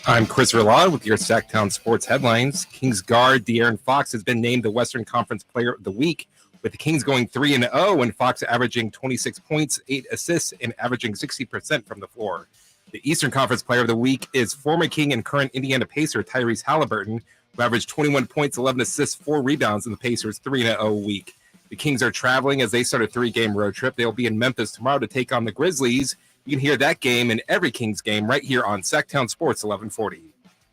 I'm Chris Verlaud with your Sactown Sports headlines. Kings guard De'Aaron Fox has been named the Western Conference Player of the Week, with the Kings going 3-0 and Fox averaging 26 points, 8 assists, and averaging 60% from the floor. The Eastern Conference Player of the Week is former King and current Indiana Pacer Tyrese Halliburton, who averaged 21 points, 11 assists, 4 rebounds in the Pacers' 3-0 week. The Kings are traveling as they start a 3-game road trip. They'll be in Memphis tomorrow to take on the Grizzlies. You can hear that game and every Kings game right here on Sactown Sports 1140.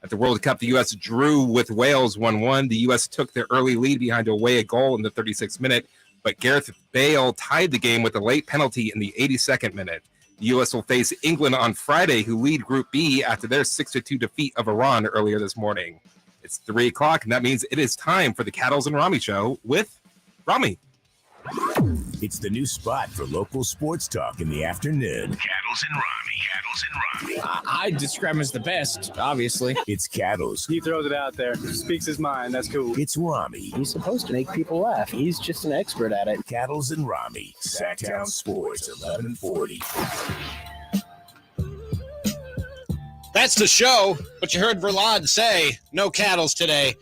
At the World Cup, the U.S. drew with Wales 1-1. The U.S. took their early lead behind a away goal in the 36th minute, but Gareth Bale tied the game with a late penalty in the 82nd minute. The U.S. will face England on Friday, who lead Group B after their 6-2 defeat of Iran earlier this morning. It's 3 o'clock, and that means it is time for the Cattles and Ramie Show with Ramie. It's the new spot for local sports talk in the afternoon. Cattles and Ramie. I describe him as the best, obviously. It's Cattles. He throws it out there, speaks his mind. That's cool. It's Ramie. He's supposed to make people laugh. He's just an expert at it. Cattles and Ramie. Sactown Sports 1140. That's the show, but you heard Verlaud say no Cattles today.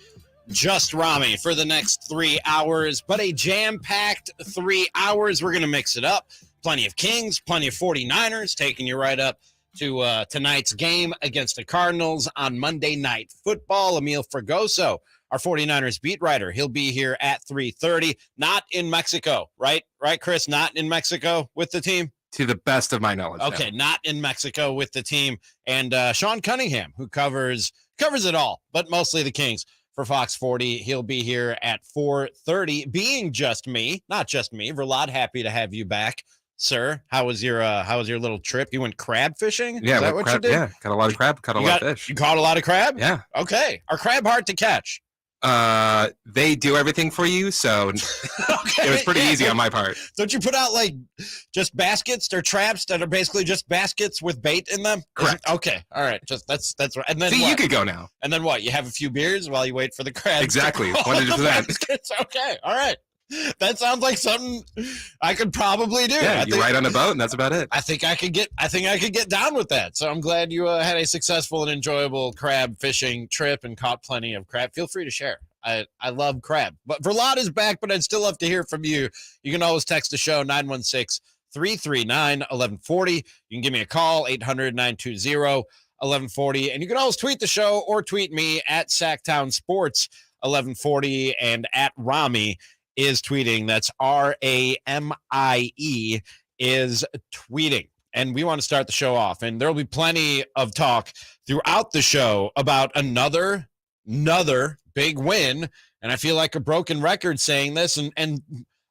Just Ramie for the next 3 hours, but a jam-packed 3 hours. We're going to mix it up. Plenty of Kings, plenty of 49ers, taking you right up to tonight's game against the Cardinals on Monday Night Football. Amil Fragoso, our 49ers beat writer, he'll be here at 3:30. Not in Mexico, right? Right, Chris? Not in Mexico with the team? To the best of my knowledge. Okay, not in Mexico with the team. And Sean Cunningham, who covers it all, but mostly the Kings. For Fox 40, he'll be here at 4:30, being just me, not just me. Verlaud, happy to have you back, sir. How was your little trip? You went crab fishing? Yeah, Is that what crab, you did? Yeah, caught a lot of crab, caught a lot of fish. You caught a lot of crab? Yeah. Okay. Are crab hard to catch? They do everything for you, so Okay. it was pretty easy on my part. Don't you put out like just baskets or traps that are basically just baskets with bait in them? Correct. Okay. All right. Just that's right. And then See, what? you could go now. And then what? You have a few beers while you wait for the crabs. Exactly. to crawl in the 100%. baskets? Okay. All right. That sounds like something I could probably do. Yeah, you ride on a boat, and that's about it. I think I could get down with that. So I'm glad you had a successful and enjoyable crab fishing trip and caught plenty of crab. Feel free to share. I love crab. But Verlaud is back, but I'd still love to hear from you. You can always text the show 916-339-1140. You can give me a call 800-920-1140, and you can always tweet the show or tweet me at Sactown Sports 1140, and at Ramie is tweeting. That's Ramie is tweeting. And we want to start the show off, and there'll be plenty of talk throughout the show about another big win. And I feel like a broken record saying this, and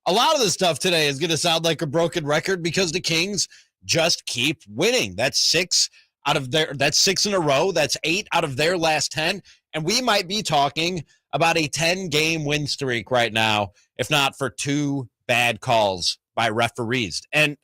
a lot of the stuff today is going to sound like a broken record because the Kings just keep winning. That's 6 in a row. That's 8 out of their last 10. And we might be talking about a 10-game win streak right now, if not for 2 bad calls by referees. And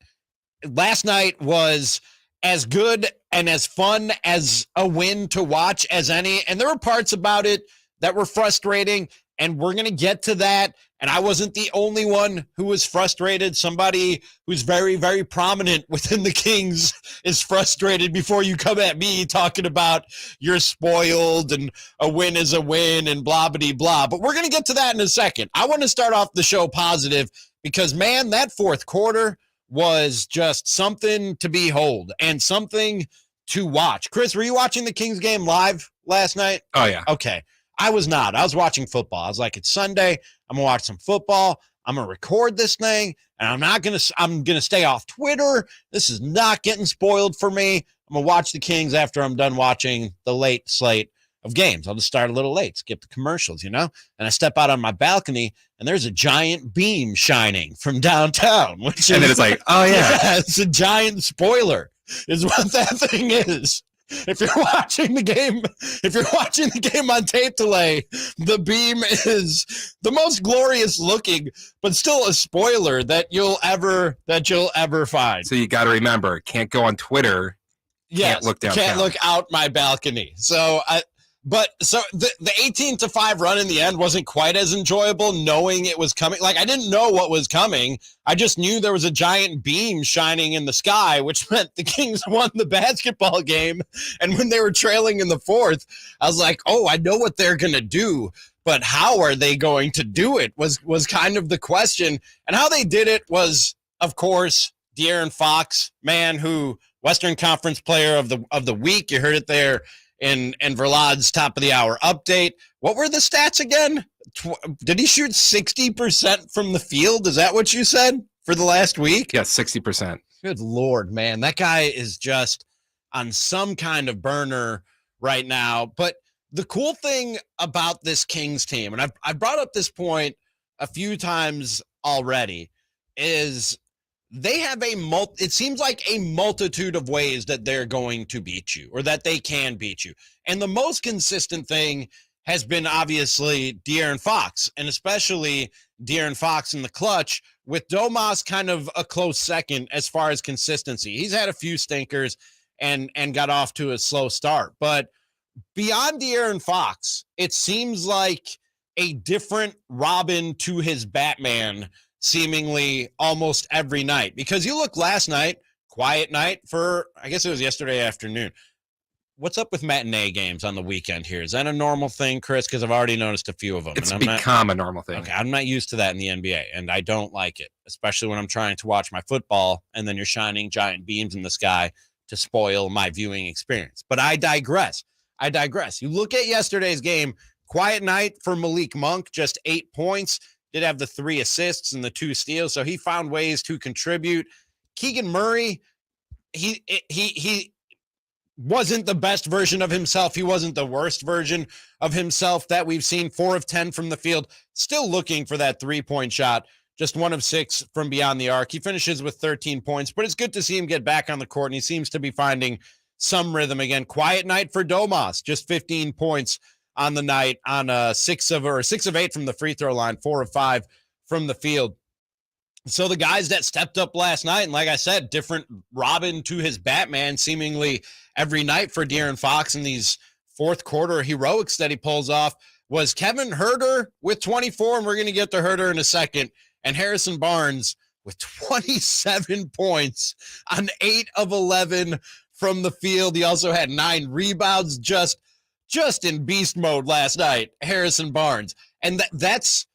last night was as good and as fun as a win to watch as any. And there were parts about it that were frustrating, and we're going to get to that. And I wasn't the only one who was frustrated. Somebody who's very, very prominent within the Kings is frustrated before you come at me talking about you're spoiled and a win is a win and blah, blah, blah. But we're going to get to that in a second. I want to start off the show positive because, man, that fourth quarter was just something to behold and something to watch. Chris, were you watching the Kings game live last night? Oh, yeah. Okay. I was not. I was watching football. I was like, it's Sunday. I'm going to watch some football. I'm going to record this thing, and I'm going to stay off Twitter. This is not getting spoiled for me. I'm going to watch the Kings after I'm done watching the late slate of games. I'll just start a little late, skip the commercials, And I step out on my balcony, and there's a giant beam shining from downtown. And then it's like, oh, yeah. It's a giant spoiler is what that thing is. If you're watching the game on tape delay, the beam is the most glorious looking, but still a spoiler that you'll ever find. So you got to remember, can't go on Twitter. Yes, can't look downtown. Can't look out my balcony. So But so the 18-5 run in the end wasn't quite as enjoyable knowing it was coming. Like, I didn't know what was coming. I just knew there was a giant beam shining in the sky, which meant the Kings won the basketball game. And when they were trailing in the fourth, I was like, oh, I know what they're going to do. But how are they going to do it was kind of the question. And how they did it was, of course, De'Aaron Fox, man, who Western Conference Player of the Week. You heard it there in Verlad's top of the hour update. What were the stats again? Did he shoot 60% from the field? Is that what you said for the last week? Yeah, 60%. Good Lord, man. That guy is just on some kind of burner right now. But the cool thing about this Kings team, and I've brought up this point a few times already, is they have it seems like a multitude of ways that they're going to beat you or that they can beat you. And the most consistent thing has been obviously De'Aaron Fox, and especially De'Aaron Fox in the clutch, with Domas kind of a close second as far as consistency. He's had a few stinkers and got off to a slow start. But beyond De'Aaron Fox, it seems like a different Robin to his Batman seemingly almost every night. Because you look last night, quiet night for, I guess it was yesterday afternoon. What's up with matinee games on the weekend here? Is that a normal thing, Chris? Because I've already noticed a few of them. It's become a normal thing. Okay, I'm not used to that in the NBA, and I don't like it, especially when I'm trying to watch my football, and then you're shining giant beams in the sky to spoil my viewing experience. But I digress. You look at yesterday's game, quiet night for Malik Monk, just 8 points. Did have the 3 assists and the 2 steals, so he found ways to contribute. Keegan Murray, he wasn't the best version of himself. He wasn't the worst version of himself that we've seen. 4 of 10 from the field, still looking for that 3-point shot, just 1 of 6 from beyond the arc. He finishes with 13 points, but it's good to see him get back on the court, and he seems to be finding some rhythm again. Quiet night for Domas, just 15 points on the night on 6 of 8 from the free throw line, 4 of 5 from the field. So the guys that stepped up last night, and like I said, different Robin to his Batman seemingly every night for De'Aaron Fox in these fourth quarter heroics that he pulls off, was Kevin Huerter with 24, and we're going to get to Huerter in a second, and Harrison Barnes with 27 points on 8 of 11 from the field. He also had 9 rebounds, just in beast mode last night, Harrison Barnes. And that's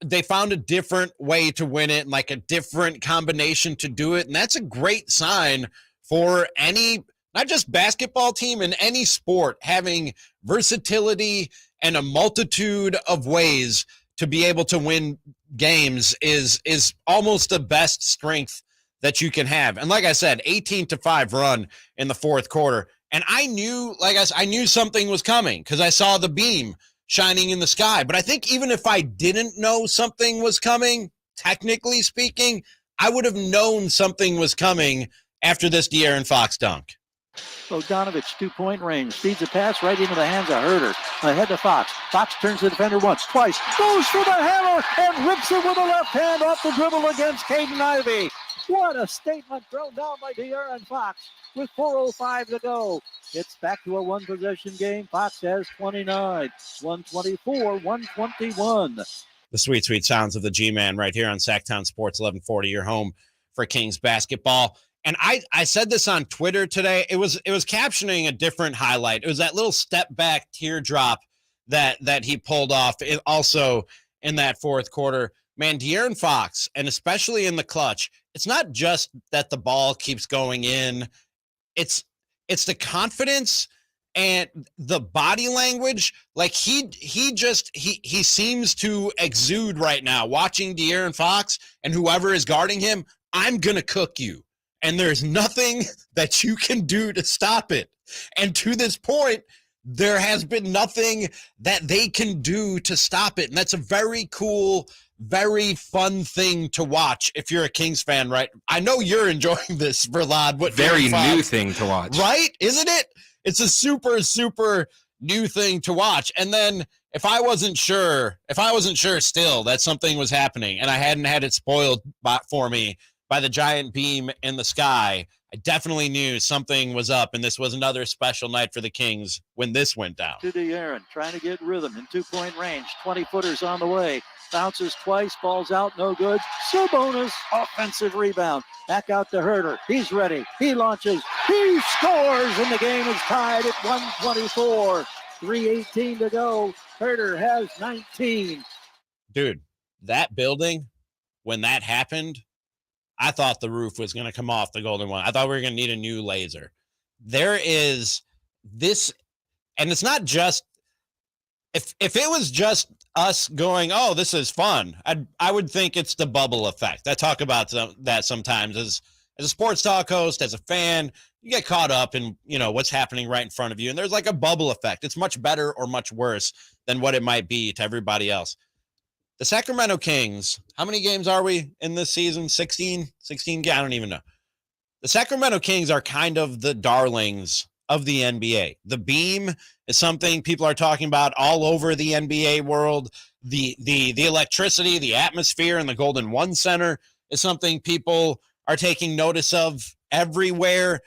they found a different way to win it, and like a different combination to do it. And that's a great sign for any, not just basketball team, in any sport, having versatility and a multitude of ways to be able to win games is almost the best strength that you can have. And like I said, 18-5 run in the fourth quarter. And I knew something was coming because I saw the beam shining in the sky. But I think even if I didn't know something was coming, technically speaking, I would have known something was coming after this De'Aaron Fox dunk. Bogdanovich, 2-point range, feeds a pass right into the hands of Huerter. Ahead to Fox. Fox turns the defender once, twice, goes for the hammer, and rips it with the left hand off the dribble against Caden Ivey. What a statement thrown down by De'Aaron Fox with 4:05 to go. It's back to a one-possession game. Fox has 29, 124, 121. The sweet, sweet sounds of the G-Man right here on Sactown Sports 1140, your home for Kings basketball. And I said this on Twitter today. It was captioning a different highlight. It was that little step back teardrop that he pulled off also in that fourth quarter. Man, De'Aaron Fox, and especially in the clutch, it's not just that the ball keeps going in. It's the confidence and the body language. Like he seems to exude right now. Watching De'Aaron Fox and whoever is guarding him, I'm going to cook you. And there's nothing that you can do to stop it. And to this point, there has been nothing that they can do to stop it. And that's a very cool, very fun thing to watch if you're a Kings fan, right? I know you're enjoying this, Verlad. What very new thing to watch. Right? Isn't it? It's a super, super new thing to watch. And then if I wasn't sure still that something was happening and I hadn't had it spoiled for me by the giant beam in the sky, I definitely knew something was up, and this was another special night for the Kings when this went down. To De'Aaron, trying to get rhythm in 2-point range. 20-footers on the way. Bounces twice, falls out, no good. Sabonis, offensive rebound. Back out to Herter. He's ready. He launches. He scores, and the game is tied at 124. 3:18 to go. Herter has 19. Dude, that building, when that happened, I thought the roof was going to come off the Golden One. I thought we were going to need a new laser. There is this, and it's not just, if it was just us going, oh, this is fun, I would think it's the bubble effect. I talk about that sometimes as a sports talk host, as a fan. You get caught up in, what's happening right in front of you, and there's like a bubble effect. It's much better or much worse than what it might be to everybody else. The Sacramento Kings, how many games are we in this season? 16 games? I don't even know. The Sacramento Kings are kind of the darlings of the NBA. The beam is something people are talking about all over the NBA world. The electricity, the atmosphere in the Golden One Center is something people are taking notice of everywhere.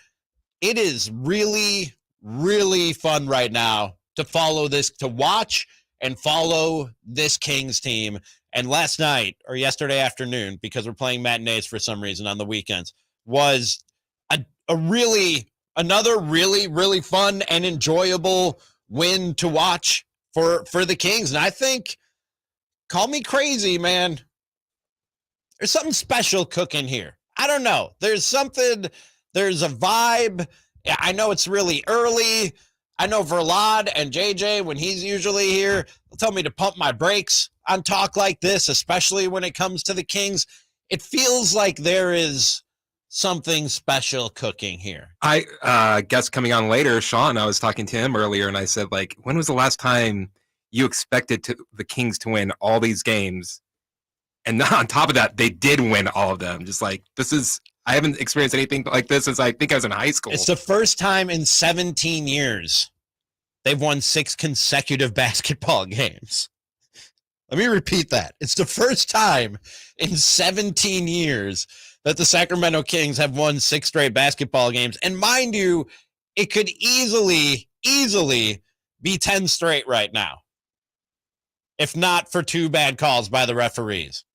It is really, really fun right now to follow this, to watch and follow this Kings team. And last night, or yesterday afternoon, because we're playing matinees for some reason on the weekends, was another really, really fun and enjoyable win to watch for the Kings. And I think, call me crazy, man, there's something special cooking here. I don't know. There's a vibe. I know it's really early. I know Verlad and JJ, when he's usually here, they'll tell me to pump my brakes on talk like this, especially when it comes to the Kings. It feels like there is something special cooking here. I guess coming on later, Sean, I was talking to him earlier, and I said, when was the last time you expected the Kings to win all these games? And on top of that, they did win all of them. Just I haven't experienced anything like this since I think I was in high school. It's the first time in 17 years they've won 6 consecutive basketball games. Let me repeat that. It's the first time in 17 years that the Sacramento Kings have won 6 straight basketball games. And mind you, it could easily be 10 straight right now, if not for 2 bad calls by the referees.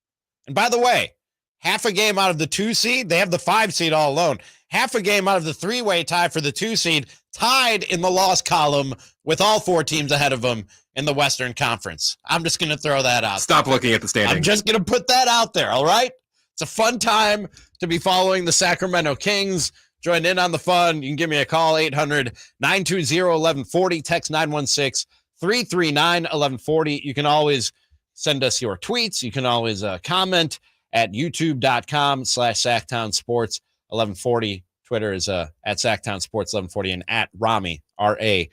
And by the way, half a game out of the 2 seed, they have the 5 seed all alone. Half a game out of the 3-way tie for the 2 seed, tied in the loss column with all 4 teams ahead of them in the Western Conference. I'm just going to throw that out. Stop looking at the standings. I'm just going to put that out there, all right? It's a fun time to be following the Sacramento Kings. Join in on the fun. You can give me a call, 800-920-1140, text 916-339-1140. You can always send us your tweets. You can always comment at youtube.com/Sactown Sports 1140. Twitter is at Sactown Sports 1140, and at Ramie, Ramie,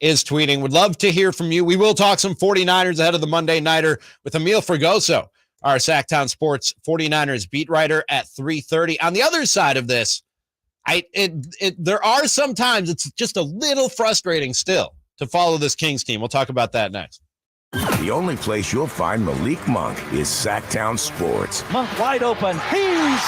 is tweeting. Would love to hear from you. We will talk some 49ers ahead of the Monday Nighter with Amil Fragoso, our Sactown Sports 49ers beat writer, at 3:30. On the other side of this, there are some times it's just a little frustrating still to follow this Kings team. We'll talk about that next. The only place you'll find Malik Monk is Sactown Sports. Monk wide open. He's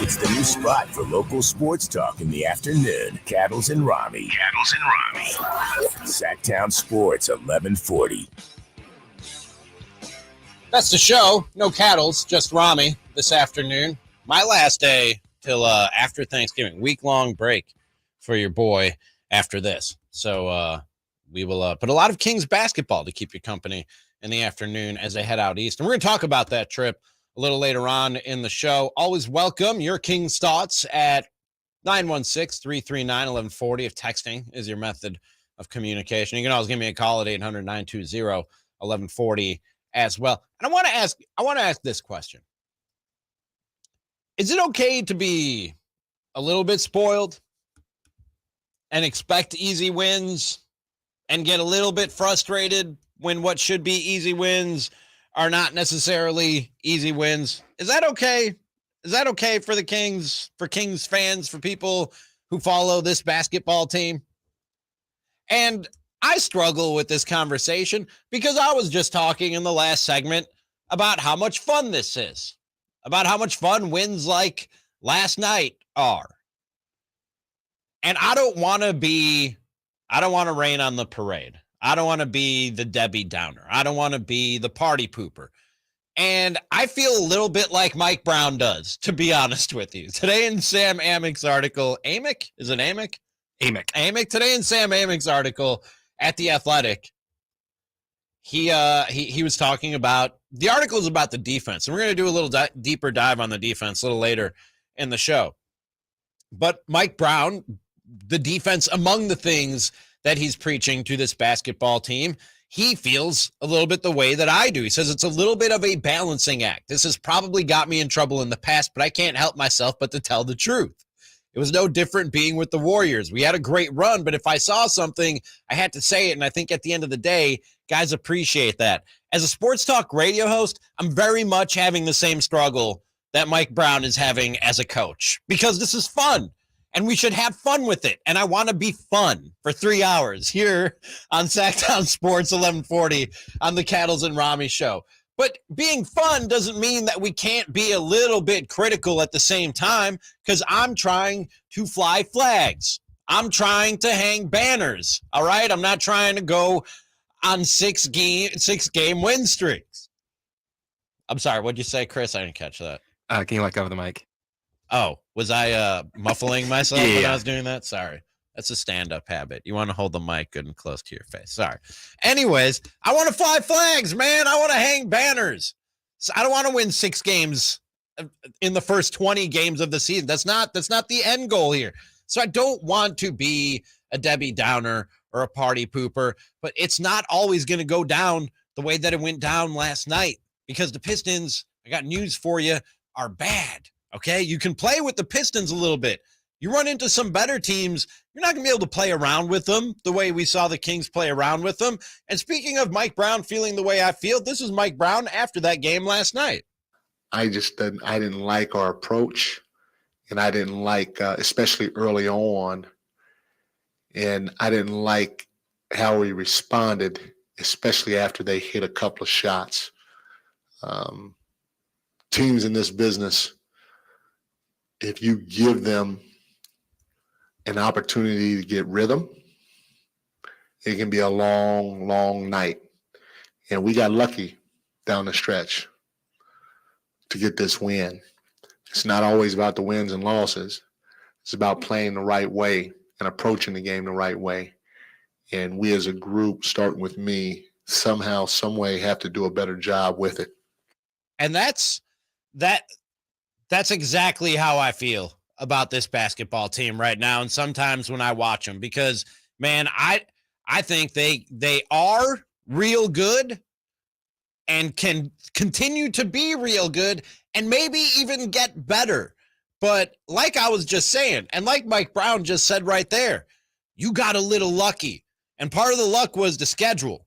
It's the new spot for local sports talk in the afternoon. Cattles and Ramie. Sactown Sports, 1140. That's the show. No Cattles, just Ramie this afternoon. My last day till after Thanksgiving. Week-long break for your boy after this. So we will put a lot of Kings basketball to keep you company in the afternoon as they head out east. And we're going to talk about that trip a little later on in the show. Always welcome your Kings thoughts at 916-339-1140 if texting is your method of communication. You can always give me a call at 800-920-1140 as well. And I want to ask this question. Is it okay to be a little bit spoiled and expect easy wins and get a little bit frustrated when what should be easy wins are not necessarily easy wins? Is that okay? Is that okay for the Kings, for Kings fans, for people who follow this basketball team? And I struggle with this conversation because I was just talking in the last segment about how much fun this is, about how much fun wins like last night are. And I don't want to rain on the parade. I don't want to be the Debbie Downer. I don't want to be the party pooper. And I feel a little bit like Mike Brown does, to be honest with you. Today in Sam Amick's article, Amick? Is it Amick? Amick. Today in Sam Amick's article at The Athletic, he was talking about, the article is about the defense. And we're going to do a little deeper dive on the defense a little later in the show. But Mike Brown, the defense, among the things that he's preaching to this basketball team, he feels a little bit the way that I do. He says it's a little bit of a balancing act. This has probably got me in trouble in the past, but I can't help myself but to tell the truth. It was no different being with the Warriors. We had a great run, but if I saw something, I had to say it, and I think at the end of the day, guys appreciate that. As a sports talk radio host, I'm very much having the same struggle that Mike Brown is having as a coach, because this is fun. And we should have fun with it. And I want to be fun for 3 hours here on Sactown Sports 1140 on the Cattles and Ramie show. But being fun doesn't mean that we can't be a little bit critical at the same time, because I'm trying to fly flags. I'm trying to hang banners. All right. I'm not trying to go on six game win streaks. I'm sorry. What'd you say, Chris? I didn't catch that. Can you let go of the mic? Oh, was I muffling myself when I was doing that? Sorry. That's a stand-up habit. You want to hold the mic good and close to your face. Sorry. Anyways, I want to fly flags, man. I want to hang banners. So I don't want to win 6 games in the first 20 games of the season. That's not the end goal here. So I don't want to be a Debbie Downer or a party pooper, but it's not always going to go down the way that it went down last night, because the Pistons, I got news for you, are bad. Okay, you can play with the Pistons a little bit. You run into some better teams, you're not going to be able to play around with them the way we saw the Kings play around with them. And speaking of Mike Brown feeling the way I feel, this is Mike Brown after that game last night. I didn't like our approach, and I didn't like, especially early on, and I didn't like how we responded, especially after they hit a couple of shots. Teams in this business, if you give them an opportunity to get rhythm, it can be a long, long night. And we got lucky down the stretch to get this win. It's not always about the wins and losses. It's about playing the right way and approaching the game the right way. And we as a group, starting with me, somehow, some way have to do a better job with it. And that's exactly how I feel about this basketball team right now. And sometimes when I watch them, because, man, I think they are real good and can continue to be real good and maybe even get better. But like I was just saying, and like Mike Brown just said right there, you got a little lucky. And part of the luck was the schedule.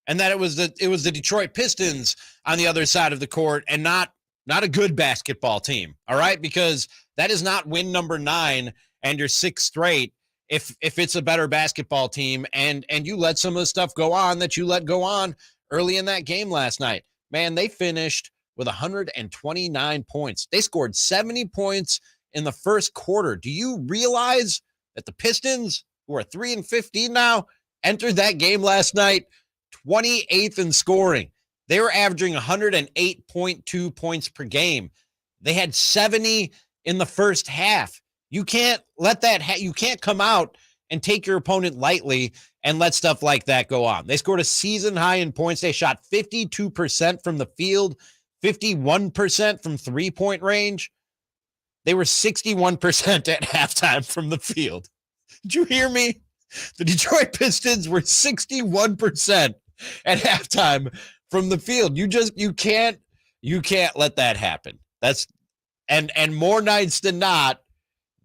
And that it was the Detroit Pistons on the other side of the court, and not a good basketball team. All right. Because that is not win number 9 and your 6th straight. If it's a better basketball team and you let some of the stuff go on that you let go on early in that game last night, man, they finished with 129 points. They scored 70 points in the first quarter. Do you realize that the Pistons, who are 3-15 now, entered that game last night 28th in scoring? They were averaging 108.2 points per game. They had 70 in the first half. You can't let that you can't come out and take your opponent lightly and let stuff like that go on. They scored a season high in points. They shot 52% from the field, 51% from three-point range. They were 61% at halftime from the field. Did you hear me? The Detroit Pistons were 61% at halftime from the field. You can't let that happen. And more nights than not,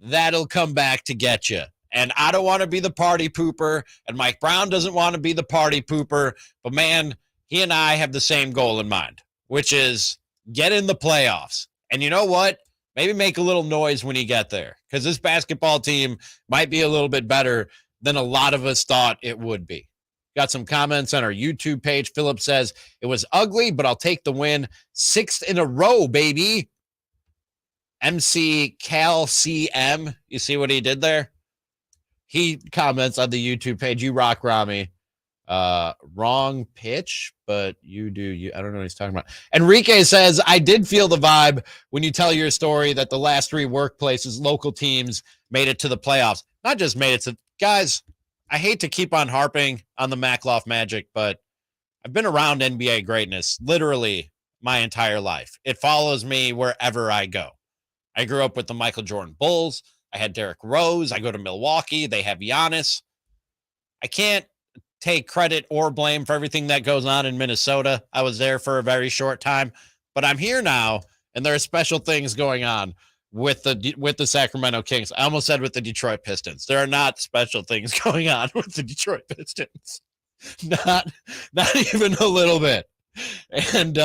that'll come back to get you. And I don't want to be the party pooper, and Mike Brown doesn't want to be the party pooper, but man, he and I have the same goal in mind, which is get in the playoffs. And you know what? Maybe make a little noise when you get there, because this basketball team might be a little bit better than a lot of us thought it would be. Got some comments on our YouTube page. Philip says, it was ugly, but I'll take the win. 6th in a row, baby. MC Cal CM, you see what he did there? He comments on the YouTube page, you rock, Ramie. Wrong pitch, but you do. I don't know what he's talking about. Enrique says, I did feel the vibe when you tell your story that the last 3 workplaces, local teams, made it to the playoffs. Not just made it to, guys, I hate to keep on harping on the Makhlouf magic, but I've been around NBA greatness literally my entire life. It follows me wherever I go. I grew up with the Michael Jordan Bulls. I had Derrick Rose. I go to Milwaukee. They have Giannis. I can't take credit or blame for everything that goes on in Minnesota. I was there for a very short time, but I'm here now, and there are special things going on with the Sacramento Kings. I almost said with the Detroit Pistons. There are not special things going on with the Detroit Pistons. Not even a little bit. And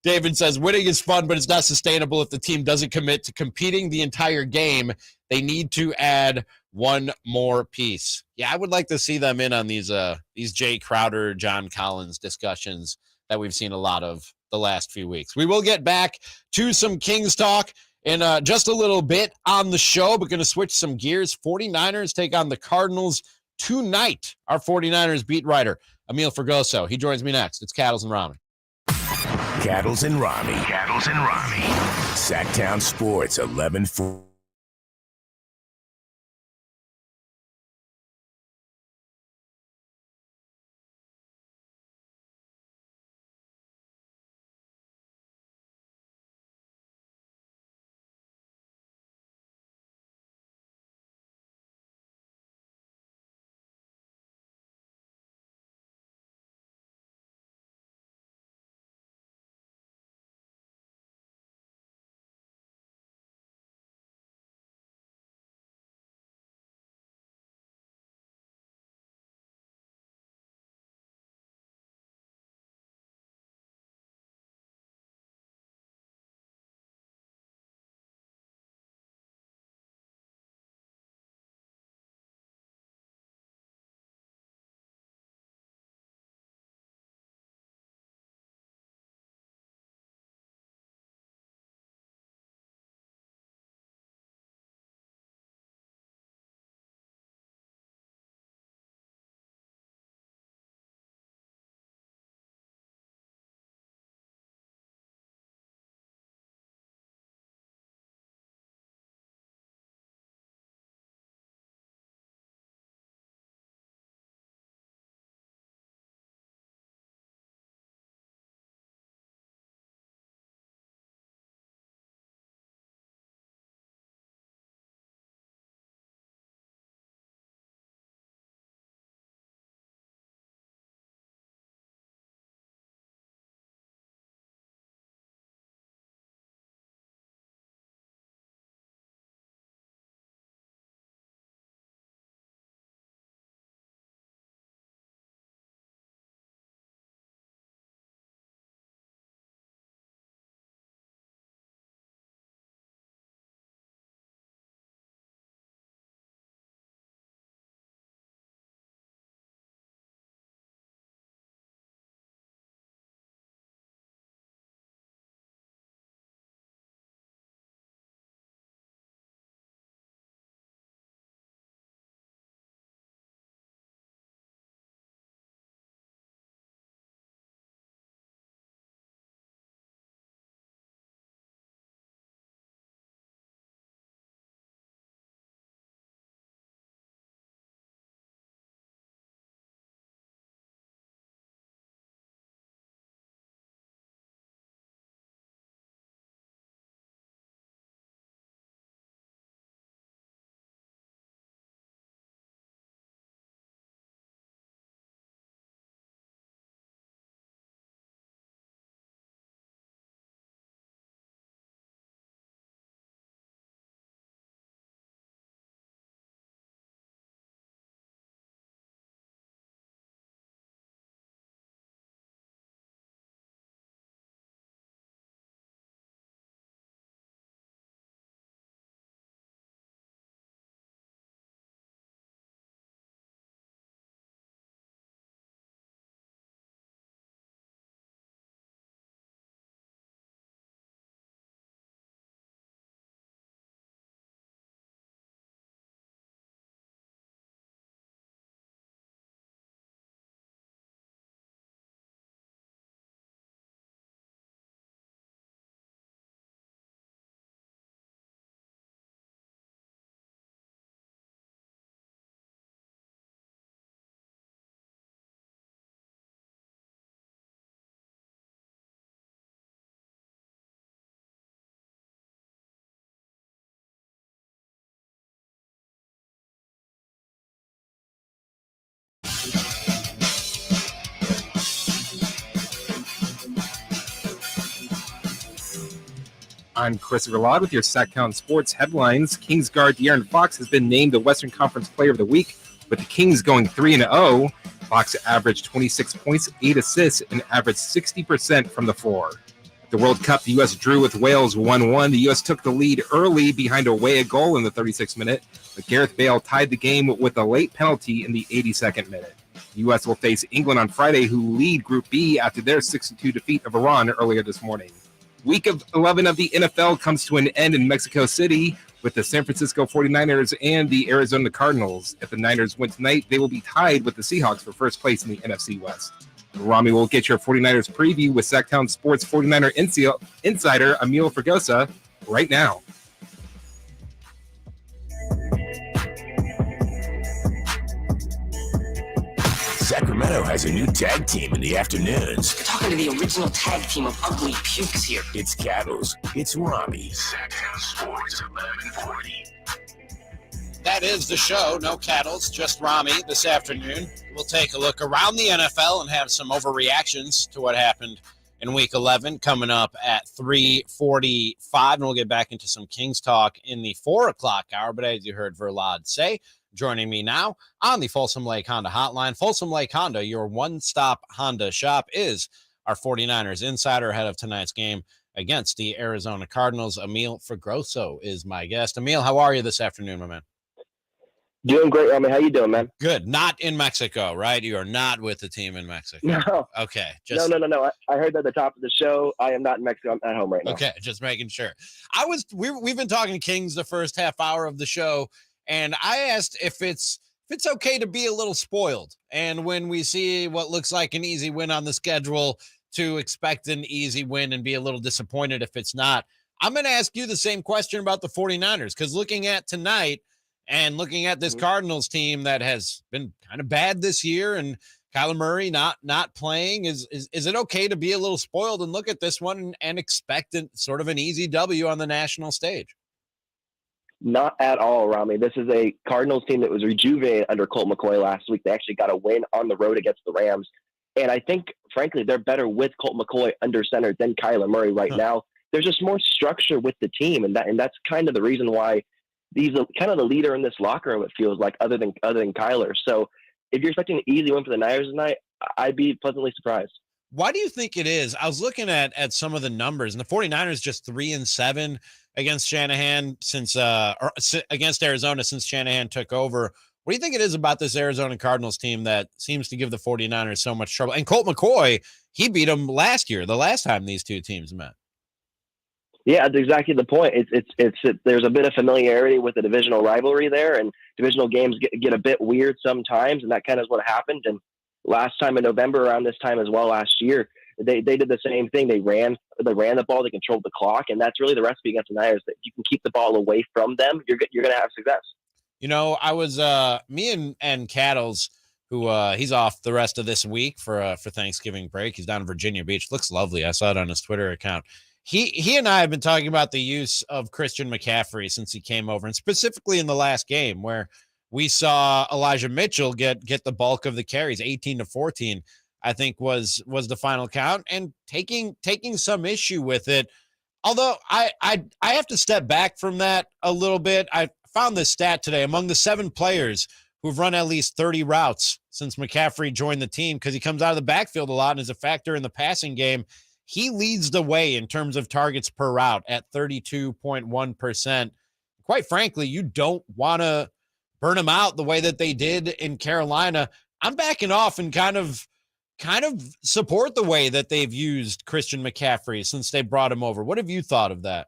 David says, winning is fun, but it's not sustainable if the team doesn't commit to competing the entire game. They need to add one more piece. Yeah, I would like to see them in on these Jay Crowder, John Collins discussions that we've seen a lot of the last few weeks. We will get back to some Kings talk in just a little bit on the show, but going to switch some gears. 49ers take on the Cardinals tonight. Our 49ers beat writer, Amil Fragoso. He joins me next. It's Cattles and Ramie. Cattles and Ramie. Sactown Sports, 11-4. I'm Christopher Laud with your Sactown Sports headlines. Kings guard De'Aaron Fox has been named the Western Conference Player of the Week, with the Kings going 3-0. Fox averaged 26 points, 8 assists, and averaged 60% from the floor. At the World Cup, the U.S. drew with Wales 1-1. The U.S. took the lead early behind a Weah goal in the 36th minute, but Gareth Bale tied the game with a late penalty in the 82nd minute. The U.S. will face England on Friday, who lead Group B after their 6-2 defeat of Iran earlier this morning. Week of 11 of the NFL comes to an end in Mexico City with the San Francisco 49ers and the Arizona Cardinals. If the Niners win tonight, they will be tied with the Seahawks for first place in the NFC West. Ramie will get your 49ers preview with Sactown Sports 49er insider Amil Fragoso right now. Sacramento has a new tag team in the afternoons. You're talking to the original tag team of ugly pukes here. It's Cattles. It's Ramie. Sactown Sports 1140. That is the show. No Cattles, just Ramie this afternoon. We'll take a look around the NFL and have some overreactions to what happened in Week 11 coming up at 3:45. And we'll get back into some Kings talk in the 4 o'clock hour. But as you heard Verlad say, joining me now on the Folsom Lake Honda hotline. Folsom Lake Honda, your one-stop Honda shop, is our 49ers insider ahead of tonight's game against the Arizona Cardinals. Amil Fragoso is my guest. Amil, how are you this afternoon, my man? Doing great, Ramie. How you doing, man? Good. Not in Mexico, right? You are not with the team in Mexico. No. Okay. No. I heard that at the top of the show. I am not in Mexico. I'm at home right now. Okay, just making sure. We've been talking Kings the first half hour of the show, and I asked if it's okay to be a little spoiled. And when we see what looks like an easy win on the schedule, to expect an easy win and be a little disappointed if it's not. I'm going to ask you the same question about the 49ers, because looking at tonight and looking at this Cardinals team that has been kind of bad this year, and Kyler Murray not playing, is it okay to be a little spoiled and look at this one and expect sort of an easy W on the national stage? Not at all, Ramie. This is a Cardinals team that was rejuvenated under Colt McCoy last week. They actually got a win on the road against the Rams. And I think, frankly, they're better with Colt McCoy under center than Kyler Murray right now. There's just more structure with the team, and that's kind of the reason why he's kind of the leader in this locker room, it feels like, other than Kyler. So if you're expecting an easy win for the Niners tonight, I'd be pleasantly surprised. Why do you think it is? I was looking at some of the numbers, and the 49ers just 3-7 against Shanahan against Arizona since Shanahan took over. What do you think it is about this Arizona Cardinals team that seems to give the 49ers so much trouble? And Colt McCoy, he beat them last year, the last time these two teams met. Yeah, that's exactly the point. There's a bit of familiarity with the divisional rivalry there, and divisional games get a bit weird sometimes, and that kind of is what happened. And last time in November, around this time as well last year, they did the same thing. They ran the ball, they controlled the clock, and that's really the recipe against the Niners. That you can keep the ball away from them, you're going to have success. You know, I was me and Cattles, who he's off the rest of this week for Thanksgiving break. He's down in Virginia Beach. Looks lovely. I saw it on his Twitter account. He and I have been talking about the use of Christian McCaffrey since he came over, and specifically in the last game where we saw Elijah Mitchell get the bulk of the carries, 18-14, I think was the final count, and taking some issue with it. Although I have to step back from that a little bit. I found this stat today. Among the 7 players who've run at least 30 routes since McCaffrey joined the team, because he comes out of the backfield a lot and is a factor in the passing game, he leads the way in terms of targets per route at 32.1%. Quite frankly, you don't want to burn him out the way that they did in Carolina. I'm backing off and kind of support the way that they've used Christian McCaffrey since they brought him over. What have you thought of that?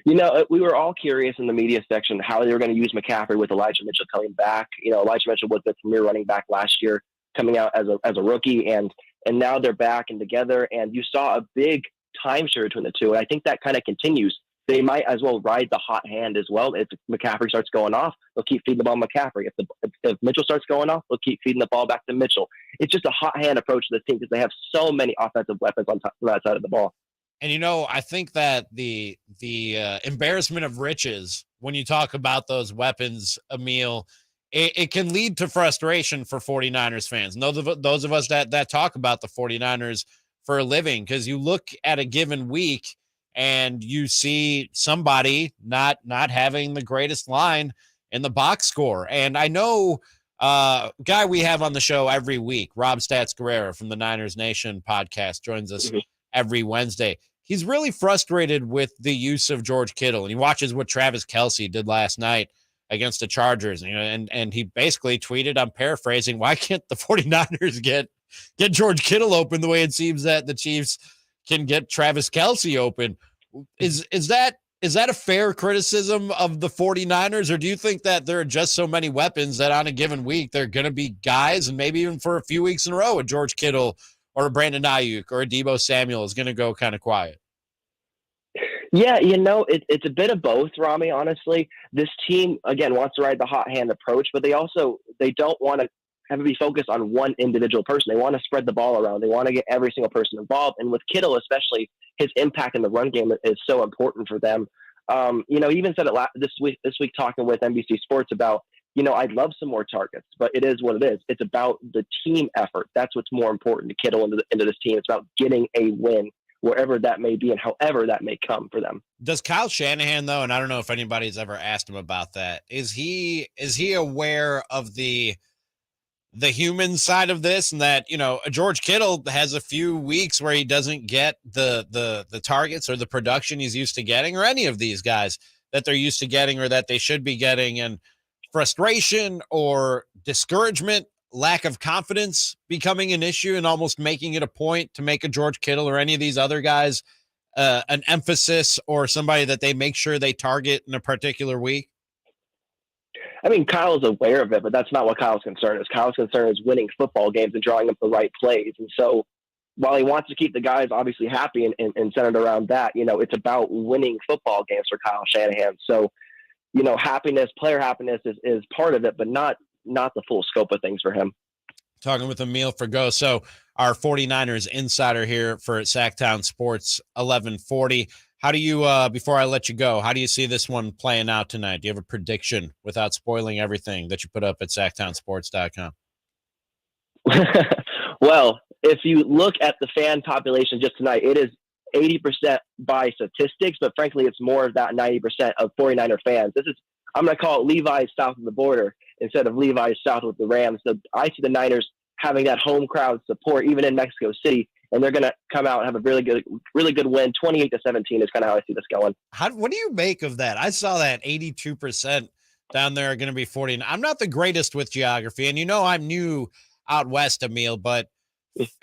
You know, we were all curious in the media section how they were going to use McCaffrey with Elijah Mitchell coming back. You know, Elijah Mitchell was the premier running back last year, coming out as a rookie, and now they're back and together, and you saw a big timeshare between the two. And I think that kind of continues. They might as well ride the hot hand as well. If McCaffrey starts going off, they'll keep feeding the ball to McCaffrey. If Mitchell starts going off, they'll keep feeding the ball back to Mitchell. It's just a hot hand approach to this team because they have so many offensive weapons on that side of the ball. And, you know, I think that the embarrassment of riches, when you talk about those weapons, Amil, it can lead to frustration for 49ers fans. And those of us that talk about the 49ers for a living, because you look at a given week and you see somebody not having the greatest line in the box score. And I know guy we have on the show every week, Rob Stats Guerrero from the Niners Nation podcast, joins us every Wednesday. He's really frustrated with the use of George Kittle, and he watches what Travis Kelce did last night against the Chargers. And he basically tweeted, I'm paraphrasing, why can't the 49ers get George Kittle open the way it seems that the Chiefs can get Travis Kelce open? Is that a fair criticism of the 49ers, or do you think that there are just so many weapons that on a given week there are going to be guys, and maybe even for a few weeks in a row, a George Kittle or a Brandon Ayuk or a Deebo Samuel is going to go kind of quiet? Yeah, it's a bit of both, Ramie, honestly. This team, again, wants to ride the hot hand approach, but they don't want to have it be focused on one individual person. They want to spread the ball around. They want to get every single person involved. And with Kittle, especially, his impact in the run game is so important for them. He even said it this week talking with NBC Sports about, I'd love some more targets, but it is what it is. It's about the team effort. That's what's more important to Kittle into this team. It's about getting a win, wherever that may be and however that may come for them. Does Kyle Shanahan, though, and I don't know if anybody's ever asked him about that, is he aware of the human side of this, and that, George Kittle has a few weeks where he doesn't get the targets or the production he's used to getting, or any of these guys that they're used to getting or that they should be getting, and frustration or discouragement, lack of confidence becoming an issue and almost making it a point to make a George Kittle or any of these other guys an emphasis or somebody that they make sure they target in a particular week? I mean, Kyle's aware of it, but that's not what Kyle's concern is. Kyle's concern is winning football games and drawing up the right plays. And so while he wants to keep the guys obviously happy and centered around that, it's about winning football games for Kyle Shanahan. So, happiness, player happiness is part of it, but not the full scope of things for him. Talking with Amil Fragoso, our 49ers insider here for Sactown Sports 1140. How do you, before I let you go, how do you see this one playing out tonight? Do you have a prediction without spoiling everything that you put up at SactownSports.com? Well, if you look at the fan population just tonight, it is 80% by statistics, but frankly, it's more of that 90% of 49er fans. I'm going to call it Levi's south of the border instead of Levi's south with the Rams. So I see the Niners having that home crowd support, even in Mexico City, and they're going to come out and have a really good win. 28-17 is kind of how I see this going. What do you make of that? I saw that 82% down there are going to be 40. I'm not the greatest with geography, and I'm new out west, Amil, but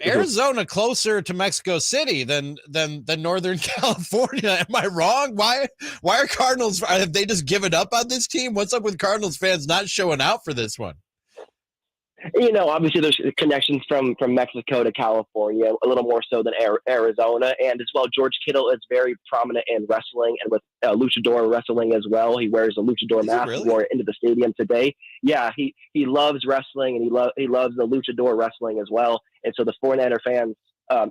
Arizona closer to Mexico City than Northern California. Am I wrong? Why are Cardinals? Have they just given up on this team? What's up with Cardinals fans not showing out for this one? Obviously there's connections from Mexico to California, a little more so than Arizona. And as well, George Kittle is very prominent in wrestling and with luchador wrestling as well. He wears a luchador mask. Really? He wore it into the stadium today. Yeah, he loves wrestling, and he loves the luchador wrestling as well. And so the 49er fans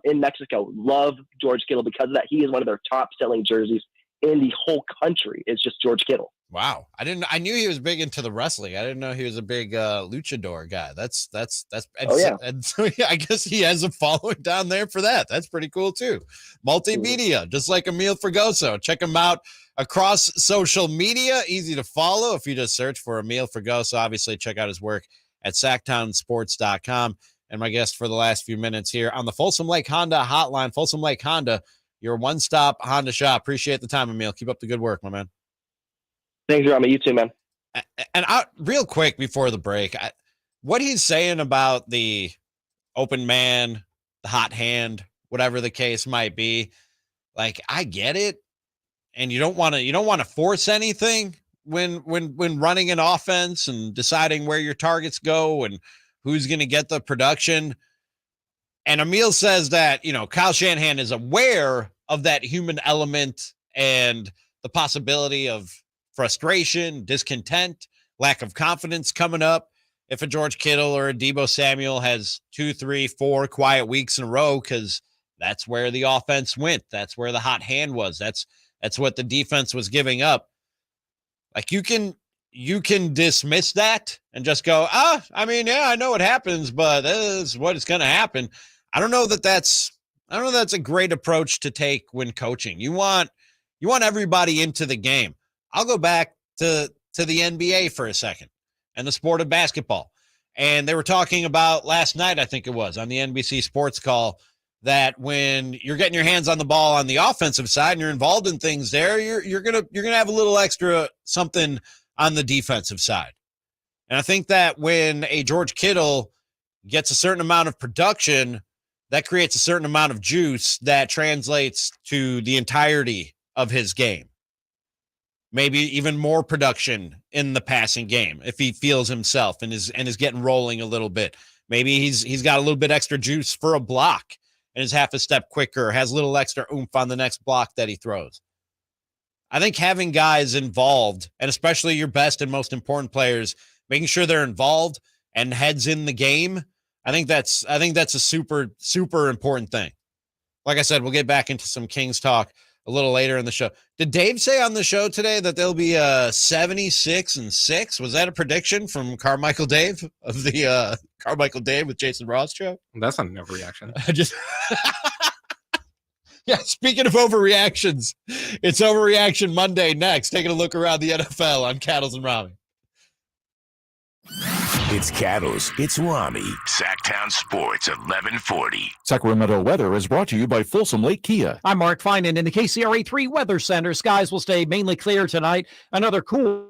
in Mexico love George Kittle because of that. He is one of their top selling jerseys in the whole country. It's just George Kittle. Wow. I knew he was big into the wrestling. I didn't know he was a big luchador guy. That's and so yeah, I guess he has a following down there for that. That's pretty cool too. Multimedia, just like Amil Fragoso. Check him out across social media. Easy to follow if you just search for Amil Fragoso. Obviously, check out his work at SactownSports.com. And my guest for the last few minutes here on the Folsom Lake Honda hotline. Folsom Lake Honda, your one-stop Honda shop. Appreciate the time, Amil. Keep up the good work, my man. Thanks, Ramie. You too, man. And real quick before the break, what he's saying about the open man, the hot hand, whatever the case might be, like, I get it. And you don't want to force anything when running an offense and deciding where your targets go and who's going to get the production. And Amil says that, Kyle Shanahan is aware of that human element and the possibility of frustration, discontent, lack of confidence coming up if a George Kittle or a Deebo Samuel has 2, 3, 4 quiet weeks in a row, because that's where the offense went. That's where the hot hand was. That's what the defense was giving up. Like, you can dismiss that and just go, I know what happens, but this is what is going to happen. I don't know that that's a great approach to take when coaching. You want You want everybody into the game. I'll go back to the NBA for a second and the sport of basketball. And they were talking about last night, I think it was, on the NBC Sports call, that when you're getting your hands on the ball on the offensive side and you're involved in things there, you're gonna have a little extra something on the defensive side. And I think that when a George Kittle gets a certain amount of production, that creates a certain amount of juice that translates to the entirety of his game. Maybe even more production in the passing game if he feels himself and is getting rolling a little bit. Maybe he's got a little bit extra juice for a block and is half a step quicker, has a little extra oomph on the next block that he throws. I think having guys involved, and especially your best and most important players, making sure they're involved and heads in the game, I think that's a super, super important thing. Like I said, we'll get back into some Kings talk a little later in the show. Did Dave say on the show today that there'll be 76-6? Was that a prediction from Carmichael Dave of the Carmichael Dave with Jason Ross show? That's not an overreaction. Yeah, speaking of overreactions, it's Overreaction Monday next. Taking a look around the NFL on Cattles and Ramie. It's Cattles, it's Ramie. Sactown Sports, 1140. Sacramento weather is brought to you by Folsom Lake Kia. I'm Mark Finan in the KCRA 3 Weather Center. Skies will stay mainly clear tonight. Another cool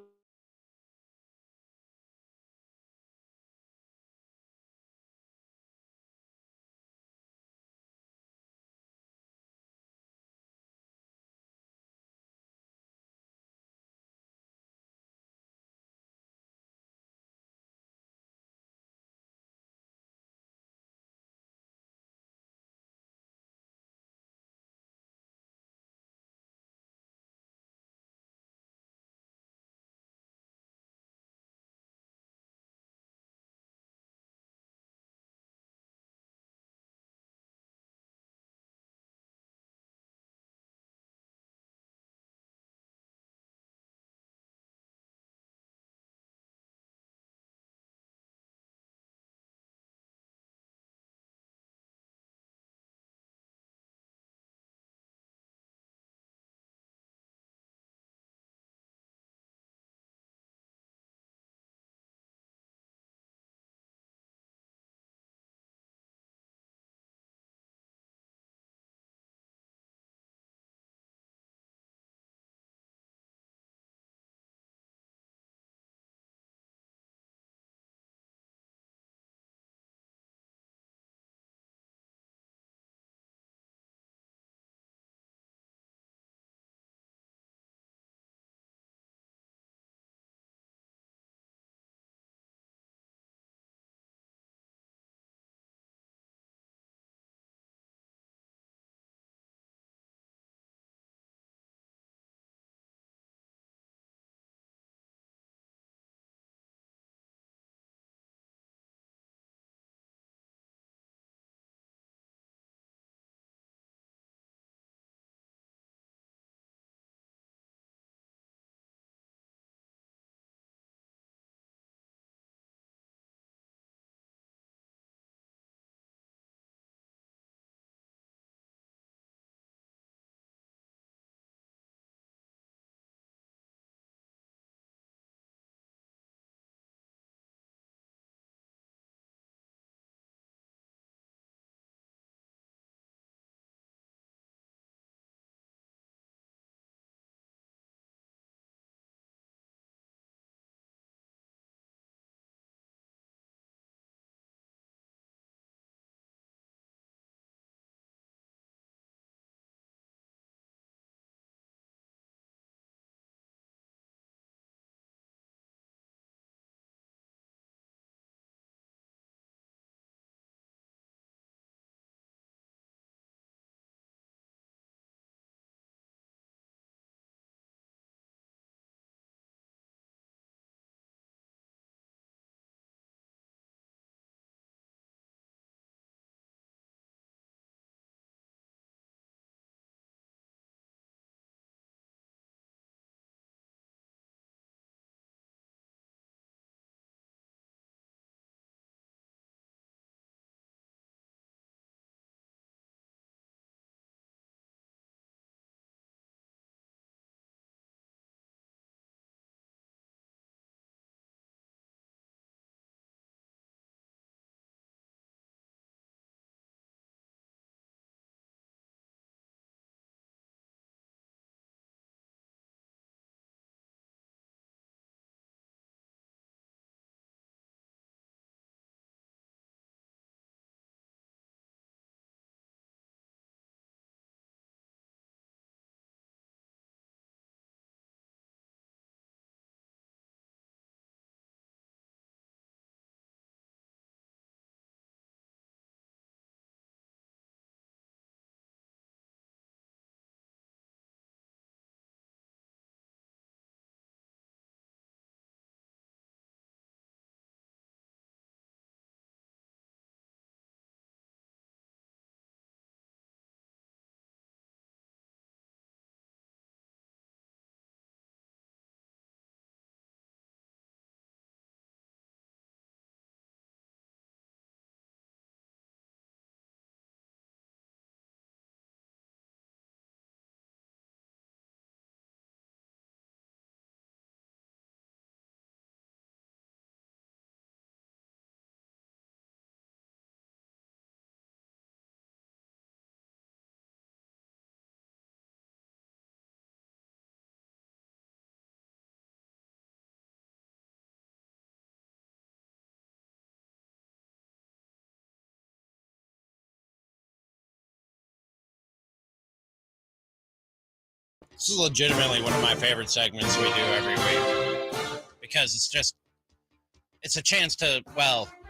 This is legitimately one of my favorite segments we do every week because it's a chance to,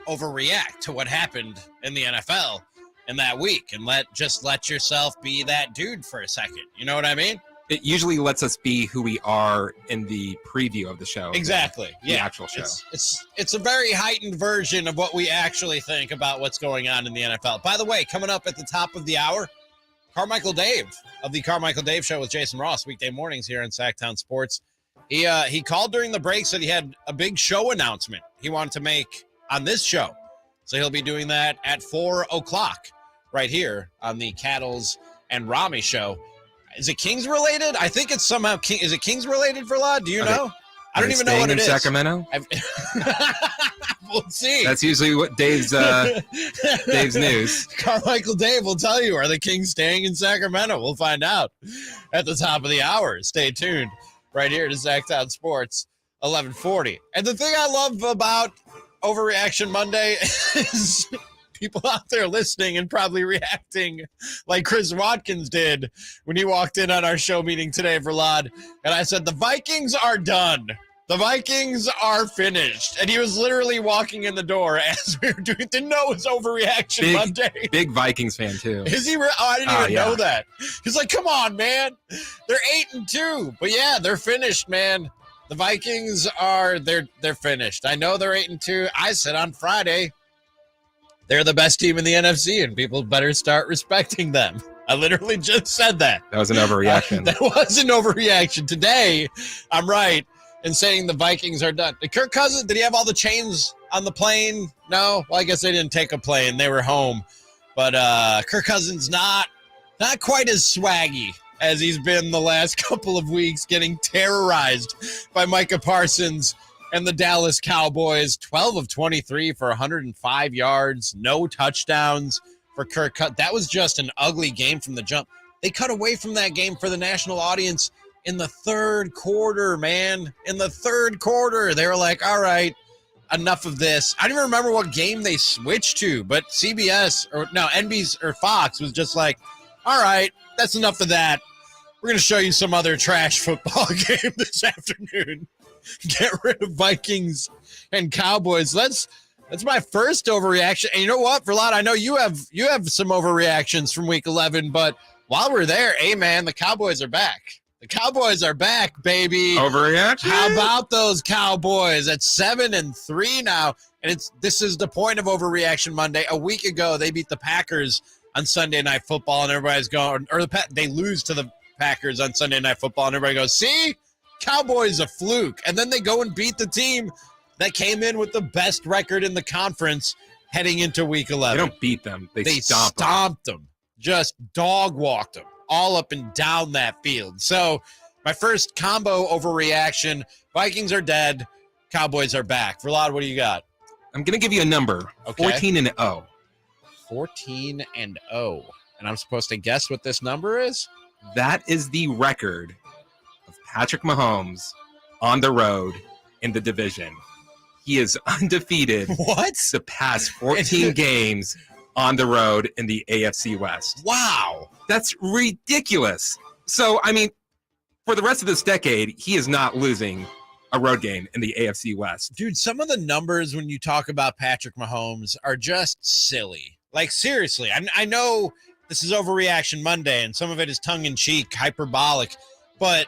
overreact to what happened in the NFL in that week and let yourself be that dude for a second. You know what I mean? It usually lets us be who we are in the preview of the show. Exactly. The actual show. It's a very heightened version of what we actually think about what's going on in the NFL. By the way, coming up at the top of the hour, Carmichael Dave of the Carmichael Dave Show with Jason Ross, weekday mornings here on Sactown Sports. He called during the break, said he had a big show announcement he wanted to make on this show. So he'll be doing that at 4 o'clock right here on the Cattles and Ramie show. Is it Kings related? I think it's somehow is it Kings related, Verlad? Do you know? I don't even know what it is. Sacramento? We'll see. That's usually what Dave's news. Carmichael Dave will tell you, are the Kings staying in Sacramento? We'll find out at the top of the hour. Stay tuned right here to Sactown Sports, 1140. And the thing I love about Overreaction Monday is people out there listening and probably reacting like Chris Watkins did when he walked in on our show meeting today, Verlad. And I said, the Vikings are done. The Vikings are finished. And he was literally walking in the door as we were doing. Didn't know it was Overreaction Monday. Big Vikings fan, too. Is he? I didn't even know that. He's like, come on, man. They're 8-2. But yeah, they're finished, man. The Vikings are, they're finished. I know they're 8-2. I said on Friday, they're the best team in the NFC, and people better start respecting them. I literally just said that. That was an overreaction. That was an overreaction. Today, I'm right in saying the Vikings are done. Did Kirk Cousins, did he have all the chains on the plane? No? Well, I guess they didn't take a plane. They were home. But Kirk Cousins not quite as swaggy as he's been the last couple of weeks, getting terrorized by Micah Parsons and the Dallas Cowboys. 12 of 23 for 105 yards, no touchdowns for Kirk Cousins. That was just an ugly game from the jump. They cut away from that game for the national audience in the third quarter, man. In the third quarter, they were like, all right, enough of this. I don't even remember what game they switched to, but NBC or Fox was just like, all right, that's enough of that. We're going to show you some other trash football game this afternoon. Get rid of Vikings and Cowboys. That's my first overreaction. And you know what, Verlad, I know you have some overreactions from week 11, but while we're there, hey, man, the Cowboys are back. The Cowboys are back, baby. Overreaction? How about those Cowboys at 7-3 now? And this is the point of Overreaction Monday. A week ago, they beat the Packers on Sunday Night Football, and everybody's going, they lose to the Packers on Sunday Night Football, and everybody goes, see? Cowboys a fluke. And then they go and beat the team that came in with the best record in the conference heading into week 11. They don't beat them. They stomped them. Just dog walked them all up and down that field. So my first combo overreaction, Vikings are dead, Cowboys are back. Verlad, what do you got? I'm going to give you a number, okay. 14-0. 14-0. And I'm supposed to guess what this number is? That is the record of Patrick Mahomes on the road in the division. He is undefeated. What? The past 14 games on the road in the AFC West. Wow. That's ridiculous. So, I mean, for the rest of this decade, he is not losing a road game in the AFC West. Dude, some of the numbers when you talk about Patrick Mahomes are just silly. Like, seriously, I know this is Overreaction Monday, and some of it is tongue-in-cheek, hyperbolic, but,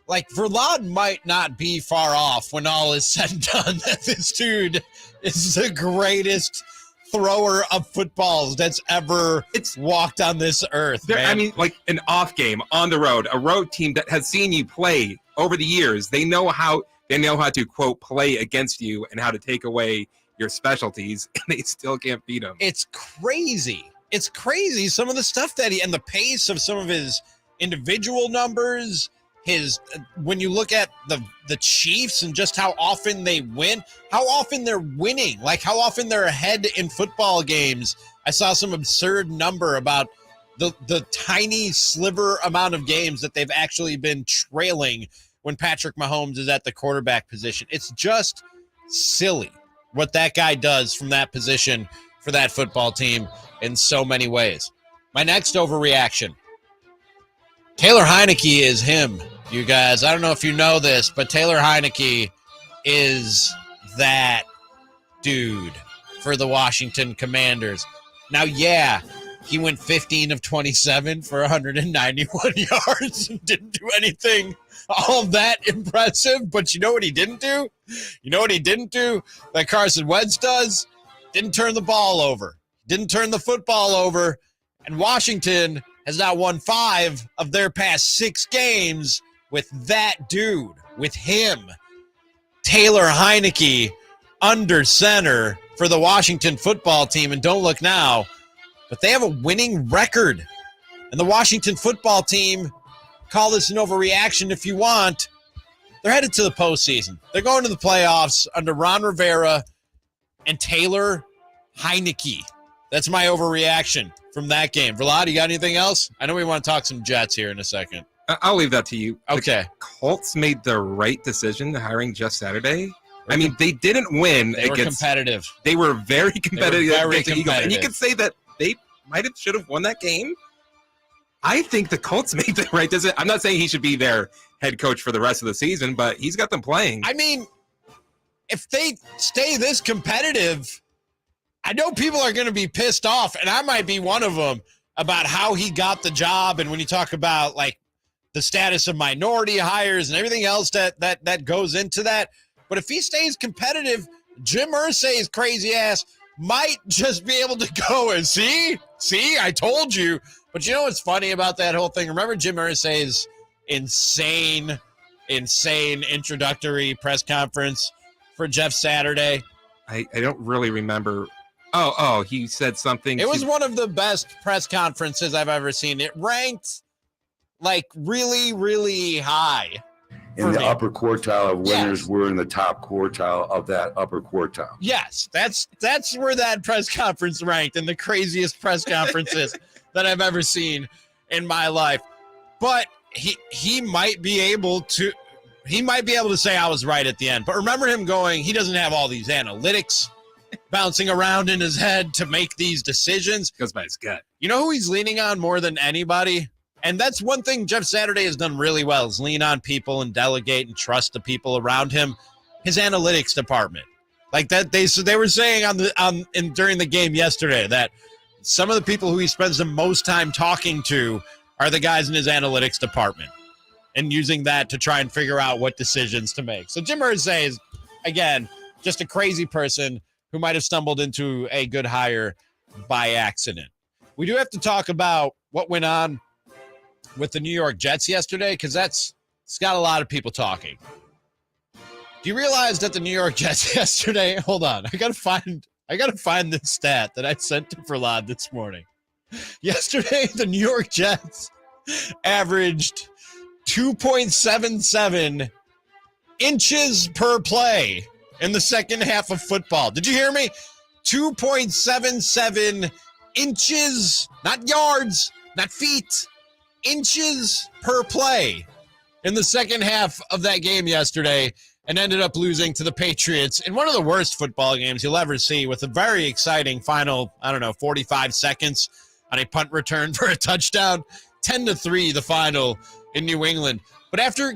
like, Verlad might not be far off when all is said and done that this dude is the greatest thrower of footballs that's ever walked on this earth, man. I mean, like an off game on the road, a road team that has seen you play over the years. They know how to, quote, play against you and how to take away your specialties, and they still can't beat them. It's crazy. It's crazy. Some of the stuff that and the pace of some of his individual numbers, when you look at the Chiefs and just how often they win, how often they're winning, like how often they're ahead in football games. I saw some absurd number about the tiny sliver amount of games that they've actually been trailing when Patrick Mahomes is at the quarterback position. It's just silly what that guy does from that position for that football team in so many ways. My next overreaction. Taylor Heineke is him, you guys. I don't know if you know this, but Taylor Heineke is that dude for the Washington Commanders. Now, yeah, he went 15 of 27 for 191 yards and didn't do anything all that impressive. But you know what he didn't do? You know what he didn't do that Carson Wentz does? Didn't turn the ball over. Didn't turn the football over. And Washington has now won 5 of their past 6 games with that dude, with him, Taylor Heineke, under center for the Washington football team. And don't look now, but they have a winning record. And the Washington football team, call this an overreaction if you want, they're headed to the postseason. They're going to the playoffs under Ron Rivera and Taylor Heineke. That's my overreaction from that game. Vlad, you got anything else? I know we want to talk some Jets here in a second. I'll leave that to you. Okay. The Colts made the right decision hiring Jeff Saturday. I mean, they didn't win. They were competitive. They were very competitive. Very against the Eagles. And you could say that they should have won that game. I think the Colts made the right decision. I'm not saying he should be their head coach for the rest of the season, but he's got them playing. I mean, if they stay this competitive, I know people are going to be pissed off, and I might be one of them, about how he got the job. And when you talk about like the status of minority hires and everything else that goes into that. But if he stays competitive, Jim Irsay's crazy ass might just be able to go and see, I told you. But you know what's funny about that whole thing? Remember Jim Irsay's insane introductory press conference for Jeff Saturday? I don't really remember. Oh, he said something. It was one of the best press conferences I've ever seen. It ranked like really, really high. In the upper quartile of winners, we're in the top quartile of that upper quartile. Yes, that's where that press conference ranked in the craziest press conferences that I've ever seen in my life. But he might be able to say I was right at the end. But remember him going, he doesn't have all these analytics bouncing around in his head to make these decisions. Goes by his gut. You know who he's leaning on more than anybody? And that's one thing Jeff Saturday has done really well, is lean on people and delegate and trust the people around him. His analytics department. Like that, they were saying during the game yesterday that some of the people who he spends the most time talking to are the guys in his analytics department, and using that to try and figure out what decisions to make. So Jim Irsay is, again, just a crazy person who might have stumbled into a good hire by accident. We do have to talk about what went on with the New York Jets yesterday, because it's got a lot of people talking. Do you realize that the New York Jets yesterday? Hold on, I gotta find this stat that I sent to Prahlad this morning. Yesterday, the New York Jets averaged 2.77 inches per play in the second half of football. Did you hear me? 2.77 inches, not yards, not feet. Inches per play in the second half of that game yesterday, and ended up losing to the Patriots in one of the worst football games you'll ever see, with a very exciting final, 45 seconds on a punt return for a touchdown. 10-3 the final in New England. But after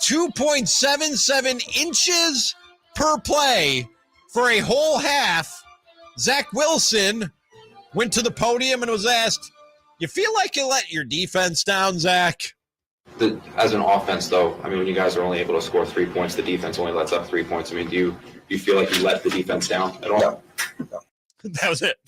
2.77 inches per play for a whole half, Zach Wilson went to the podium and was asked, "You feel like you let your defense down, Zach?" As an offense, though, I mean, when you guys are only able to score 3 points, the defense only lets up 3 points. I mean, do you feel like you let the defense down at all? No. That was it.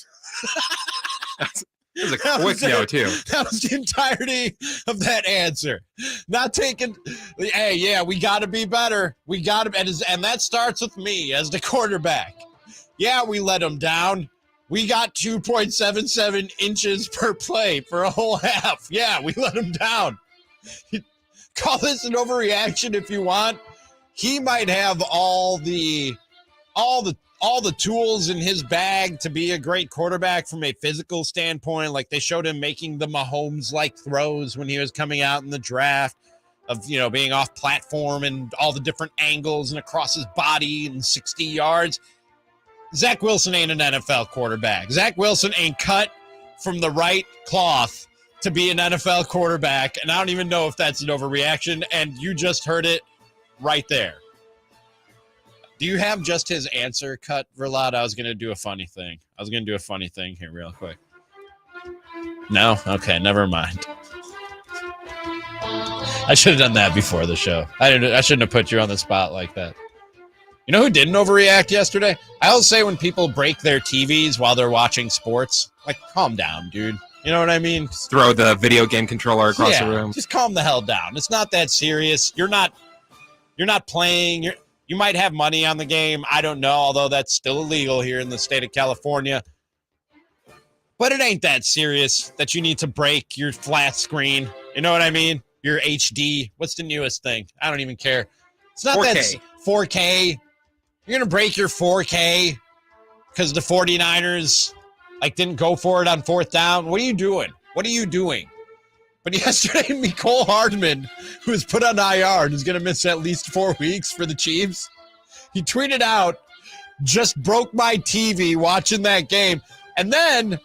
It was a quick no, too. That was the entirety of that answer. Not taking, hey, yeah, we got to be better. We got to, and that starts with me as the quarterback. Yeah, we let them down. We got 2.77 inches per play for a whole half. Yeah, we let him down. Call this an overreaction if you want. He might have all the tools in his bag to be a great quarterback from a physical standpoint. Like, they showed him making the Mahomes-like throws when he was coming out in the draft, of, being off platform and all the different angles and across his body and 60 yards. Zach Wilson ain't an NFL quarterback. Zach Wilson ain't cut from the right cloth to be an NFL quarterback, and I don't even know if that's an overreaction, and you just heard it right there. Do you have just his answer cut, Verlad? I was going to do a funny thing. Here real quick. No? Okay, never mind. I should have done that before the show. I shouldn't have put you on the spot like that. You know who didn't overreact yesterday? I always say when people break their TVs while they're watching sports, like, calm down, dude. You know what I mean? Throw the video game controller across the room. Just calm the hell down. It's not that serious. You're not playing. You might have money on the game. I don't know, although that's still illegal here in the state of California. But it ain't that serious that you need to break your flat screen. You know what I mean? Your HD. What's the newest thing? I don't even care. It's not 4K. that 4K. You're going to break your 4K because the 49ers didn't go for it on fourth down. What are you doing? But yesterday, Mecole Hardman, who was put on IR and is going to miss at least 4 weeks for the Chiefs, he tweeted out, just broke my TV watching that game, and then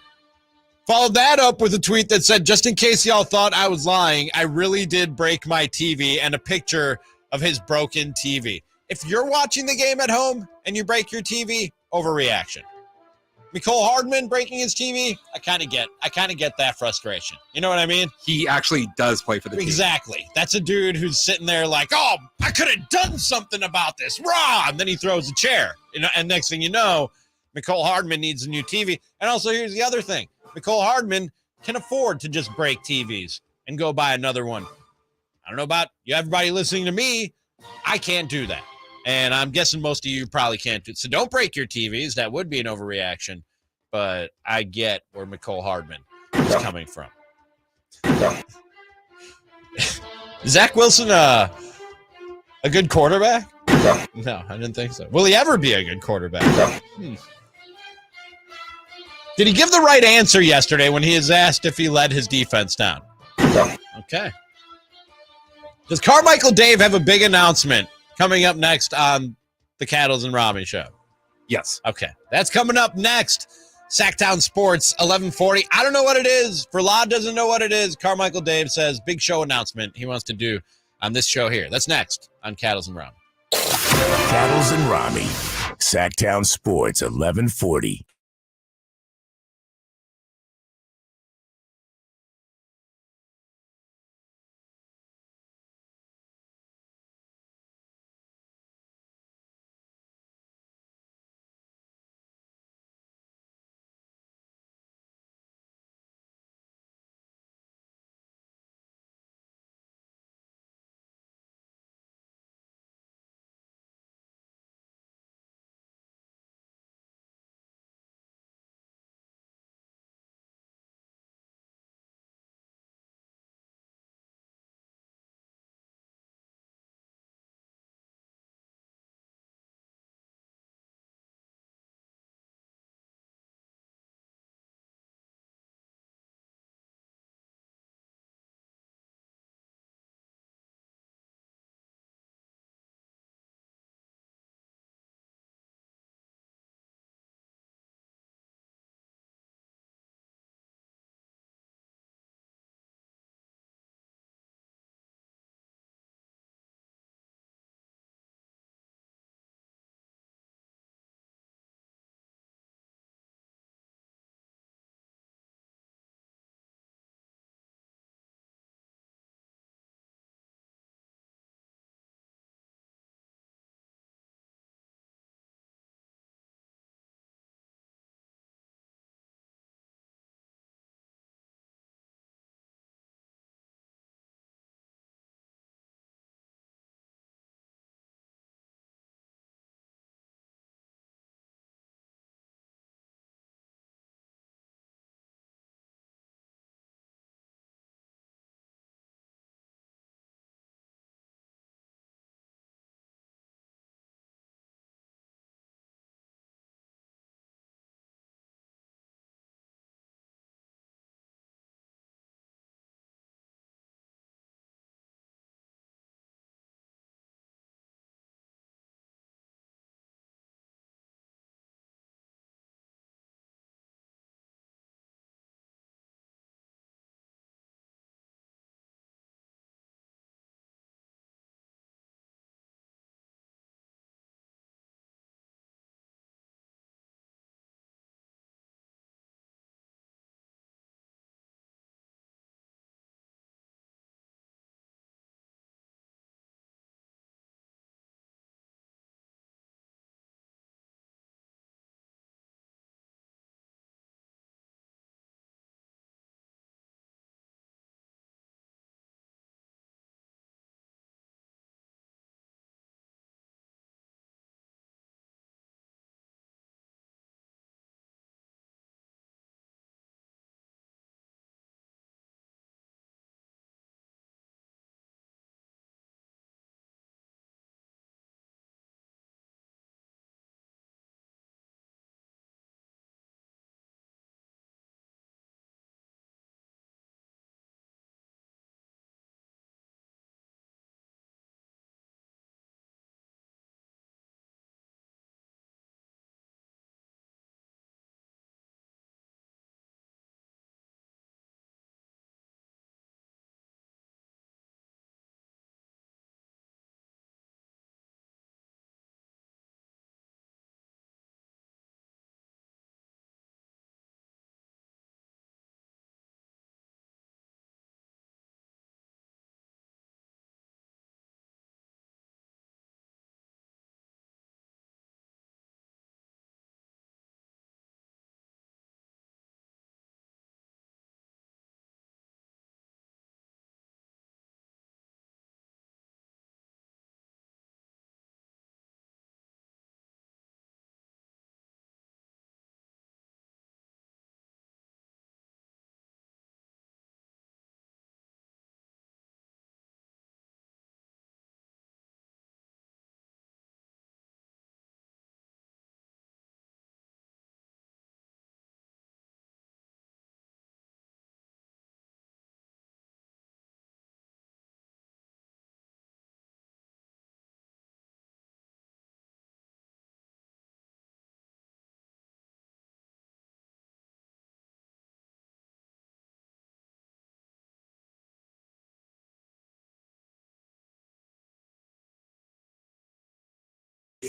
followed that up with a tweet that said, just in case y'all thought I was lying, I really did break my TV, and a picture of his broken TV. If you're watching the game at home and you break your TV, overreaction. Mecole Hardman breaking his TV, I kind of get that frustration. You know what I mean? He actually does play for the team. Exactly. That's a dude who's sitting there like, oh, I could have done something about this. Rah! And then he throws a chair. And next thing you know, Mecole Hardman needs a new TV. And also, here's the other thing. Mecole Hardman can afford to just break TVs and go buy another one. I don't know about you, everybody listening to me. I can't do that. And I'm guessing most of you probably can't do it. So don't break your TVs. That would be an overreaction. But I get where Mecole Hardman is coming from. Zach Wilson a good quarterback? No, I didn't think so. Will he ever be a good quarterback? Did he give the right answer yesterday when he was asked if he led his defense down? Okay. Does Carmichael Dave have a big announcement coming up next on the Cattles and Ramie show? Yes. Okay. That's coming up next. Sactown Sports, 1140. I don't know what it is. Verlad doesn't know what it is. Carmichael Dave says big show announcement he wants to do on this show here. That's next on Cattles and Ramie. Cattles and Ramie. Sactown Sports, 1140.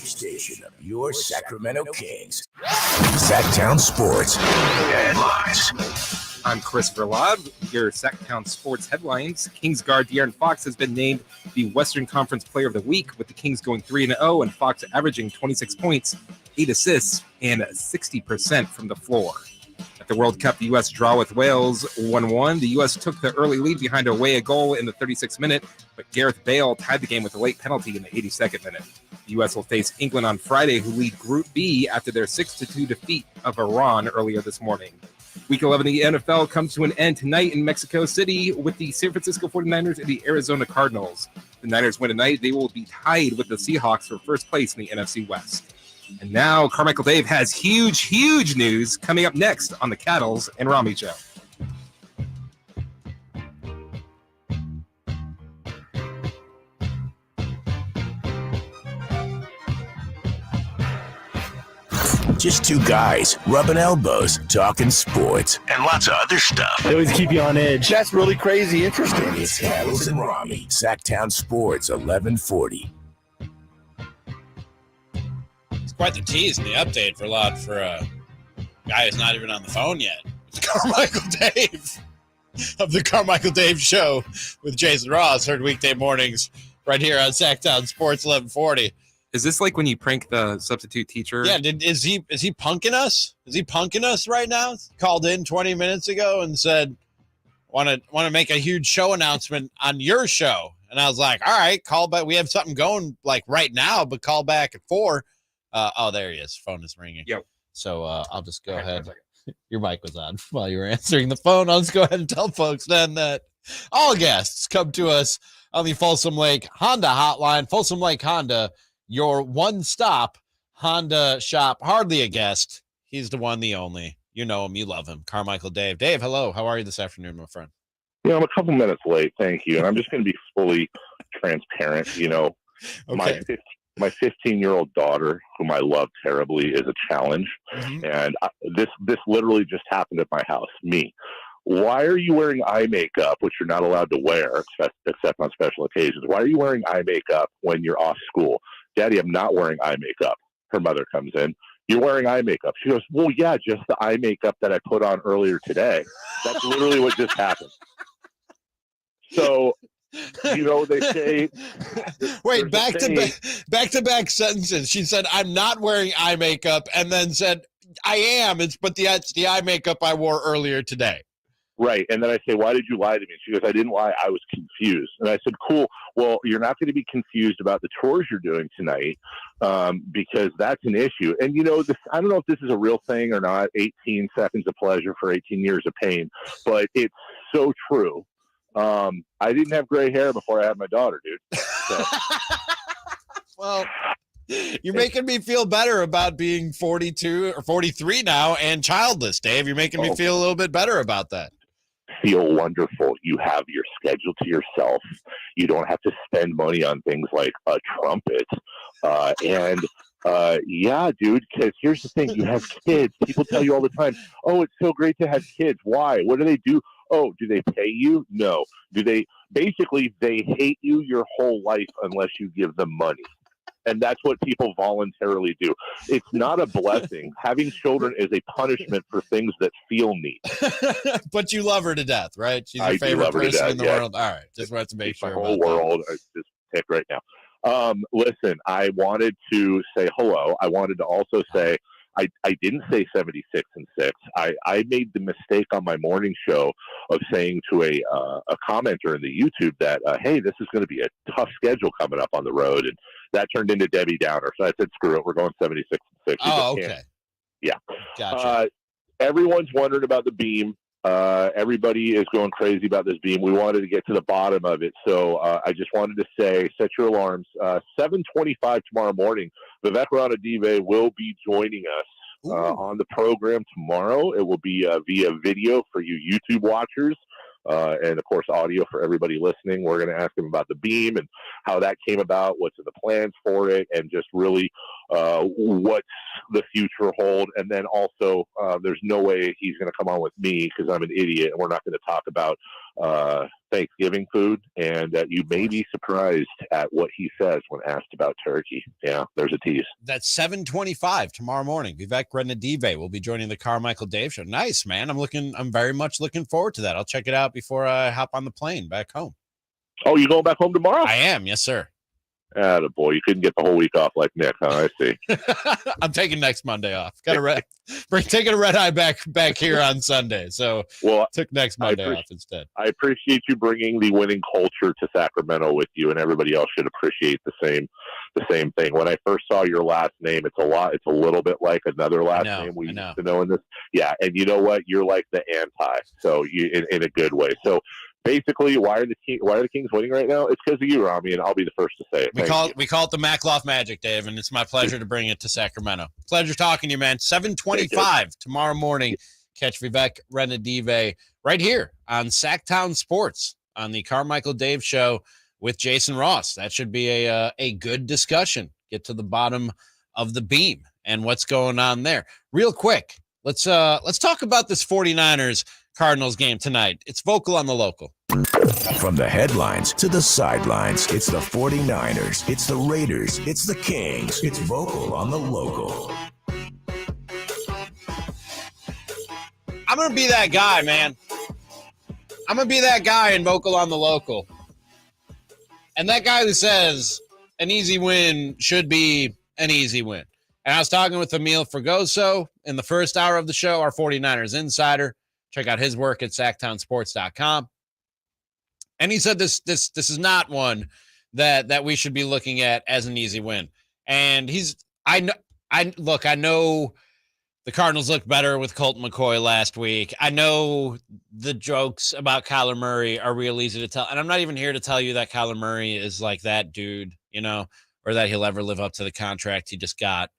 Station of your Sacramento Kings. Sactown Sports headlines. I'm Christopher Ladd. Your Sactown Sports headlines. Kings guard De'Aaron Fox has been named the Western Conference Player of the Week, with the Kings going 3-0 and Fox averaging 26 points, 8 assists, and 60% from the floor. At the World Cup, the U.S. draw with Wales 1-1. The U.S. took the early lead behind a goal in the 36th minute, but Gareth Bale tied the game with a late penalty in the 82nd minute. The U.S. will face England on Friday, who lead Group B after their 6-2 defeat of Iran earlier this morning. Week 11 of the NFL comes to an end tonight in Mexico City with the San Francisco 49ers and the Arizona Cardinals. The Niners win tonight. They will be tied with the Seahawks for first place in the NFC West. And now Carmichael Dave has huge news coming up next on the Cattles and Ramie Show. Just two guys rubbing elbows, talking sports, and lots of other stuff. They always keep you on edge. That's really crazy interesting. It's Cattles and Ramie. Sactown Sports 1140. It's quite the tease in the update for a lot for a guy who's not even on the phone yet. It's Carmichael Dave of the Carmichael Dave Show with Jason Ross, heard weekday mornings right here on Sactown Sports 1140. Is this like when you prank the substitute teacher? Yeah, is he punking us? Is he punking us right now? Called in 20 minutes ago and said, want to make a huge show announcement on your show. And I was like, all right, call back. We have something going like right now, but call back at 4. Oh, there he is. Phone is ringing. Yep. So I'll just go ahead. Your mic was on while you were answering the phone. I'll just go ahead and tell folks then that all guests come to us on the Folsom Lake Honda hotline. Folsom Lake Honda, your one-stop Honda shop. Hardly a guest. He's the one, the only. You know him. You love him. Carmichael Dave. Dave, hello. How are you this afternoon, my friend? I'm a couple minutes late. Thank you. And I'm just going to be fully transparent. Okay. My 15-year-old daughter, whom I love terribly, is a challenge. Mm-hmm. And this literally just happened at my house. Me. Why are you wearing eye makeup, which you're not allowed to wear except on special occasions? Why are you wearing eye makeup when you're off school? Daddy, I'm not wearing eye makeup. Her mother comes in. You're wearing eye makeup. She goes, well, yeah, just the eye makeup that I put on earlier today. That's literally what just happened. So, they say. Wait, back to back sentences. She said, I'm not wearing eye makeup, and then said, I am. It's the eye makeup I wore earlier today. Right. And then I say, why did you lie to me? She goes, I didn't lie. I was confused. And I said, cool. Well, you're not going to be confused about the chores you're doing tonight because that's an issue. And, I don't know if this is a real thing or not, 18 seconds of pleasure for 18 years of pain, but it's so true. I didn't have gray hair before I had my daughter, dude. So. Well, you're making me feel better about being 42 or 43 now and childless, Dave. You're making me feel a little bit better about that. Feel wonderful. You have your schedule to yourself. You don't have to spend money on things like a trumpet. Yeah, dude, because here's the thing. You have kids. People tell you all the time, oh, it's so great to have kids. Why? What do they do? Oh, do they pay you? No. They hate you your whole life unless you give them money. And that's what people voluntarily do. It's not a blessing. Having children is a punishment for things that feel neat. But you love her to death, right? She's your favorite person in the world. All right. Just wanted to make sure. The whole world is just pick right now. Listen, I wanted to say hello. I wanted to also say I didn't say 76 and 6. I made the mistake on my morning show of saying to a commenter in the YouTube that, hey, this is going to be a tough schedule coming up on the road. And that turned into Debbie Downer. So I said, screw it. We're going 76 and 6. Oh, okay. Yeah. Gotcha. Everyone's wondering about the beam. Everybody is going crazy about this beam. We wanted to get to the bottom of it. So I just wanted to say, set your alarms. 7:25 tomorrow morning, Vivek Ranadive will be joining us on the program tomorrow. It will be via video for you YouTube watchers. And, of course, audio for everybody listening. We're going to ask him about the beam and how that came about, what's in the plans for it, and just really what's the future hold. And then also, there's no way he's going to come on with me because I'm an idiot, and we're not going to talk about Thanksgiving food. And you may be surprised at what he says when asked about turkey. Yeah, there's a tease. That's 7:25 tomorrow morning. Vivek Renadive will be joining the Carmichael Dave Show. Nice, man. I'm very much looking forward to that. I'll check it out before I hop on the plane back home. Oh, you going back home tomorrow? I am. Yes, sir. Boy, you couldn't get the whole week off like Nick, huh? I see. I'm taking next Monday off. Taking a red eye back here on Sunday. So took next Monday off instead. I appreciate you bringing the winning culture to Sacramento with you, and everybody else should appreciate the same thing. When I first saw your last name, it's a little bit like another last name we used to know in this. Yeah, and you know what? You're like the anti, so you in a good way. So basically, why are the Kings winning right now? It's because of you, Ramie, and I'll be the first to say it. We call it the Mackloff Magic, Dave, and it's my pleasure to bring it to Sacramento. Pleasure talking to you, man. 7:25 tomorrow morning. Catch Vivek Renadive right here on Sactown Sports on the Carmichael Dave Show with Jason Ross. That should be a good discussion. Get to the bottom of the beam and what's going on there. Real quick, let's talk about this 49ers Cardinals game tonight. It's vocal on the local. From the headlines to the sidelines, it's the 49ers, it's the Raiders, it's the Kings. It's vocal on the local. I'm going to be that guy, man. I'm going to be that guy in vocal on the local. And that guy who says an easy win should be an easy win. And I was talking with Amil Fragoso in the first hour of the show, our 49ers insider. Check out his work at SactownSports.com. And he said this is not one that we should be looking at as an easy win. And I know the Cardinals looked better with Colt McCoy last week. I know the jokes about Kyler Murray are real easy to tell. And I'm not even here to tell you that Kyler Murray is like that dude, or that he'll ever live up to the contract he just got.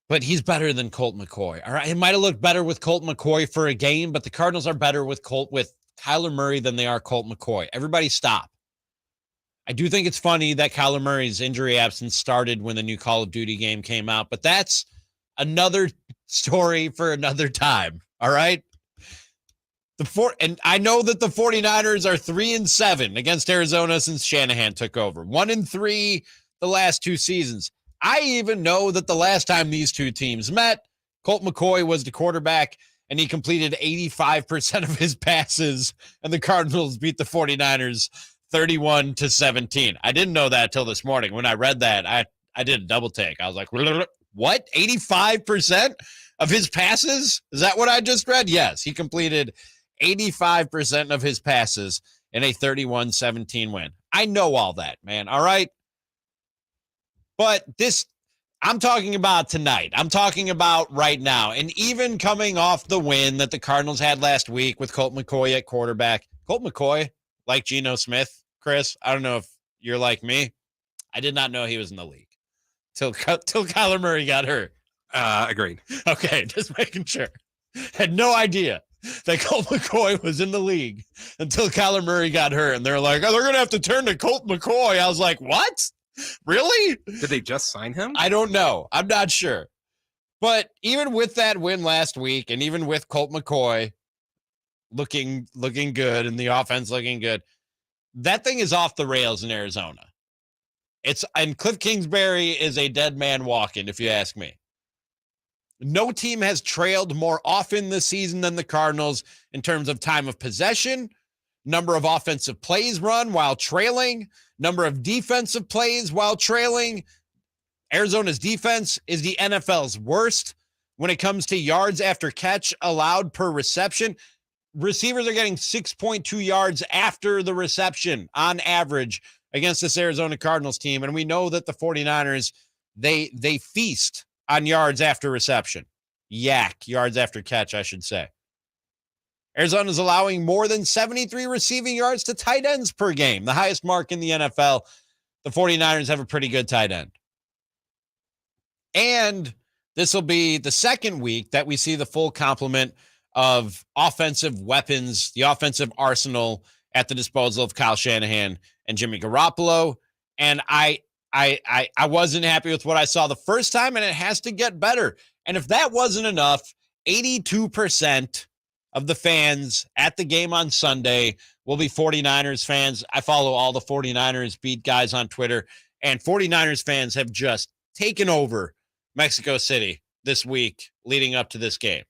But he's better than Colt McCoy. All right. He might have looked better with Colt McCoy for a game, but the Cardinals are better with Kyler Murray than they are Colt McCoy. Everybody stop. I do think it's funny that Kyler Murray's injury absence started when the new Call of Duty game came out, but that's another story for another time. All right. And I know that the 49ers are 3-7 against Arizona since Shanahan took over. 1-3 the last two seasons. I even know that the last time these two teams met, Colt McCoy was the quarterback and he completed 85% of his passes, and the Cardinals beat the 49ers 31-17. I didn't know that till this morning. When I read that, I did a double take. I was like, what? 85% of his passes? Is that what I just read? Yes, he completed 85% of his passes in a 31-17 win. I know all that, man. All right. But I'm talking about tonight. I'm talking about right now. And even coming off the win that the Cardinals had last week with Colt McCoy at quarterback. Colt McCoy, like Geno Smith, Chris, I don't know if you're like me. I did not know he was in the league till Kyler Murray got hurt. Agreed. Okay, just making sure. Had no idea that Colt McCoy was in the league until Kyler Murray got hurt. And they're like, oh, they're going to have to turn to Colt McCoy. I was like, what? Really? Did they just sign him? I don't know. I'm not sure. But even with that win last week, and even with Colt McCoy looking good and the offense looking good, that thing is off the rails in Arizona. And Cliff Kingsbury is a dead man walking, if you ask me. No team has trailed more often this season than the Cardinals in terms of time of possession, number of offensive plays run while trailing, number of defensive plays while trailing. Arizona's defense is the NFL's worst when it comes to yards after catch allowed per reception. Receivers are getting 6.2 yards after the reception on average against this Arizona Cardinals team. And we know that the 49ers, they feast on yards after reception. Yards after catch, I should say. Arizona's allowing more than 73 receiving yards to tight ends per game, the highest mark in the NFL. The 49ers have a pretty good tight end. And this will be the second week that we see the full complement of offensive weapons, the offensive arsenal at the disposal of Kyle Shanahan and Jimmy Garoppolo. And I I wasn't happy with what I saw the first time, and it has to get better. And if that wasn't enough, 82% of the fans at the game on Sunday will be 49ers fans. I follow all the 49ers beat guys on Twitter, and 49ers fans have just taken over Mexico City this week leading up to this game.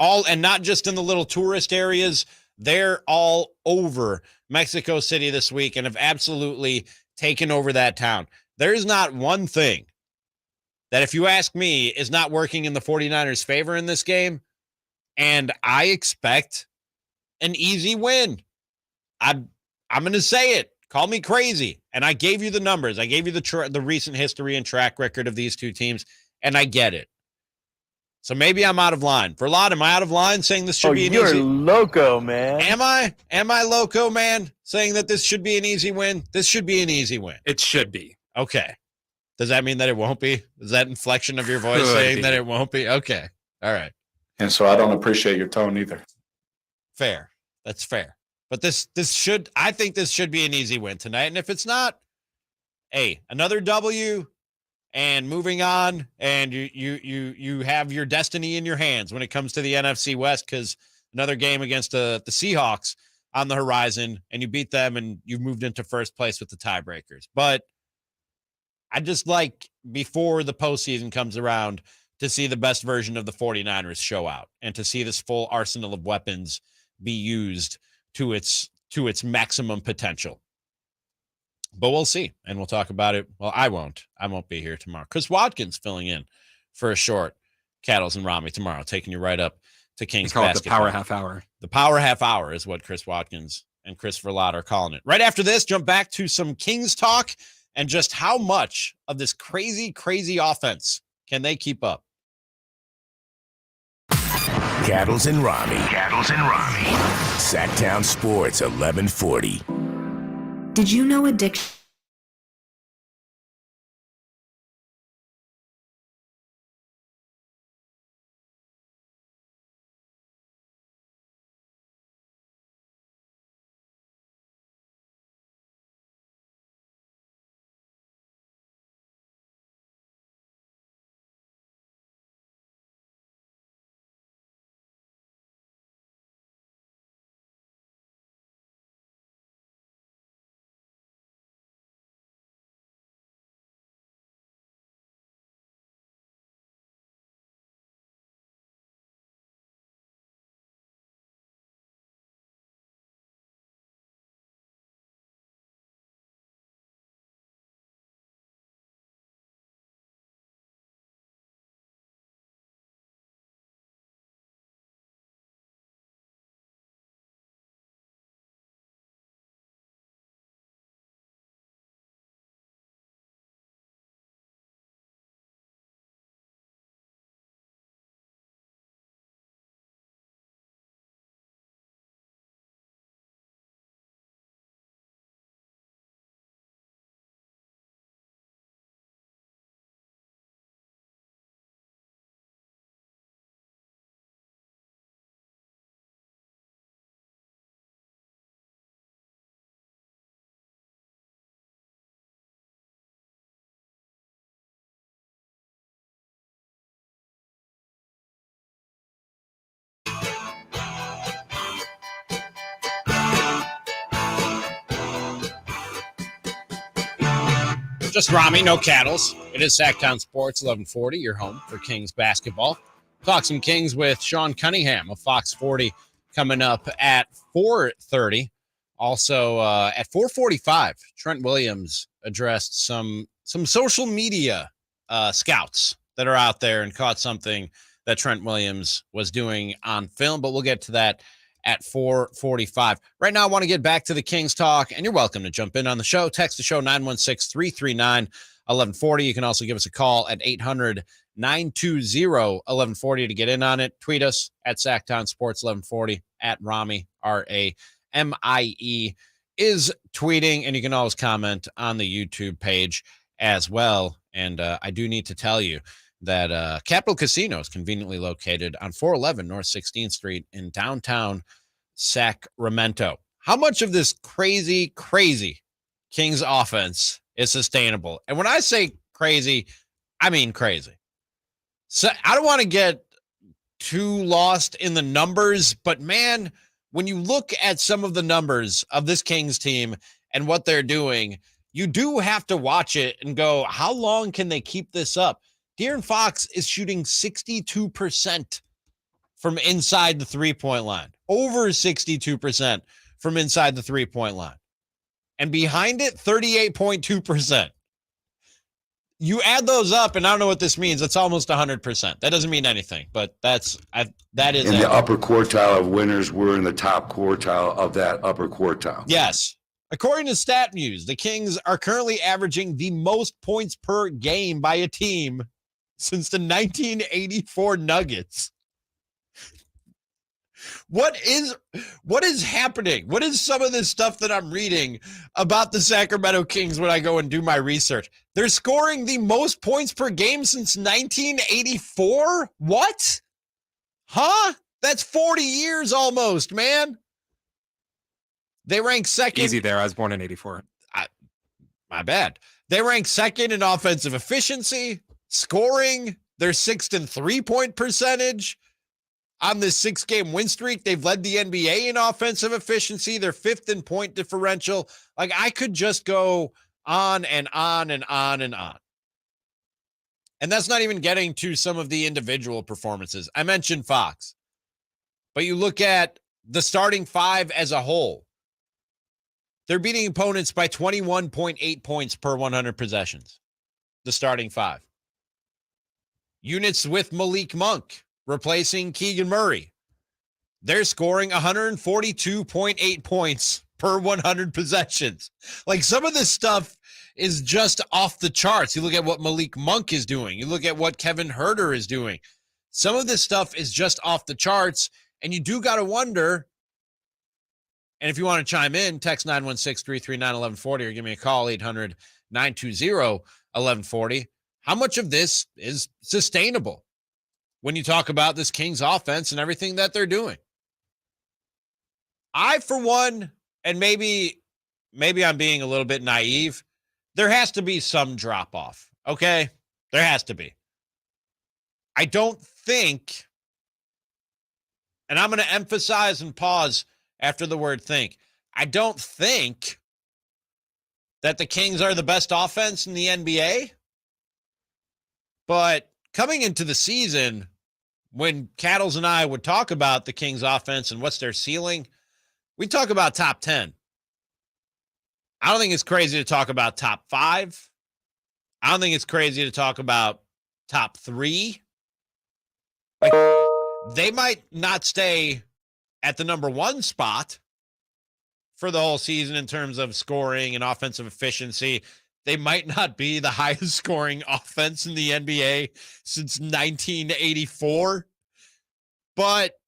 All, and not just in the little tourist areas, they're all over Mexico City this week and have absolutely taken over that town. There's not one thing that, if you ask me, is not working in the 49ers' favor in this game, and I expect an easy win. I'm going to say it. Call me crazy. And I gave you the numbers. I gave you the recent history and track record of these two teams, and I get it. So maybe I'm out of line. Verlad, am I out of line saying this should be an easy? You're loco, man. Am I? Am I loco, man, saying that this should be an easy win? This should be an easy win. It should be. Okay. Does that mean that it won't be? Is that inflection of your voice saying that it won't be? Okay. All right. And so I don't appreciate your tone either. Fair. That's fair. But I think this should be an easy win tonight. And if it's not, hey, another W and moving on, and you have your destiny in your hands when it comes to the NFC West, because another game against the Seahawks on the horizon, and you beat them and you've moved into first place with the tiebreakers. But I just like, before the postseason comes around, to see the best version of the 49ers show out and to see this full arsenal of weapons be used to its maximum potential. But we'll see, and we'll talk about it. Well, I won't be here tomorrow. Chris Watkins filling in for a short Cattles and Ramie tomorrow, taking you right up to Kings basketball. The power half hour. The power half hour is what Chris Watkins and Chris Verlad are calling it. Right after this, jump back to some Kings talk and just how much of this crazy, crazy offense can they keep up. Cattles and Ramie. Sactown Sports 1140. Did you know addiction? Just Ramie, no Cattles. It is Sactown Sports 1140, your home for Kings basketball. Talk some Kings with Sean Cunningham of Fox 40 coming up at 4:30. Also at 4:45, Trent Williams addressed some social media scouts that are out there and caught something that Trent Williams was doing on film, but we'll get to that at 4:45. Right now, I want to get back to the Kings talk, and you're welcome to jump in on the show. Text the show 916-339-1140. You can also give us a call at 800-920-1140 to get in on it. Tweet us at Sactown Sports 1140, at Ramie, RAMIE is tweeting, and you can always comment on the YouTube page as well. And I do need to tell you that Capital Casino is conveniently located on 411 North 16th Street in downtown Sacramento. How much of this crazy, crazy Kings offense is sustainable. And when I say crazy, I mean crazy. So I don't want to get too lost in the numbers, but man, when you look at some of the numbers of this Kings team and what they're doing, you do have to watch it and go, how long can they keep this up? De'Aaron Fox is shooting 62% from inside the three-point line, over 62% from inside the three-point line. And behind it, 38.2%. You add those up, and I don't know what this means. It's almost 100%. That doesn't mean anything, but that is in the upper quartile of winners. We're in the top quartile of that upper quartile. Yes. According to StatMuse, the Kings are currently averaging the most points per game by a team since the 1984 Nuggets. What is happening? What is some of this stuff that I'm reading about the Sacramento Kings when I go and do my research? They're scoring the most points per game since 1984? What? Huh? That's 40 years almost, man. They rank second. Easy there. I was born in 84. My bad. They rank second in offensive efficiency, scoring. They're sixth in three-point percentage. On this 6-game win streak, they've led the NBA in offensive efficiency. They're fifth in point differential. Like, I could just go on and on and on and on. And that's not even getting to some of the individual performances. I mentioned Fox. But you look at the starting five as a whole. They're beating opponents by 21.8 points per 100 possessions. The starting five. Units with Malik Monk replacing Keegan Murray. They're scoring 142.8 points per 100 possessions. Like, some of this stuff is just off the charts. You look at what Malik Monk is doing. You look at what Kevin Huerter is doing. Some of this stuff is just off the charts, and you do got to wonder. And if you want to chime in, text 916-339-1140 or give me a call, 800-920-1140. How much of this is sustainable when you talk about this Kings offense and everything that they're doing? I, for one, and maybe I'm being a little bit naive, there has to be some drop-off, okay? There has to be. I don't think, and I'm going to emphasize and pause after the word think, I don't think that the Kings are the best offense in the NBA, but coming into the season, when Cattles and I would talk about the Kings offense and what's their ceiling, we talk about top 10. I don't think it's crazy to talk about top 5. I don't think it's crazy to talk about top 3. Like, they might not stay at the number 1 spot for the whole season in terms of scoring and offensive efficiency. They might not be the highest scoring offense in the NBA since 1984, but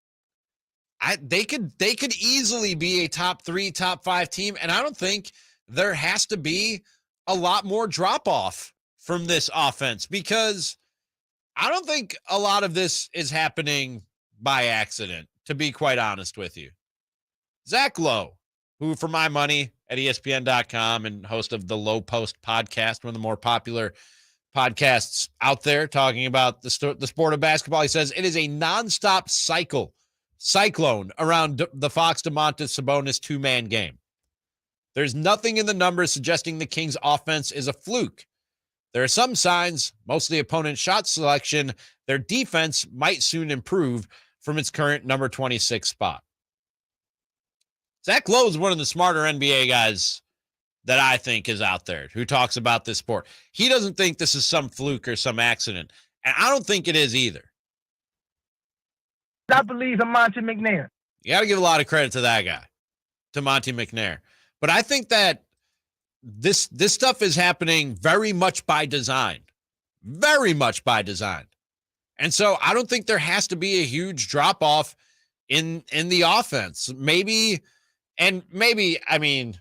they could easily be a top 3, top 5 team. And I don't think there has to be a lot more drop off from this offense, because I don't think a lot of this is happening by accident, to be quite honest with you. Zach Lowe, who, for my money, at ESPN.com and host of the Low Post podcast, one of the more popular podcasts out there talking about the sport of basketball, he says it is a nonstop cyclone around the Fox DeMontis Sabonis 2-man game. There's nothing in the numbers suggesting the Kings offense is a fluke. There are some signs, mostly opponent shot selection. Their defense might soon improve from its current number 26 spot. Zach Lowe is one of the smarter NBA guys that I think is out there who talks about this sport. He doesn't think this is some fluke or some accident, and I don't think it is either. I believe in Monty McNair. You got to give a lot of credit to that guy, to Monty McNair. But I think that this stuff is happening very much by design. Very much by design. And so I don't think there has to be a huge drop-off in the offense. Maybe, I mean,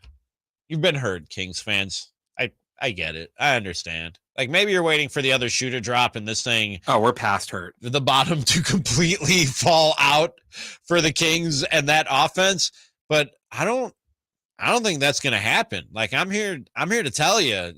you've been hurt, Kings fans. I get it. I understand. Like, maybe you're waiting for the other shoe to drop and this thing. Oh, we're past hurt. The bottom to completely fall out for the Kings and that offense. But I don't I don't think that's going to happen. Like I'm here to tell you,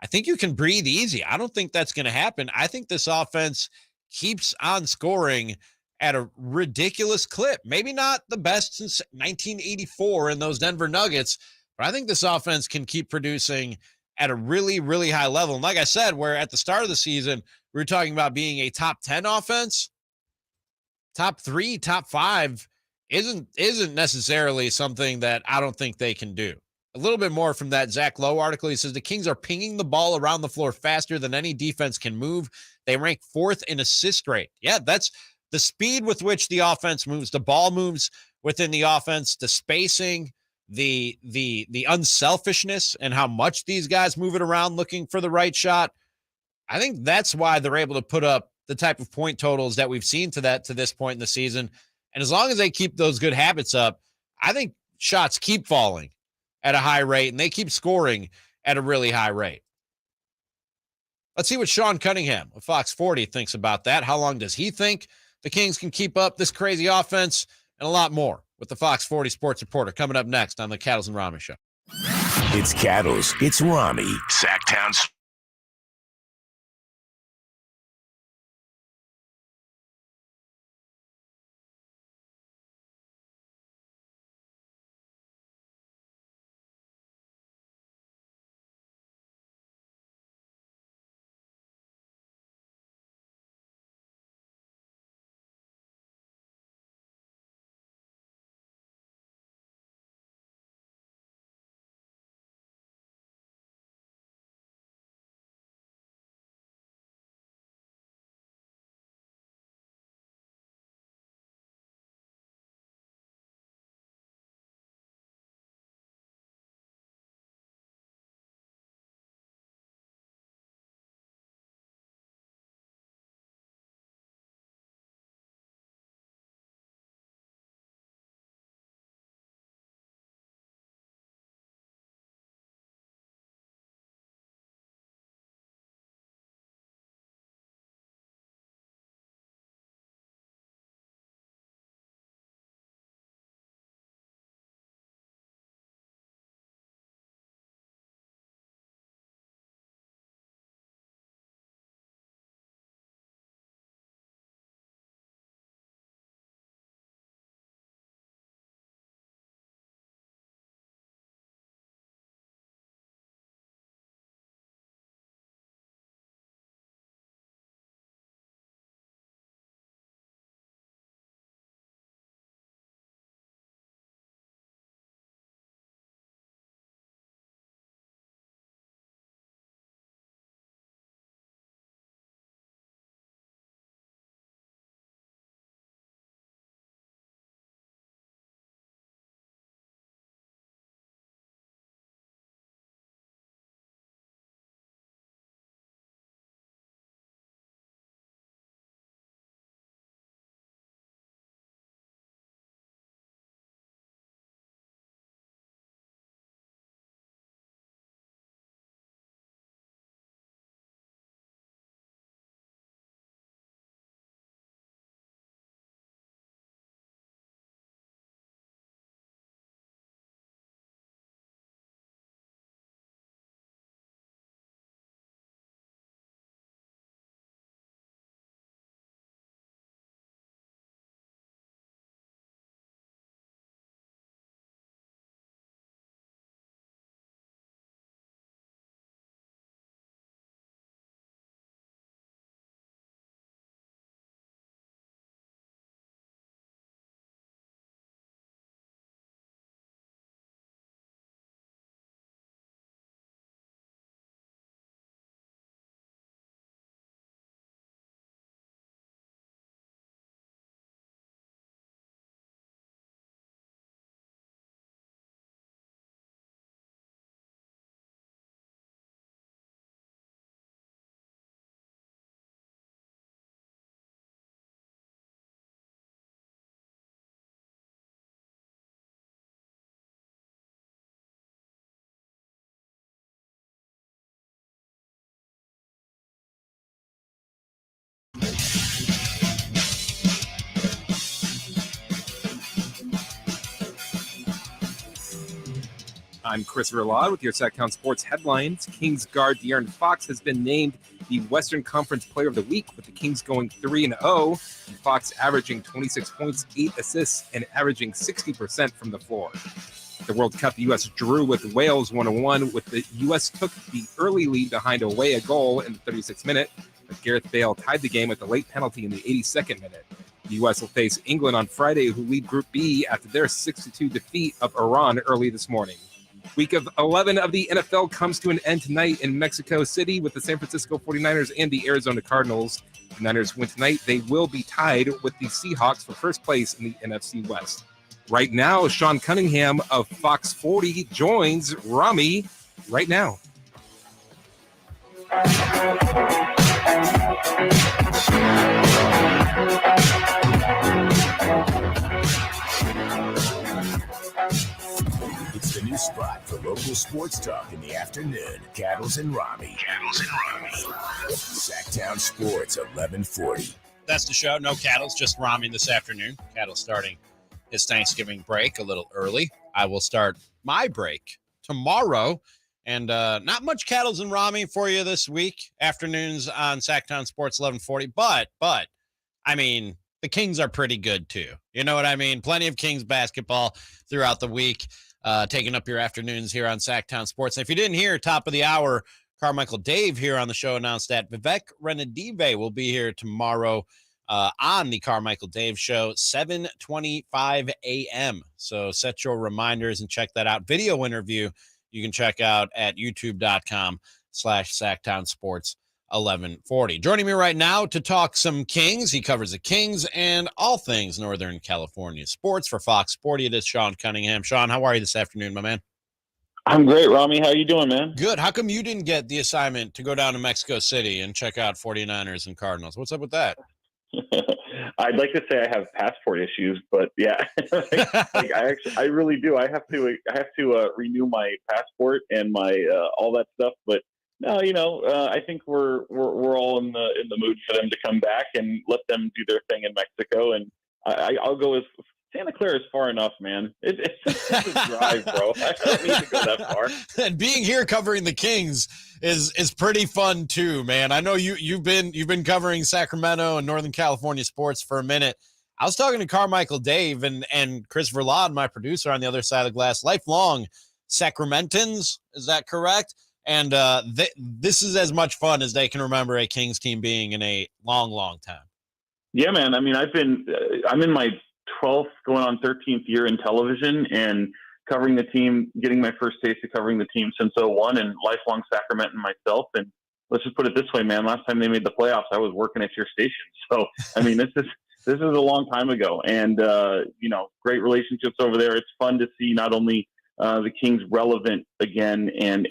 I think you can breathe easy. I don't think that's going to happen. I think this offense keeps on scoring at a ridiculous clip. Maybe not the best since 1984 in those Denver Nuggets, but I think this offense can keep producing at a really, really high level. And like I said, where at the start of the season, we were talking about being a top 10 offense, top 3, top 5 isn't necessarily something that I don't think they can do. A little bit more from that Zach Lowe article. He says the Kings are pinging the ball around the floor faster than any defense can move. They rank 4th in assist rate. Yeah, that's the speed with which the offense moves. The ball moves within the offense, the spacing, the unselfishness, and how much these guys move it around looking for the right shot. I think that's why they're able to put up the type of point totals that we've seen to this point in the season. And as long as they keep those good habits up, I think shots keep falling at a high rate and they keep scoring at a really high rate. Let's see what Sean Cunningham of Fox 40 thinks about that. How long does he think the Kings can keep up this crazy offense? And a lot more with the Fox 40 Sports Reporter coming up next on the Cattles and Ramie Show. It's Cattles. It's Ramie. Sactown Sports. I'm Chris Verlaud with your Sactown Sports headlines. Kings guard De'Aaron Fox has been named the Western Conference Player of the Week, with the Kings going 3-0, and Fox averaging 26 points, 8 assists, and averaging 60% from the floor. The World Cup, the U.S. drew with Wales 1-1, with the U.S. took the early lead behind away a goal in the 36th minute, but Gareth Bale tied the game with a late penalty in the 82nd minute. The U.S. will face England on Friday, who lead Group B after their 6-2 defeat of Iran early this morning. Week of 11 of the NFL comes to an end tonight in Mexico City with the San Francisco 49ers and the Arizona Cardinals. The Niners win tonight. They will be tied with the Seahawks for first place in the NFC West. Right now, Sean Cunningham of Fox 40 joins Ramie right now. It's the new spot for local sports talk in the afternoon. Cattles and Ramie. Sactown Sports, 1140. That's the show. No Cattles, just Ramie this afternoon. Cattle starting his Thanksgiving break a little early. I will start my break tomorrow. And not much Cattles and Ramie for you this week. Afternoons on Sactown Sports 1140. But, I mean, the Kings are pretty good too. You know what I mean? Plenty of Kings basketball throughout the week, taking up your afternoons here on Sactown Sports. And if you didn't hear, top of the hour, Carmichael Dave here on the show announced that Vivek Renadive will be here tomorrow on the Carmichael Dave Show, 7:25 a.m. So set your reminders and check that out. Video interview you can check out at youtube.com/Sactown Sports 1140. Joining me right now to talk some Kings. He covers the Kings and all things Northern California sports for Fox Sporty. It is Sean Cunningham. Sean, how are you this afternoon, my man? I'm great, Ramie. How you doing, man? Good. How come you didn't get the assignment to go down to Mexico City and check out 49ers and Cardinals? What's up with that? I'd like to say I have passport issues, but yeah, I really do. I have to renew my passport and my all that stuff. But no, I think we're all in the mood for them to come back and let them do their thing in Mexico. And I'll go as Santa Clara is far enough, man. It's a drive, bro. I don't need to go that far. And being here covering the Kings is pretty fun too, man. I know you've been covering Sacramento and Northern California sports for a minute. I was talking to Carmichael Dave and Chris Verlaud, my producer on the other side of the glass, lifelong Sacramentans. Is that correct? And this is as much fun as they can remember a Kings team being in a long, long time. Yeah, man. I mean, I'm in my 12th going on 13th year in television and covering the team, getting my first taste of covering the team since 2001, and lifelong Sacramentan myself. And let's just put it this way, man, last time they made the playoffs, I was working at your station. So, I mean, this is a long time ago, and, great relationships over there. It's fun to see not only the Kings relevant again, and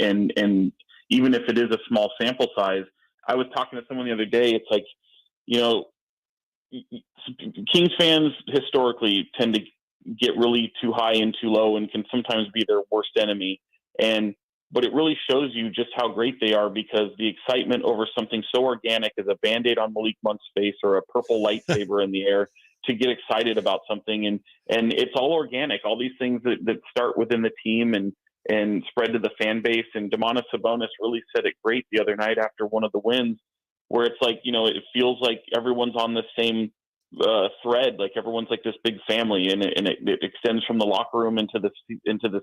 even if it is a small sample size. I was talking to someone the other day. It's like, Kings fans historically tend to get really too high and too low and can sometimes be their worst enemy. But it really shows you just how great they are, because the excitement over something so organic as a Band-Aid on Malik Monk's face or a purple lightsaber in the air, to get excited about something. And it's all organic, all these things that start within the team and spread to the fan base. And Domantas Sabonis really said it great the other night after one of the wins, where it's like, it feels like everyone's on the same thread, like everyone's like this big family, and it extends from the locker room into the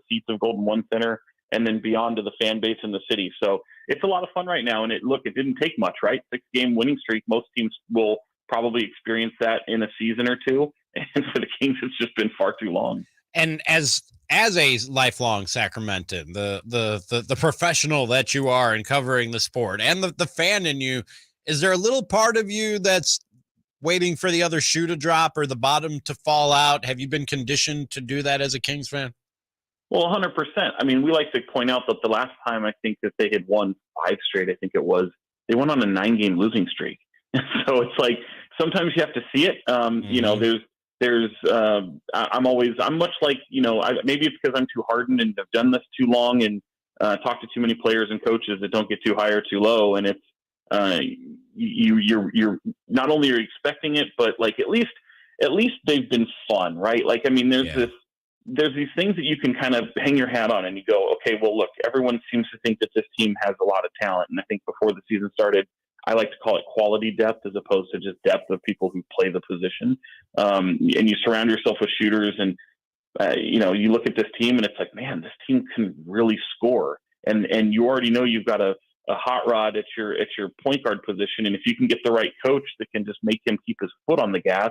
seats of Golden One Center, and then beyond to the fan base in the city. So it's a lot of fun right now. And it didn't take much, right? 6-game winning streak. Most teams will probably experience that in a season or two. And for the Kings, it's just been far too long. And as a lifelong Sacramentan, the professional that you are in covering the sport, and the fan in you, is there a little part of you that's waiting for the other shoe to drop or the bottom to fall out? Have you been conditioned to do that as a Kings fan? Well, 100%. I mean, we like to point out that the last time I think that they had won 5 straight, I think it was, they went on a 9-game losing streak. So it's like, sometimes you have to see it. I'm much like, maybe it's because I'm too hardened and have done this too long and talked to too many players and coaches that don't get too high or too low. And it's, you're not only are you expecting it, but like, at least they've been fun, right? Like, I mean, there's there's these things that you can kind of hang your hat on and you go, okay, well, look, everyone seems to think that this team has a lot of talent. And I think before the season started, I like to call it quality depth as opposed to just depth of people who play the position. And you surround yourself with shooters and, you look at this team and it's like, man, this team can really score. And you already know you've got a hot rod at your point guard position. And if you can get the right coach that can just make him keep his foot on the gas,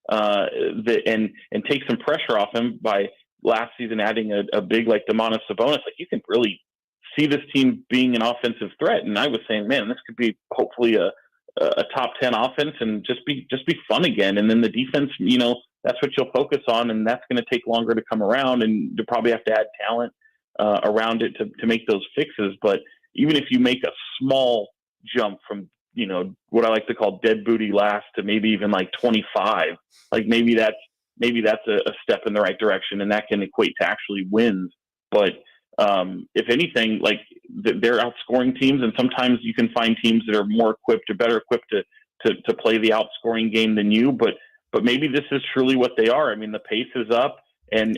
and take some pressure off him by last season adding a big like Domantas Sabonis, like you can really see this team being an offensive threat. And I was saying, man, this could be hopefully a top 10 offense and just be fun again. And then the defense, that's what you'll focus on, and that's going to take longer to come around, and you probably have to add talent around it to make those fixes. But even if you make a small jump from what I like to call dead booty last to maybe even like 25, like maybe that's a step in the right direction, and that can equate to actually wins. But if anything, like they're outscoring teams, and sometimes you can find teams that are more equipped or better equipped to play the outscoring game than you. But maybe this is truly what they are. I mean, the pace is up, and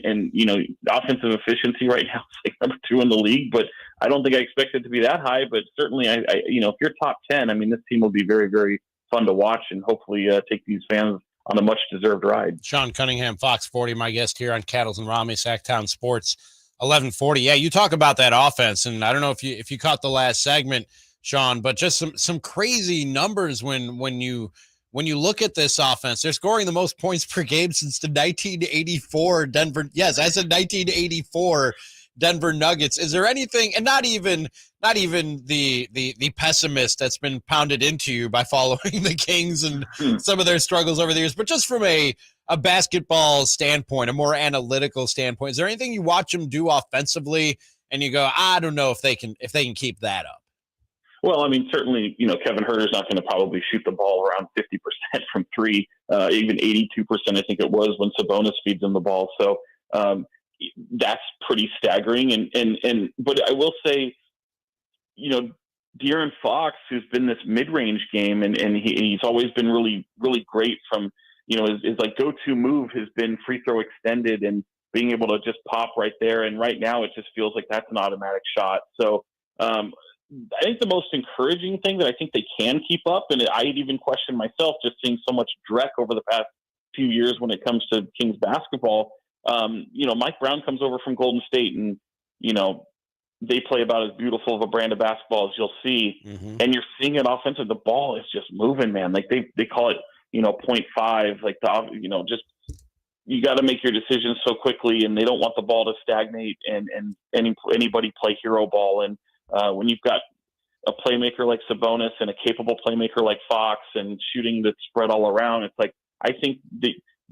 offensive efficiency right now is like number 2 in the league. But I don't think I expect it to be that high. But certainly, I if you're top 10, I mean, this team will be very, very fun to watch, and hopefully take these fans on a much-deserved ride. Sean Cunningham, Fox 40, my guest here on Cattles and Ramie, Sactown Sports, 1140. Yeah, you talk about that offense, and I don't know if you caught the last segment, Sean, but just some crazy numbers when you look at this offense. They're scoring the most points per game since the 1984 Denver. Yes, I said 1984 Denver Nuggets. Is there anything, and not even the pessimist that's been pounded into you by following the Kings and some of their struggles over the years, but just from a basketball standpoint, a more analytical standpoint, is there anything you watch them do offensively and you go, I don't know if they can keep that up? Well, I mean, certainly, Kevin Huerter's not going to probably shoot the ball around 50% from 3, even 82%, I think it was, when Sabonis feeds him the ball. So that's pretty staggering. But I will say, De'Aaron Fox, who's been this mid-range game, and he's always been really, really great from, his like go-to move has been free throw extended and being able to just pop right there. And right now it just feels like that's an automatic shot. So I think the most encouraging thing that I think they can keep up, and I even question myself just seeing so much dreck over the past few years when it comes to Kings basketball. Mike Brown comes over from Golden State, and they play about as beautiful of a brand of basketball as you'll see. Mm-hmm. And you're seeing it offensive. The ball is just moving, man. Like they call it, 0.5, like just, you got to make your decisions so quickly, and they don't want the ball to stagnate and anybody play hero ball. And when you've got a playmaker like Sabonis and a capable playmaker like Fox and shooting that's spread all around, it's like, I think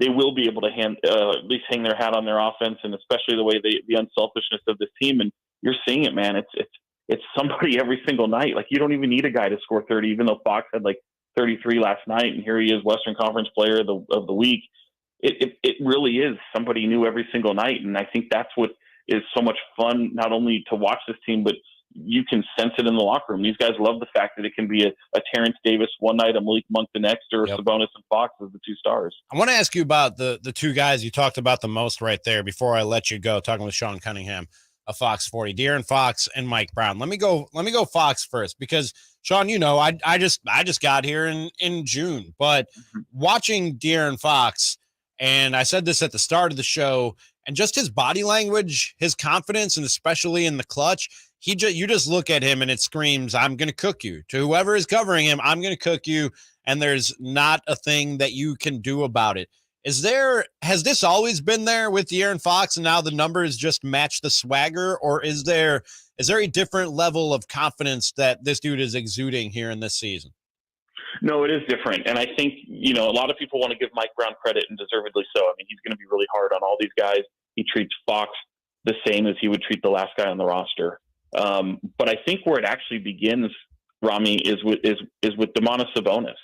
they will be able to at least hang their hat on their offense, and especially the way the unselfishness of this team. And you're seeing it, man. It's somebody every single night. Like, you don't even need a guy to score 30, even though Fox had like 33 last night, and here he is, Western Conference Player of the Week. It really is somebody new every single night, and I think that's what is so much fun, not only to watch this team, but you can sense it in the locker room. These guys love the fact that it can be a Terrence Davis one night, a Malik Monk the next, or Sabonis and Fox as the 2 stars. I want to ask you about the 2 guys you talked about the most right there before I let you go, talking with Sean Cunningham of Fox 40, De'Aaron Fox and Mike Brown. Let me go Fox first, because Sean, I just got here in June, but watching De'Aaron Fox, and I said this at the start of the show, and just his body language, his confidence, and especially in the clutch, you just look at him and it screams, I'm going to cook you. To whoever is covering him, I'm going to cook you, and there's not a thing that you can do about it. Has this always been there with De'Aaron Fox, and now the numbers just match the swagger, or is there a different level of confidence that this dude is exuding here in this season? No, it is different. And I think, a lot of people want to give Mike Brown credit, and deservedly so. I mean, he's going to be really hard on all these guys. He treats Fox the same as he would treat the last guy on the roster. But I think where it actually begins, Ramie, is with Domantas Sabonis,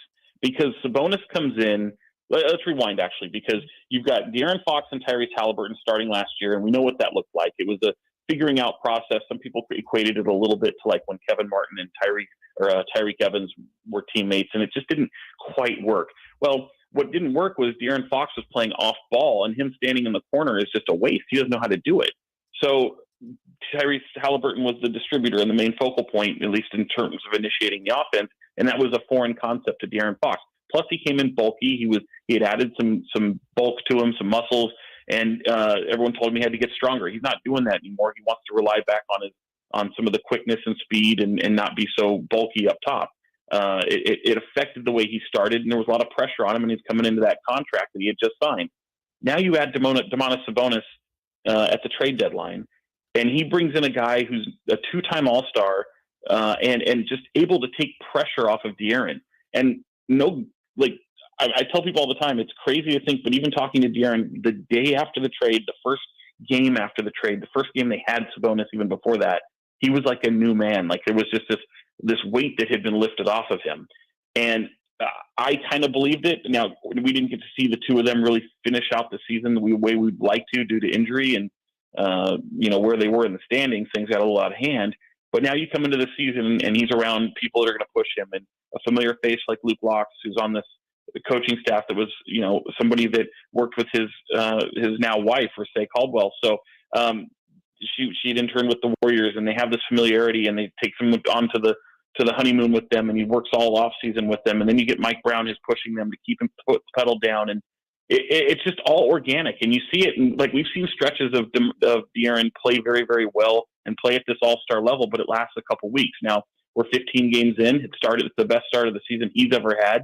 because Sabonis comes in. Let's rewind, actually, because you've got De'Aaron Fox and Tyrese Halliburton starting last year, and we know what that looked like. It was a figuring out process. Some people equated it a little bit to like when Kevin Martin and Tyreek Evans were teammates, and it just didn't quite work. Well, what didn't work was De'Aaron Fox was playing off ball, and him standing in the corner is just a waste. He doesn't know how to do it. So Tyrese Halliburton was the distributor and the main focal point, at least in terms of initiating the offense, and that was a foreign concept to De'Aaron Fox. Plus, he came in bulky. He had added some bulk to him, some muscles, and everyone told him he had to get stronger. He's not doing that anymore. He wants to rely back on some of the quickness and speed and not be so bulky up top. It affected the way he started, and there was a lot of pressure on him, and he's coming into that contract that he had just signed. Now you add Domantas Sabonis at the trade deadline, and he brings in a guy who's a two-time All-Star and just able to take pressure off of De'Aaron. And I tell people all the time, it's crazy to think, but even talking to De'Aaron the day after the trade, the first game after the trade, the first game they had Sabonis even before that, he was like a new man. Like there was just this weight that had been lifted off of him. And I kind of believed it. Now, we didn't get to see the two of them really finish out the season the way we'd like to due to injury and, where they were in the standings. Things got a little out of hand. But now you come into the season and he's around people that are going to push him, and a familiar face like Luke Locks, who's on this coaching staff that was, somebody that worked with his now wife, Rasay Caldwell. So she'd interned with the Warriors, and they have this familiarity, and they take him on to the honeymoon with them, and he works all off season with them. And then you get Mike Brown who's pushing them to keep him pedal down, and it's just all organic. And you see it, and like we've seen stretches of De'Aaron play very, very well and play at this all-star level, but it lasts a couple weeks. Now we're 15 games in. It's the best start of the season he's ever had.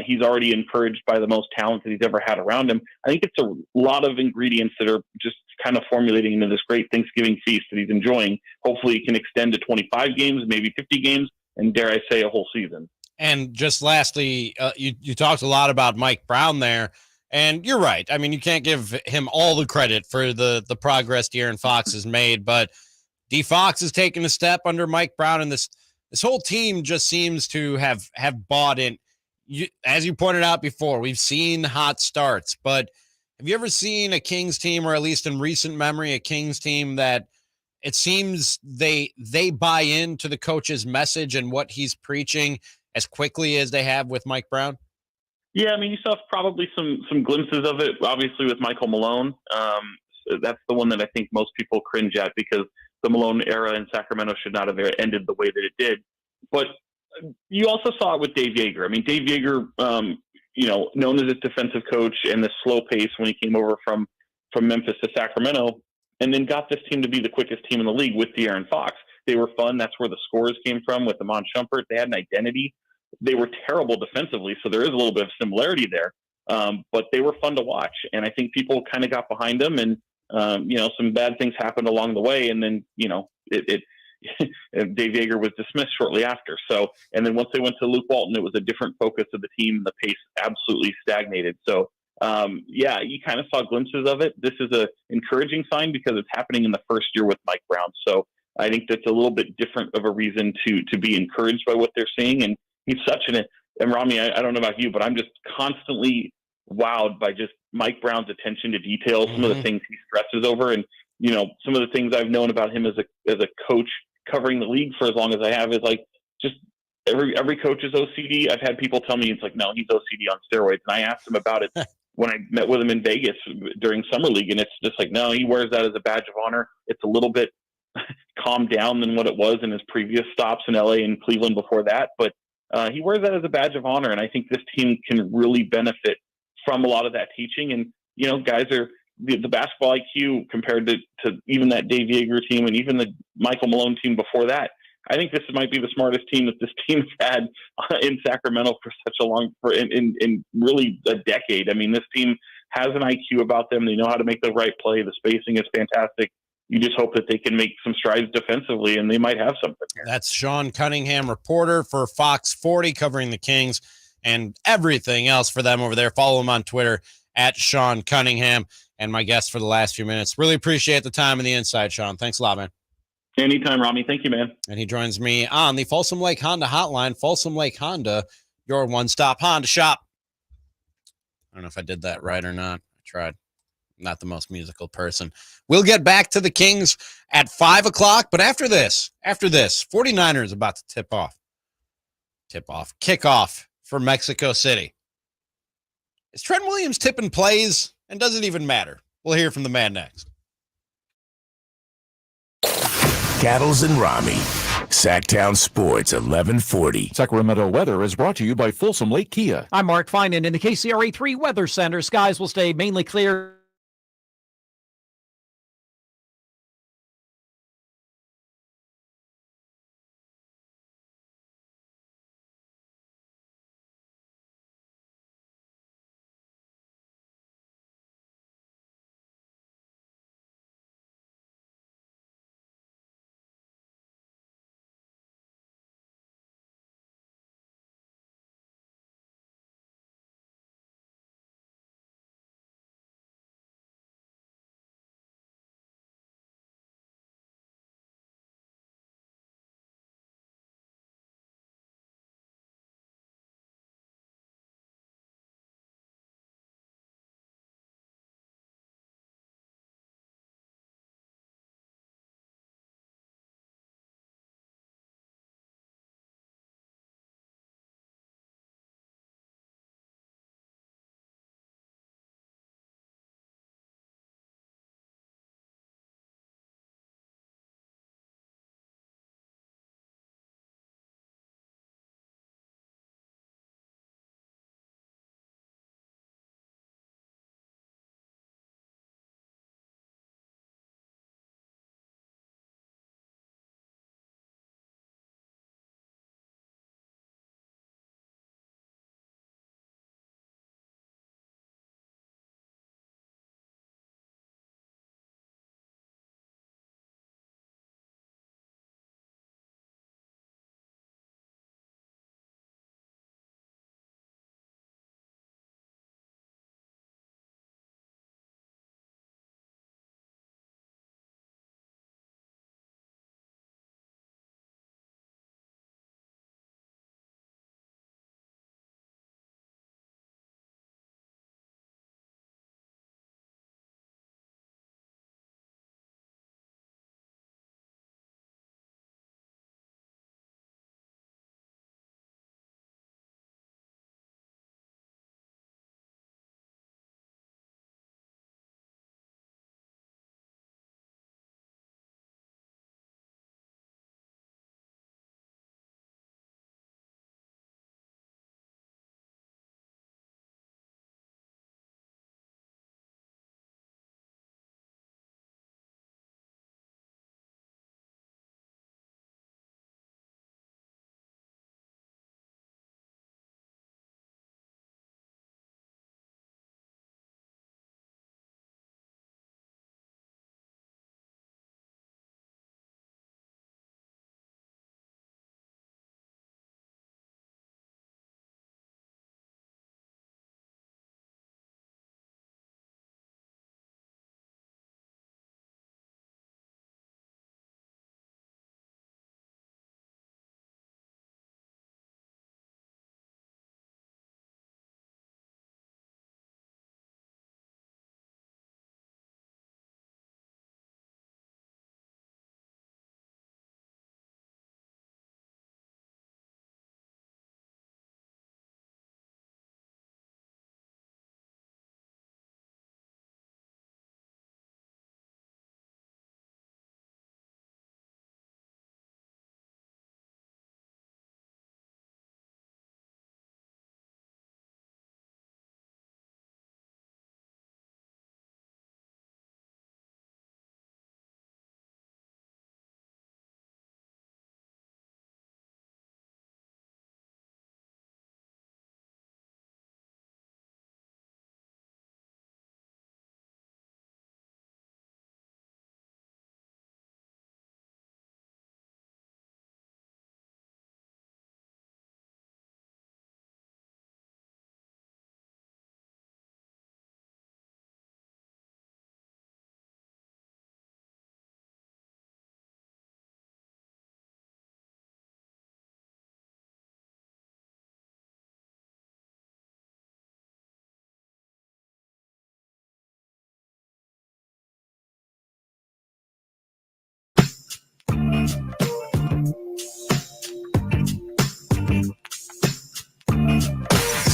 He's already encouraged by the most talent that he's ever had around him. I think it's a lot of ingredients that are just kind of formulating into this great Thanksgiving feast that he's enjoying. Hopefully it can extend to 25 games, maybe 50 games, and dare I say a whole season. And just lastly, you talked a lot about Mike Brown there, and you're right. I mean, you can't give him all the credit for the progress De'Aaron Fox has made, but D Fox has taken a step under Mike Brown, and this whole team just seems to have bought in. As you pointed out before, we've seen hot starts, but have you ever seen a Kings team, or at least in recent memory, a Kings team that it seems they buy into the coach's message and what he's preaching as quickly as they have with Mike Brown? Yeah, I mean, you saw probably some glimpses of it, obviously, with Michael Malone. That's the one that I think most people cringe at, because the Malone era in Sacramento should not have ended the way that it did. But you also saw it with Dave Yeager. I mean, Dave Yeager, known as a defensive coach, and the slow pace when he came over from Memphis to Sacramento, and then got this team to be the quickest team in the league with De'Aaron Fox. They were fun. That's where the scores came from with Amon Shumpert. They had an identity. They were terrible defensively, so there is a little bit of similarity there. But they were fun to watch, and I think people kind of got behind them, and some bad things happened along the way, and then Dave Yeager was dismissed shortly after. So, and then once they went to Luke Walton, it was a different focus of the team. The pace absolutely stagnated. So, you kind of saw glimpses of it. This is a encouraging sign because it's happening in the first year with Mike Brown. So I think that's a little bit different of a reason to be encouraged by what they're seeing. And he's and Ramie, I don't know about you, but I'm just constantly wowed by just Mike Brown's attention to detail, some of the things he stresses over. And, some of the things I've known about him as a coach covering the league for as long as I have is like, just every coach is OCD. I've had people tell me it's like, no, he's OCD on steroids. And I asked him about it when I met with him in Vegas during Summer League. And it's just like, no, he wears that as a badge of honor. It's a little bit calmed down than what it was in his previous stops in LA and Cleveland before that. But he wears that as a badge of honor. And I think this team can really benefit from a lot of that teaching. And, guys are the basketball IQ compared to even that Dave Yeager team and even the Michael Malone team before that. I think this might be the smartest team that this team's had in Sacramento for such a long, in really a decade. I mean, this team has an IQ about them. They know how to make the right play. The spacing is fantastic. You just hope that they can make some strides defensively, and they might have something here. That's Sean Cunningham, reporter for Fox 40, covering the Kings and everything else for them over there. Follow him on Twitter at Sean Cunningham, and my guest for the last few minutes. Really appreciate the time and the insight, Sean. Thanks a lot, man. Anytime, Ramie. Thank you, man. And he joins me on the Folsom Lake Honda hotline. Folsom Lake Honda, your one-stop Honda shop. I don't know if I did that right or not. I tried. I'm not the most musical person. We'll get back to the Kings at 5 o'clock, but after this, 49ers about to kickoff for Mexico City. Is Trent Williams tipping plays? And does it even matter? We'll hear from the man next. Cattles and Ramie. Sactown Sports 1140. Sacramento weather is brought to you by Folsom Lake Kia. I'm Mark Finan in the KCRA 3 Weather Center. Skies will stay mainly clear.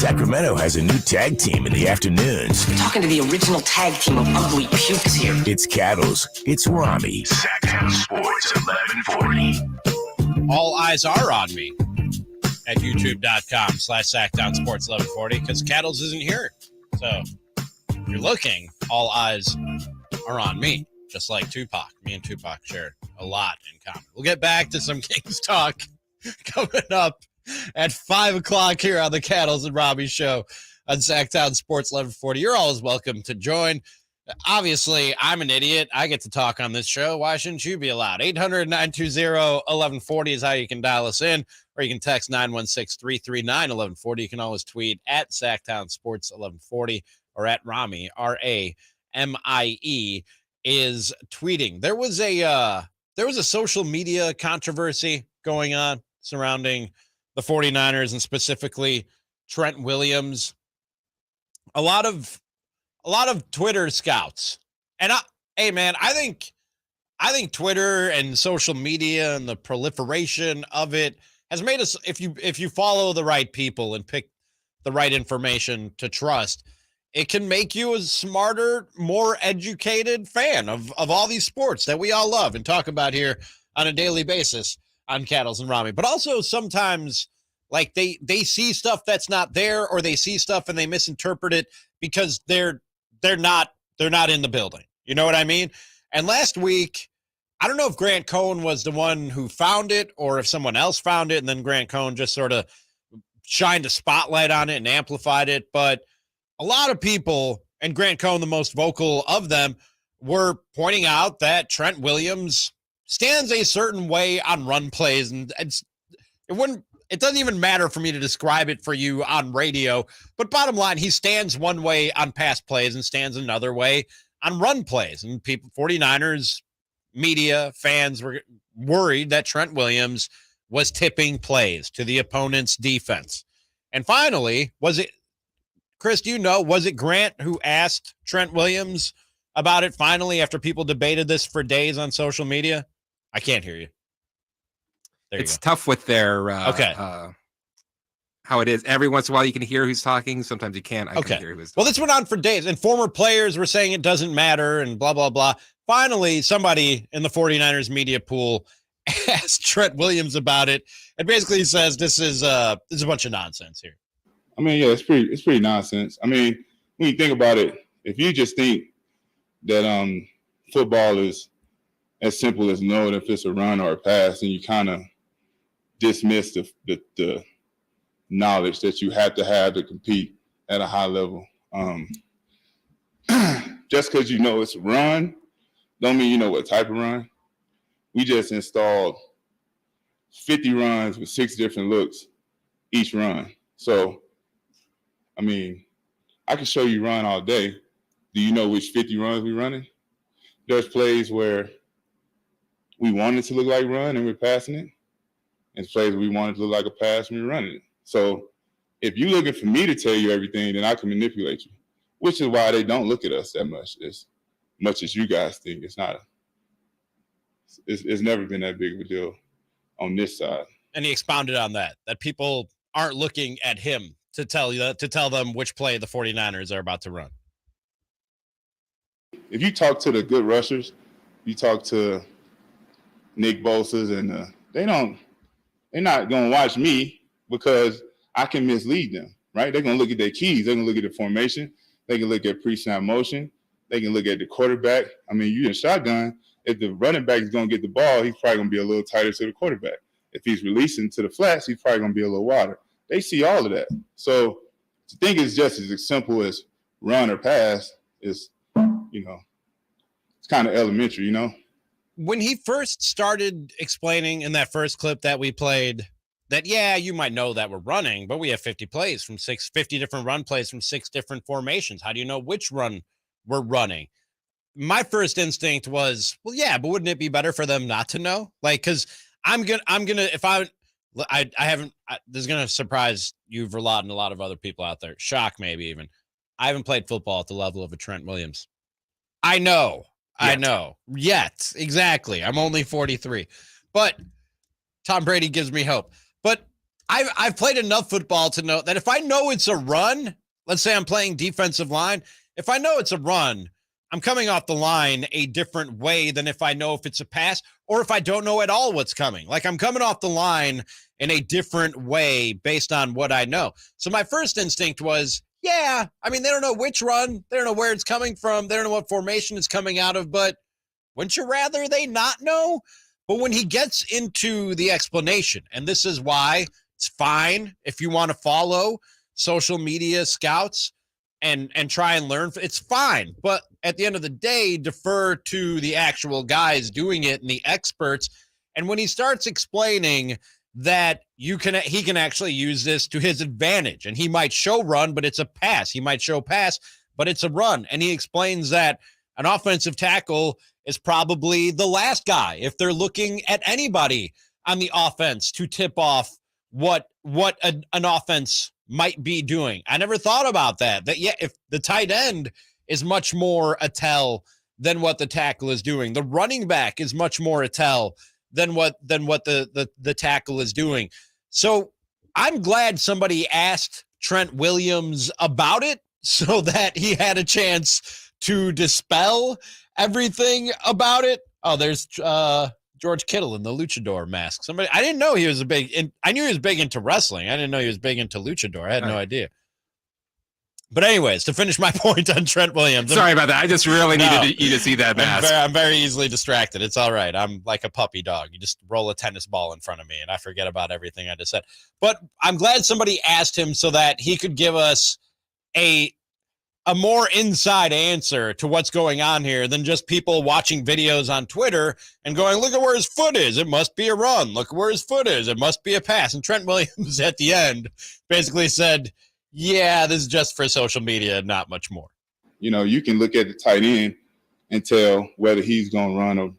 Sacramento has a new tag team in the afternoons. You're talking to the original tag team of ugly pukes here. It's Cattles. It's Ramie. Sactown Sports 1140. All eyes are on me at youtube.com/Sactown Sports 1140 because Cattles isn't here. So if you're looking, all eyes are on me, just like Tupac. Me and Tupac share a lot in common. We'll get back to some Kings talk coming up at 5 o'clock here on the Cattles and Ramie show on Sactown Sports 1140. You're always welcome to join. Obviously, I'm an idiot. I get to talk on this show. Why shouldn't you be allowed? 800-920-1140 is how you can dial us in, or you can text 916-339-1140. You can always tweet at Sactown Sports 1140 or at Ramie, R-A-M-I-E, is tweeting. There was a social media controversy going on surrounding the 49ers and specifically Trent Williams. A lot of Twitter scouts. And I think Twitter and social media and the proliferation of it has made us, if you follow the right people and pick the right information to trust, it can make you a smarter, more educated fan of all these sports that we all love and talk about here on a daily basis on Cattles and Ramie. But also sometimes like they see stuff that's not there, or they see stuff and they misinterpret it because they're not in the building. You know what I mean? And last week, I don't know if Grant Cohn was the one who found it or if someone else found it, and then Grant Cohn just sort of shined a spotlight on it and amplified it. But a lot of people, and Grant Cohn, the most vocal of them, were pointing out that Trent Williams stands a certain way on run plays, and it doesn't even matter for me to describe it for you on radio, but bottom line, he stands one way on pass plays and stands another way on run plays. And people, 49ers, media, fans were worried that Trent Williams was tipping plays to the opponent's defense. And finally, was it, Chris, do you know, was it Grant who asked Trent Williams about it finally after people debated this for days on social media? I can't hear you. It's tough with their how it is. Every once in a while you can hear who's talking. Sometimes you can't. I can hear who's talking. Well, this went on for days, and former players were saying it doesn't matter and blah, blah, blah. Finally, somebody in the 49ers media pool asked Trent Williams about it and basically says this is a bunch of nonsense here. I mean, yeah, it's pretty nonsense. I mean, when you think about it, if you just think that football is as simple as knowing if it's a run or a pass, and you kind of dismiss the knowledge that you have to compete at a high level. Just because you know it's a run, don't mean you know what type of run. We just installed 50 runs with 6 different looks each run. So, I mean, I can show you run all day. Do you know which 50 runs we're running? There's plays where we want it to look like run and we're passing it. And plays we want it to look like a pass and we're running it. So if you're looking for me to tell you everything, then I can manipulate you, which is why they don't look at us that much as you guys think. It's not. It's never been that big of a deal on this side. And he expounded on that people aren't looking at him to tell them which play the 49ers are about to run. If you talk to the good rushers, you talk to Nick Bosa's, and they're not going to watch me because I can mislead them, right? They're going to look at their keys. They're going to look at the formation. They can look at pre-snap motion. They can look at the quarterback. I mean, you in shotgun, if the running back is going to get the ball, he's probably going to be a little tighter to the quarterback. If he's releasing to the flats, he's probably going to be a little wider. They see all of that. So to think it's just as simple as run or pass is, it's kind of elementary, When he first started explaining in that first clip that we played that, yeah, you might know that we're running, but we have 50 plays from 50 different run plays from 6 different formations. How do you know which run we're running? My first instinct was, well, yeah, but wouldn't it be better for them not to know? Like, cause I'm gonna, if I haven't, this is going to surprise you for a lot and a lot of other people out there. Shock, maybe even. I haven't played football at the level of a Trent Williams. I know. Yet. Exactly. I'm only 43. But Tom Brady gives me hope. But I've played enough football to know that if I know it's a run, let's say I'm playing defensive line, if I know it's a run, I'm coming off the line a different way than if I know if it's a pass or if I don't know at all what's coming. Like I'm coming off the line in a different way based on what I know. So my first instinct was, yeah, I mean, they don't know which run. They don't know where it's coming from. They don't know what formation it's coming out of, but wouldn't you rather they not know? But when he gets into the explanation, and this is why it's fine if you want to follow social media scouts and try and learn, it's fine. But at the end of the day, defer to the actual guys doing it and the experts. And when he starts explaining that he can actually use this to his advantage, and he might show run, but it's a pass. He might show pass, but it's a run. And he explains that an offensive tackle is probably the last guy if they're looking at anybody on the offense to tip off what an offense might be doing. I never thought about that. Yeah, if the tight end is much more a tell than what the tackle is doing. The running back is much more a tell than what the tackle is doing. So I'm glad somebody asked Trent Williams about it so that he had a chance to dispel everything about it. Oh, there's George Kittle in the luchador mask. I didn't know he was I knew he was big into wrestling. I didn't know he was big into luchador. I had no idea. But anyways, to finish my point on Trent Williams. Sorry about that. I just really needed you to see that mask. I'm very easily distracted. It's all right. I'm like a puppy dog. You just roll a tennis ball in front of me and I forget about everything I just said. But I'm glad somebody asked him so that he could give us a more inside answer to what's going on here than just people watching videos on Twitter and going, look at where his foot is. It must be a run. Look where his foot is. It must be a pass. And Trent Williams at the end basically said, yeah, this is just for social media, not much more. You know, you can look at the tight end and tell whether he's going to run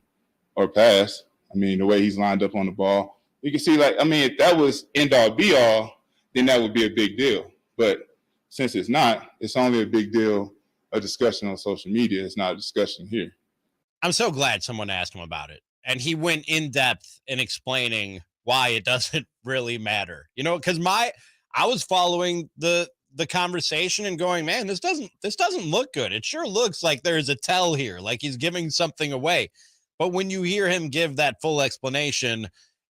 or pass. I mean, the way he's lined up on the ball. You can see, if that was end-all, be-all, then that would be a big deal. But since it's not, it's only a big deal, a discussion on social media. It's not a discussion here. I'm so glad someone asked him about it. And he went in depth in explaining why it doesn't really matter. You know, because I was following the conversation and going, man, this doesn't look good. It sure looks like there's a tell here, like he's giving something away. But when you hear him give that full explanation,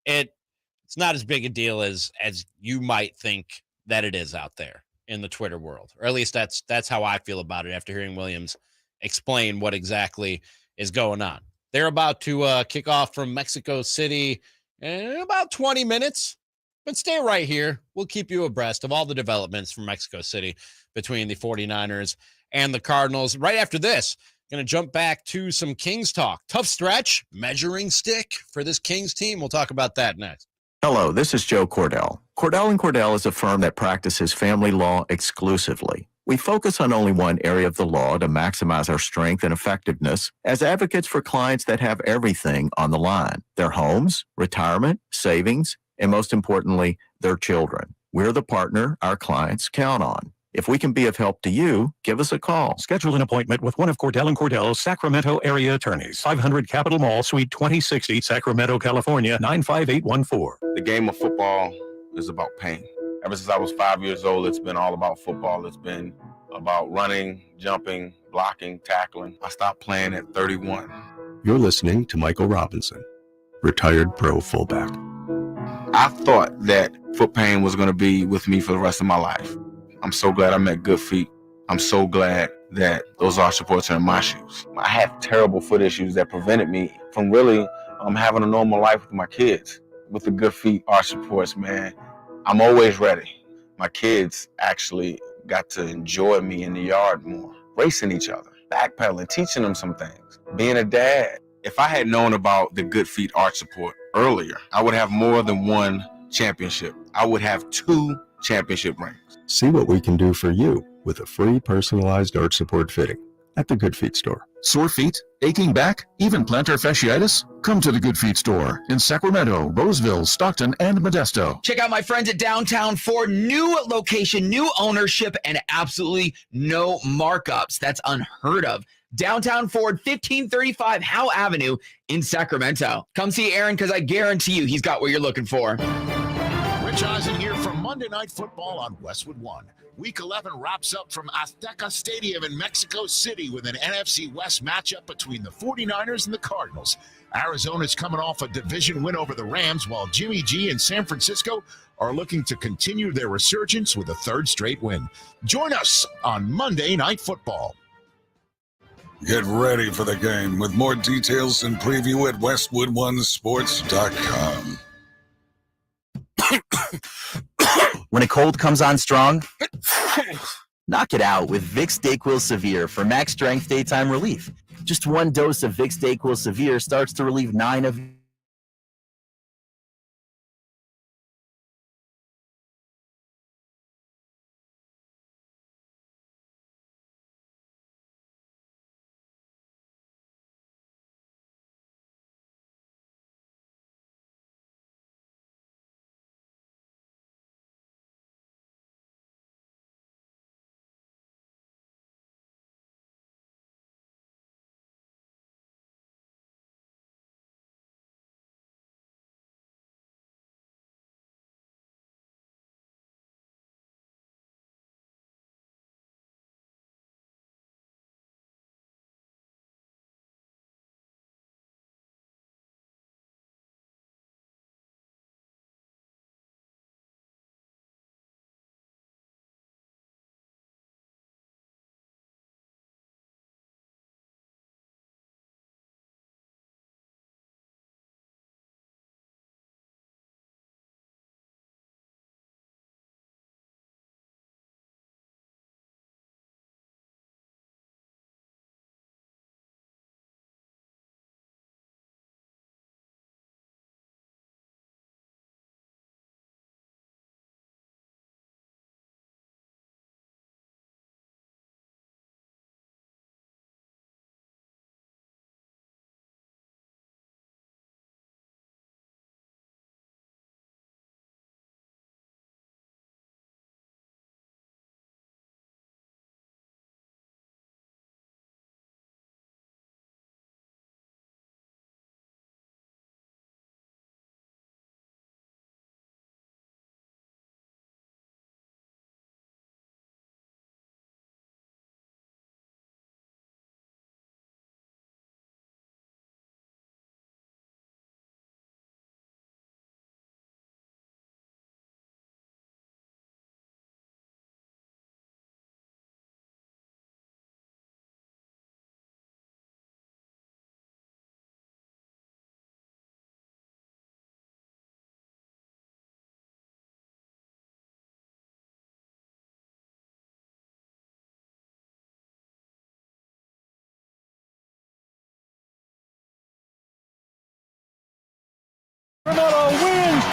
it's not as big a deal as you might think that it is out there in the Twitter world, or at least that's how I feel about it after hearing Williams explain what exactly is going on. They're about to kick off from Mexico City in about 20 minutes, but stay right here. We'll keep you abreast of all the developments from Mexico City between the 49ers and the Cardinals. Right after this, going to jump back to some Kings talk. Tough stretch, measuring stick for this Kings team. We'll talk about that next. Hello, this is Joe Cordell. Cordell & Cordell is a firm that practices family law exclusively. We focus on only one area of the law to maximize our strength and effectiveness as advocates for clients that have everything on the line: their homes, retirement, savings, and most importantly, their children. We're the partner our clients count on. If we can be of help to you, give us a call. Schedule an appointment with one of Cordell & Cordell's Sacramento area attorneys. 500 Capitol Mall, Suite 2060, Sacramento, California, 95814. The game of football is about pain. Ever since I was 5 years old, it's been all about football. It's been about running, jumping, blocking, tackling. I stopped playing at 31. You're listening to Michael Robinson, retired pro fullback. I thought that foot pain was going to be with me for the rest of my life. I'm so glad I met Good Feet. I'm so glad that those arch supports are in my shoes. I had terrible foot issues that prevented me from really having a normal life with my kids. With the Good Feet arch supports, man, I'm always ready. My kids actually got to enjoy me in the yard more, racing each other, backpedaling, teaching them some things, being a dad. If I had known about the Good Feet arch support earlier, I would have more than one championship. I would have 2 championship rings. See what we can do for you with a free personalized arch support fitting at the Good Feet store. Sore feet, aching back, even plantar fasciitis? Come to the Good Feet store in Sacramento, Roseville, Stockton, and Modesto. Check out my friends at Downtown Ford. New location, new ownership, and absolutely no markups. That's unheard of. Downtown Ford, 1535 Howe Avenue in Sacramento. Come see Aaron because I guarantee you he's got what you're looking for. Rich Eisen here from Monday Night Football on Westwood One. Week 11 wraps up from Azteca Stadium in Mexico City with an NFC West matchup between the 49ers and the Cardinals. Arizona's coming off a division win over the Rams, while Jimmy G and San Francisco are looking to continue their resurgence with a third straight win. Join us on Monday Night Football. Get ready for the game with more details and preview at westwood1sports.com. When a cold comes on strong, knock it out with Vicks DayQuil Severe for max strength daytime relief. Just one dose of Vicks DayQuil Severe starts to relieve 9 of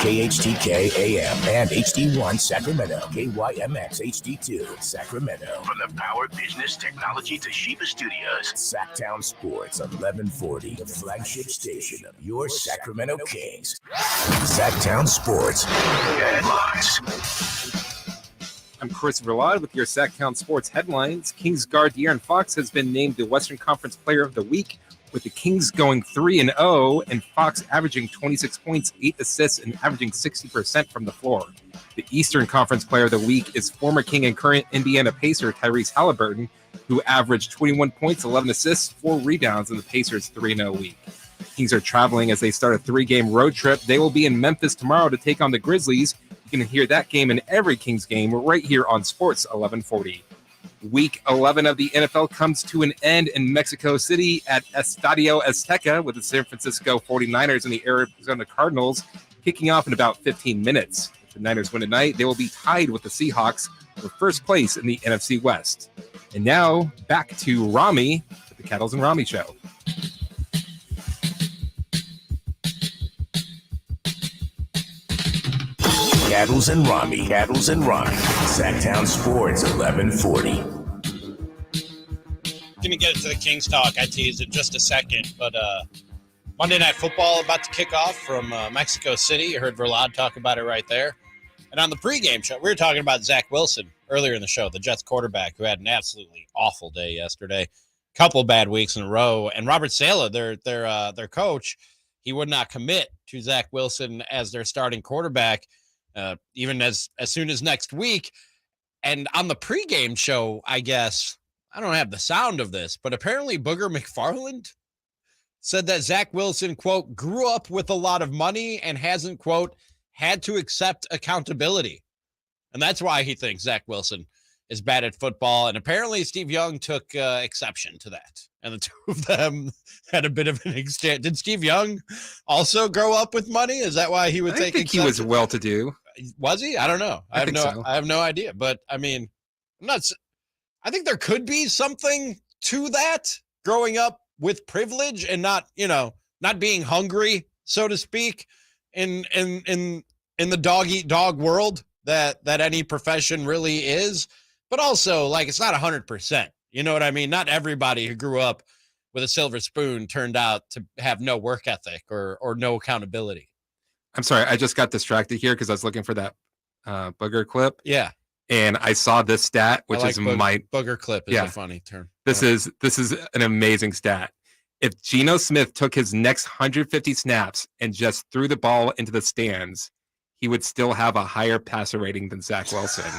KHTK AM and HD1 Sacramento, KYMX HD2 Sacramento. From the Power Business Technology Toshiba Studios, Sactown Sports 1140, the flagship station of your Sacramento Kings. Sactown Sports headlines. I'm Chris Verlade with your Sactown Sports headlines. Kings guard De'Aaron Fox has been named the Western Conference Player of the Week, with the Kings going 3-0 and Fox averaging 26 points, 8 assists, and averaging 60% from the floor. The Eastern Conference Player of the Week is former King and current Indiana Pacer Tyrese Halliburton, who averaged 21 points, 11 assists, 4 rebounds in the Pacers' 3-0 week. Kings are traveling as they start a 3-game road trip. They will be in Memphis tomorrow to take on the Grizzlies. You can hear that game and every Kings game right here on Sports 1140. Week 11 of the NFL comes to an end in Mexico City at Estadio Azteca with the San Francisco 49ers and the Arizona Cardinals kicking off in about 15 minutes. If the Niners win tonight, they will be tied with the Seahawks for first place in the NFC West. And now back to Ramie with the Cattles and Ramie Show. Cattles and Ramie, Sactown Sports 1140. Gonna get into the Kings talk. I teased it just a second, but Monday Night Football about to kick off from Mexico City. You heard Verlade talk about it right there. And on the pregame show, we were talking about Zach Wilson earlier in the show, the Jets quarterback who had an absolutely awful day yesterday. Couple bad weeks in a row. And Robert Saleh, their coach, he would not commit to Zach Wilson as their starting quarterback even as soon as next week. And on the pregame show, I guess, I don't have the sound of this, but apparently Booger McFarland said that Zach Wilson, quote, grew up with a lot of money and hasn't, quote, had to accept accountability. And that's why he thinks Zach Wilson is bad at football. And apparently Steve Young took exception to that. And the two of them had a bit of an exchange. Did Steve Young also grow up with money? Is that why he would take think exception? He was well-to-do. Was he? I don't know. I have no idea. But I mean, I think there could be something to that, growing up with privilege and not being hungry, so to speak, in the dog-eat-dog world that any profession really is. But also, like, it's not 100%. You know what I mean? Not everybody who grew up with a silver spoon turned out to have no work ethic or no accountability. I'm sorry, I just got distracted here because I was looking for that Booger clip. Yeah. And I saw this stat, which is Booger clip is a funny term. This is an amazing stat. If Geno Smith took his next 150 snaps and just threw the ball into the stands, he would still have a higher passer rating than Zach Wilson.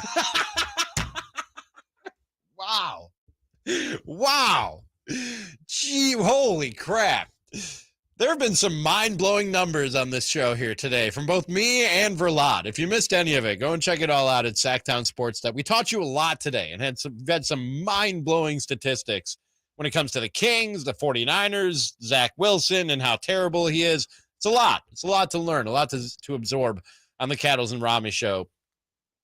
Wow. Gee, holy crap. There have been some mind-blowing numbers on this show here today from both me and Verlot. If you missed any of it, go and check it all out at Sactown Sports. We taught you a lot today and had some mind-blowing statistics when it comes to the Kings, the 49ers, Zach Wilson, and how terrible he is. It's a lot. It's a lot to learn, a lot to absorb on the Cattles and Ramie show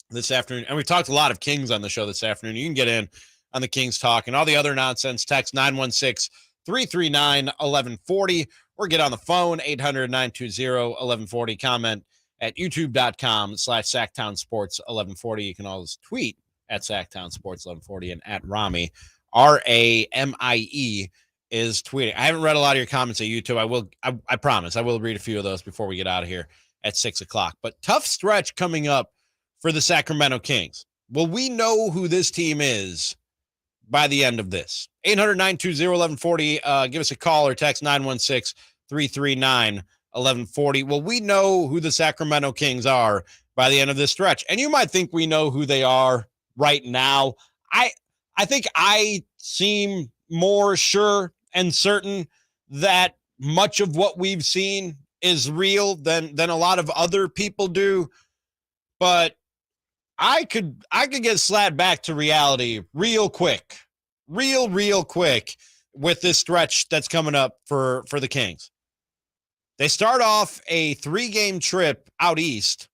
this afternoon. And we talked a lot of Kings on the show this afternoon. You can get in on the Kings talk and all the other nonsense. Text 916-339-1140 or get on the phone 800-920-1140. Comment at youtube.com/Sactown Sports 1140. You can always tweet at Sactown Sports 1140 and at Ramie, Ramie is tweeting. I haven't read a lot of your comments at YouTube. I promise I will read a few of those before we get out of here at 6:00. But tough stretch coming up for the Sacramento Kings. Will we know who this team is by the end of this? 800-920-1140. Give us a call or text 916-339-1140. Will we know who the Sacramento Kings are by the end of this stretch? And you might think we know who they are right now. I think I seem more sure and certain that much of what we've seen is real than a lot of other people do. But I could get slapped back to reality real quick with this stretch that's coming up for the Kings. They start off a 3-game trip out east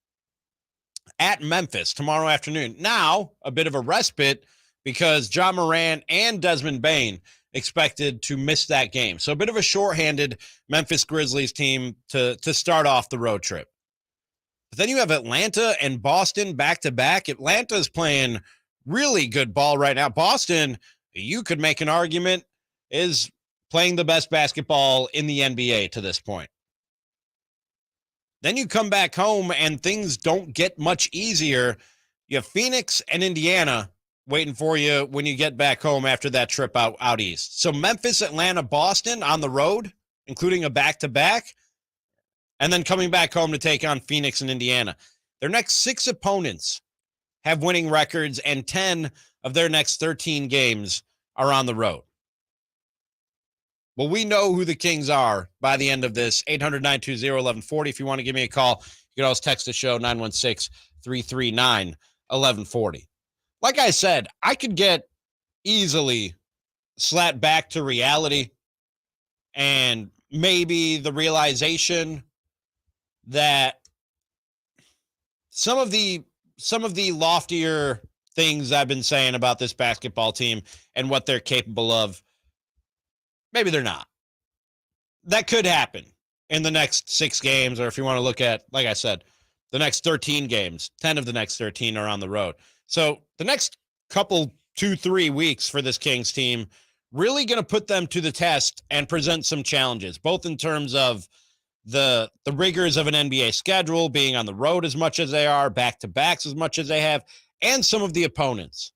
at Memphis tomorrow afternoon. Now, a bit of a respite because John Moran and Desmond Bain expected to miss that game. So a bit of a shorthanded Memphis Grizzlies team to start off the road trip. But then you have Atlanta and Boston back-to-back. Atlanta's playing really good ball right now. Boston, you could make an argument, is playing the best basketball in the NBA to this point. Then you come back home and things don't get much easier. You have Phoenix and Indiana waiting for you when you get back home after that trip out east. So Memphis, Atlanta, Boston on the road, including a back-to-back, and then coming back home to take on Phoenix and Indiana. Their next 6 opponents have winning records, and 10 of their next 13 games are on the road. Well, we know who the Kings are by the end of this. 800-920-1140. If you want to give me a call, you can always text the show, 916-339-1140. Like I said, I could get easily slapped back to reality and maybe the realization that some of the loftier things I've been saying about this basketball team and what they're capable of, maybe they're not. That could happen in the next 6 games, or if you want to look at, like I said, the next 13 games, 10 of the next 13 are on the road. So the next couple, 2-3 weeks for this Kings team, really going to put them to the test and present some challenges, both in terms of the rigors of an NBA schedule, being on the road as much as they are, back-to-backs as much as they have, and some of the opponents.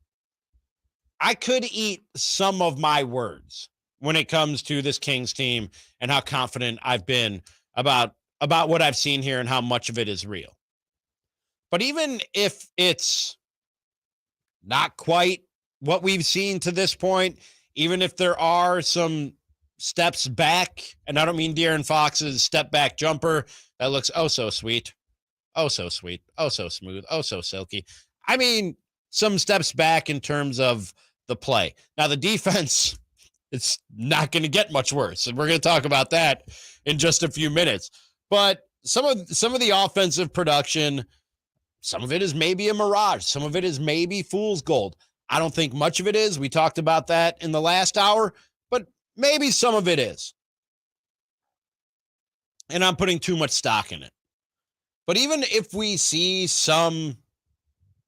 I could eat some of my words when it comes to this Kings team and how confident I've been about what I've seen here and how much of it is real. But even if it's not quite what we've seen to this point, even if there are some steps back, and I don't mean De'Aaron Fox's step back jumper that looks oh so sweet, oh so sweet, oh so smooth, oh so silky. I mean, some steps back in terms of the play. Now, the defense, it's not going to get much worse, and we're going to talk about that in just a few minutes. But some of the offensive production, some of it is maybe a mirage. Some of it is maybe fool's gold. I don't think much of it is. We talked about that in the last hour, but maybe some of it is. And I'm putting too much stock in it. But even if we see some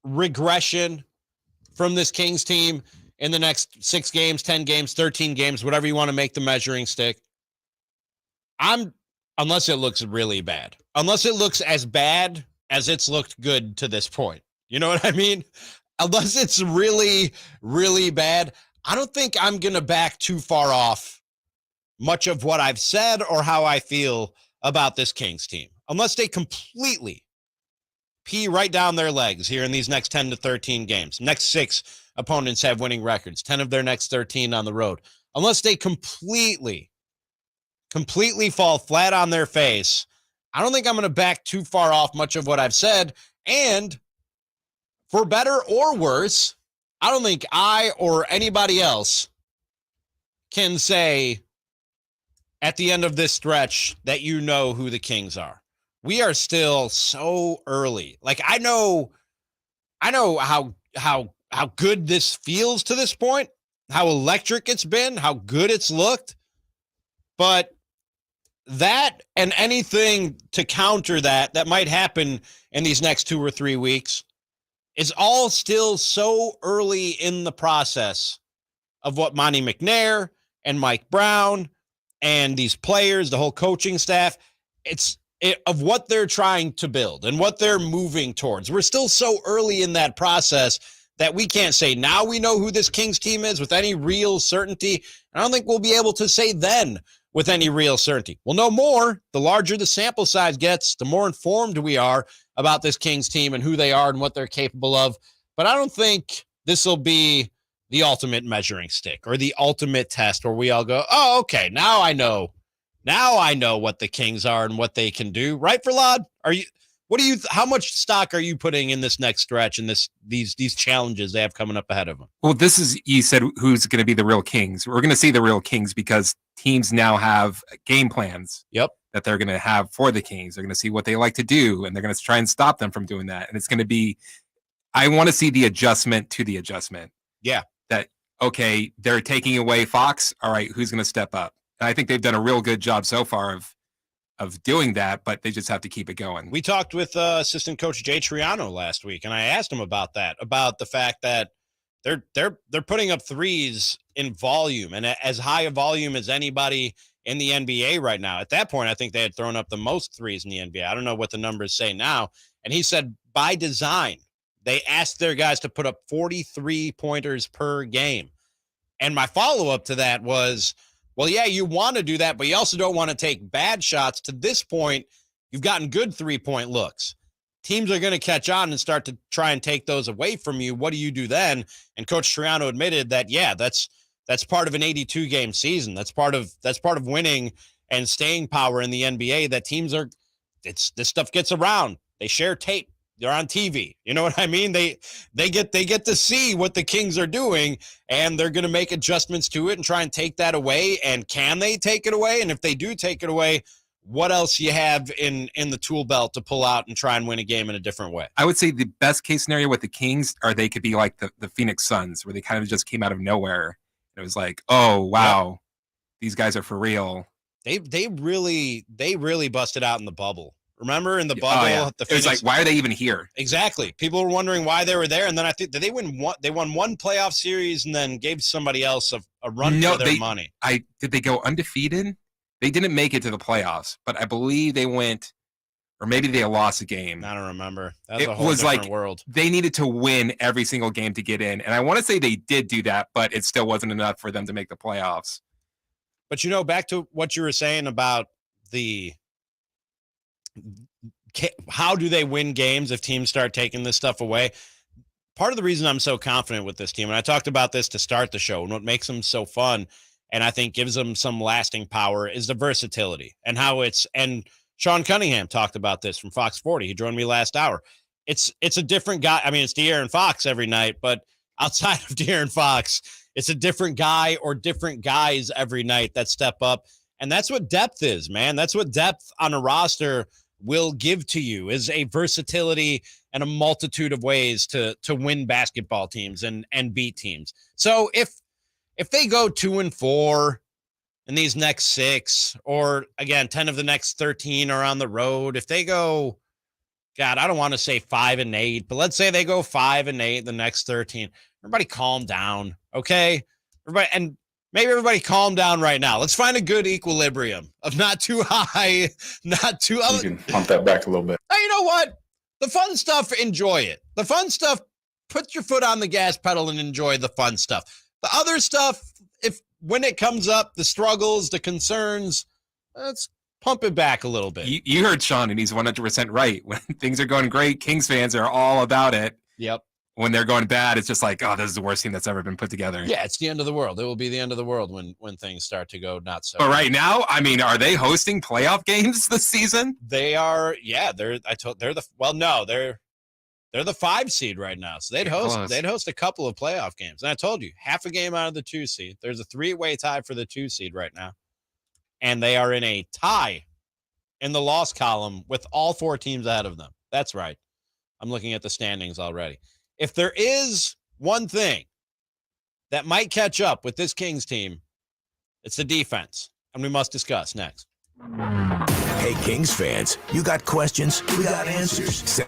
regression from this Kings team in the next 6 games, 10 games, 13 games, whatever you want to make the measuring stick, unless it looks really bad, unless it looks as bad as it's looked good to this point. You know what I mean? Unless it's really, really bad, I don't think I'm going to back too far off much of what I've said or how I feel about this Kings team. Unless they completely pee right down their legs here in these next 10 to 13 games. Next 6 opponents have winning records, 10 of their next 13 on the road. Unless they completely fall flat on their face, I don't think I'm going to back too far off much of what I've said. And for better or worse, I don't think I or anybody else can say at the end of this stretch that you know who the Kings are. We are still so early. Like, I know how good this feels to this point, how electric it's been, how good it's looked. But that and anything to counter that might happen in these next 2 or 3 weeks is all still so early in the process of what Monty McNair and Mike Brown and these players, the whole coaching staff, of what they're trying to build and what they're moving towards. We're still so early in that process that we can't say now we know who this Kings team is with any real certainty. I don't think we'll be able to say then with any real certainty. We'll know more. The larger the sample size gets, the more informed we are about this Kings team and who they are and what they're capable of. But I don't think this will be the ultimate measuring stick or the ultimate test where we all go, oh, okay, now I know what the Kings are and what they can do. Right, Verlad? How much stock are you putting in this next stretch and these challenges they have coming up ahead of them? Well, you said who's going to be the real Kings. We're going to see the real Kings because teams now have game plans. Yep. That they're going to have for the Kings. They're going to see what they like to do, and they're going to try and stop them from doing that. And it's going to be, I want to see the adjustment to the adjustment. Yeah. That, okay, they're taking away Fox. All right, who's going to step up? And I think they've done a real good job so far of doing that, but they just have to keep it going. We talked with assistant coach Jay Triano last week, and I asked him about that, about the fact that they're putting up threes in volume, and as high a volume as anybody in the NBA right now. At that point, I think they had thrown up the most threes in the NBA. I don't know what the numbers say now. And he said by design, they asked their guys to put up 43 pointers per game. And my follow-up to that was, well, yeah, you want to do that, but you also don't want to take bad shots. To this point, you've gotten good three-point looks. Teams are going to catch on and start to try and take those away from you. What do you do then? And Coach Triano admitted that, yeah, that's part of an 82-game season. That's part of winning and staying power in the NBA. That teams this stuff gets around. They share tape. They're on TV. You know what I mean? They get to see what the Kings are doing, and they're going to make adjustments to it and try and take that away. And can they take it away? And if they do take it away, what else you have in the tool belt to pull out and try and win a game in a different way? I would say the best case scenario with the Kings are they could be like the Phoenix Suns, where they kind of just came out of nowhere. It was like, oh wow, yep, these guys are for real. They really busted out in the bubble. Remember in the bubble, yeah. The Phoenix, it was like, why are they even here? Exactly. People were wondering why they were there, and then I think that they won one playoff series and then gave somebody else a run for their money. Did they go undefeated? They didn't make it to the playoffs, but I believe they went, or maybe they lost a game. I don't remember. That was a whole different world. They needed to win every single game to get in, and I want to say they did do that, but it still wasn't enough for them to make the playoffs. But back to what you were saying about the how do they win games if teams start taking this stuff away? Part of the reason I'm so confident with this team, and I talked about this to start the show, and what makes them so fun, and I think gives them some lasting power, is the versatility and and Sean Cunningham talked about this from Fox 40. He joined me last hour. It's a different guy. I mean, it's De'Aaron Fox every night, but outside of De'Aaron Fox, it's a different guy or different guys every night that step up. And that's what depth is, man. That's what depth on a roster will give to you, is a versatility and a multitude of ways to win basketball teams and beat teams. So if they go 2-4 in these next 6, or again, 10 of the next 13 are on the road, if they go, God, I don't want to say 5-8, but let's say they go 5-8 the next 13, everybody calm down. Okay. Everybody calm down right now. Let's find a good equilibrium of not too high, not too. You can pump that back a little bit. Now, you know what? The fun stuff, enjoy it. The fun stuff, put your foot on the gas pedal and enjoy the fun stuff. The other stuff, when it comes up, the struggles, the concerns, let's pump it back a little bit. You heard Sean, and he's 100% right. When things are going great, Kings fans are all about it. Yep. When they're going bad, it's just like, oh, this is the worst team that's ever been put together. Yeah, it's the end of the world. It will be the end of the world when things start to go not so. But right now, I mean, are they hosting playoff games this season? They are. Yeah, they're the 5 seed right now. So they'd host a couple of playoff games. And I told you, half a game out of the 2 seed. There's a 3-way tie for the 2 seed right now. And they are in a tie in the loss column with all 4 teams ahead of them. That's right. I'm looking at the standings already. If there is one thing that might catch up with this Kings team, it's the defense. And we must discuss next. Hey, Kings fans, you got questions? We got answers.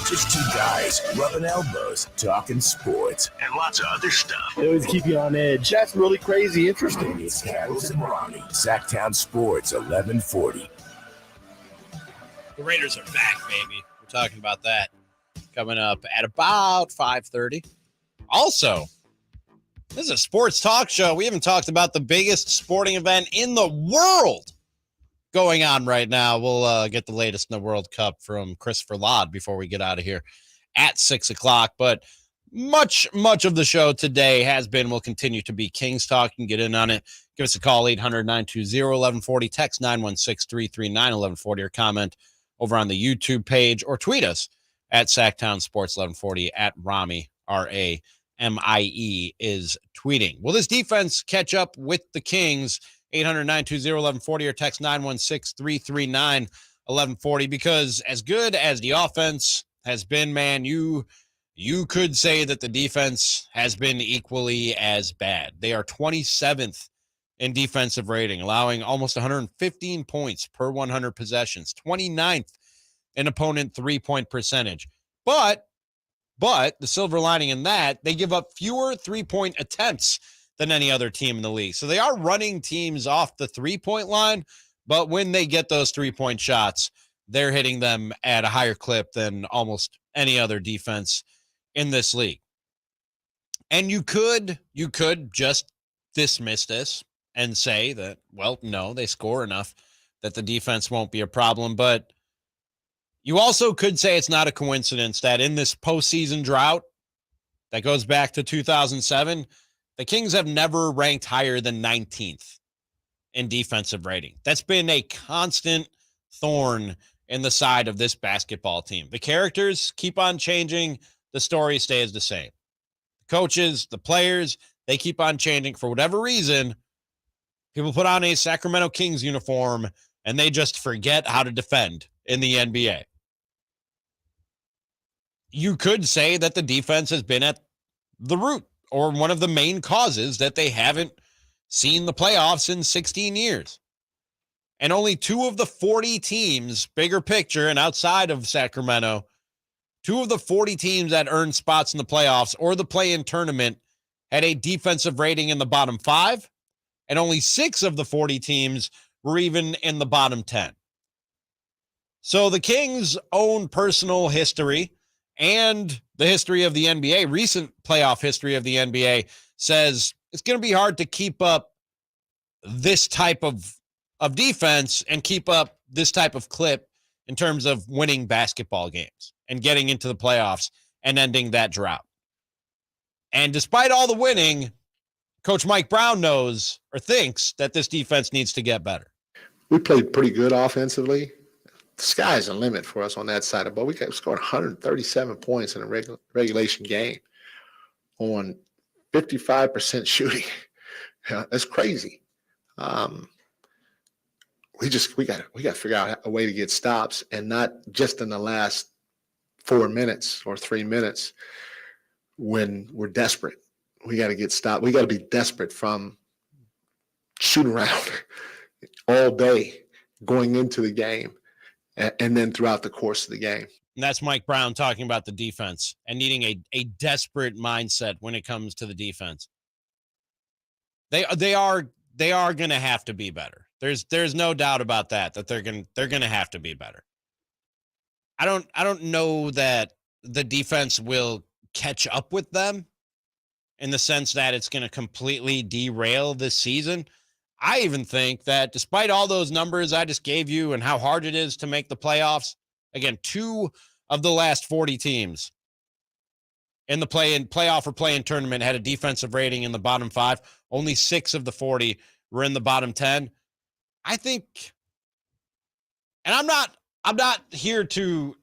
Just 2 guys rubbing elbows, talking sports, and lots of other stuff. They always keep you on edge. That's really crazy interesting. It's Cattles and Ramie. Sactown Sports, 1140. The Raiders are back, baby. We're talking about that coming up at about 5:30. Also, this is a sports talk show. We haven't talked about the biggest sporting event in the world going on right now. We'll get the latest in the World Cup from Christopher Ladd before we get out of here at 6 o'clock. But much of the show today will continue to be Kings talk. You can get in on it. Give us a call, 800-920-1140. Text 916-339-1140 or comment over on the YouTube page or tweet us at Sactown Sports 1140 at Ramie, R-A-M-I-E is tweeting. Will this defense catch up with the Kings? 800-920-1140 or text 916-339-1140, because as good as the offense has been, man, you could say that the defense has been equally as bad. They are 27th in defensive rating, allowing almost 115 points per 100 possessions, 29th in opponent 3-point percentage. But But the silver lining in that, they give up fewer three-point attempts than any other team in the league. So they are running teams off the three-point line, but when they get those three-point shots, they're hitting them at a higher clip than almost any other defense in this league. And you could just dismiss this and say that, well, no, they score enough that the defense won't be a problem. But you also could say it's not a coincidence that in this postseason drought that goes back to 2007, the Kings have never ranked higher than 19th in defensive rating. That's been a constant thorn in the side of this basketball team. The characters keep on changing. The story stays the same. The coaches, the players, they keep on changing for whatever reason. People put on a Sacramento Kings uniform and they just forget how to defend in the NBA. You could say that the defense has been at the root or one of the main causes that they haven't seen the playoffs in 16 years. And only 2 of the 40 teams, bigger picture and outside of Sacramento, 2 of the 40 teams that earned spots in the playoffs or the play-in tournament had a defensive rating in the bottom 5, and only 6 of the 40 teams were even in the bottom 10. So the Kings' own personal history and the history of the NBA, recent playoff history of the NBA, says it's going to be hard to keep up this type of defense and keep up this type of clip in terms of winning basketball games and getting into the playoffs and ending that drought. And despite all the winning, Coach Mike Brown knows or thinks that this defense needs to get better. We played pretty good offensively. The sky's the limit for us on that side of the ball. We scored 137 points in a regulation game on 55% shooting. That's crazy. We got to figure out a way to get stops, and not just in the last 4 minutes or 3 minutes when we're desperate. We got to get stopped. We got to be desperate from shooting around all day going into the game and then throughout the course of the game. And that's Mike Brown talking about the defense and needing a desperate mindset when it comes to the defense. They are going to have to be better. There's no doubt about that they're going to have to be better. I don't know that the defense will catch up with them in the sense that it's going to completely derail this season. I even think that despite all those numbers I just gave you and how hard it is to make the playoffs, again, 2 of the last 40 teams in the playoff or play-in tournament had a defensive rating in the bottom 5. Only 6 of the 40 were in the bottom 10. I think, and I'm not here to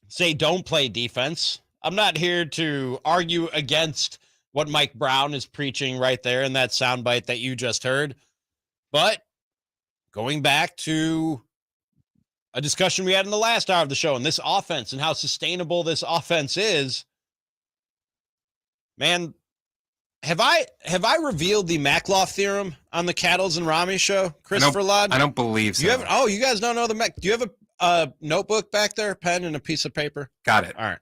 say don't play defense. I'm not here to argue against what Mike Brown is preaching right there in that soundbite that you just heard. But going back to a discussion we had in the last hour of the show and this offense and how sustainable this offense is, man, have I revealed the Makloff theorem on the Cattles and Ramie show, Christopher Lodge? I don't believe so. You guys don't know do you have a notebook back there, pen and a piece of paper? Got it. All right.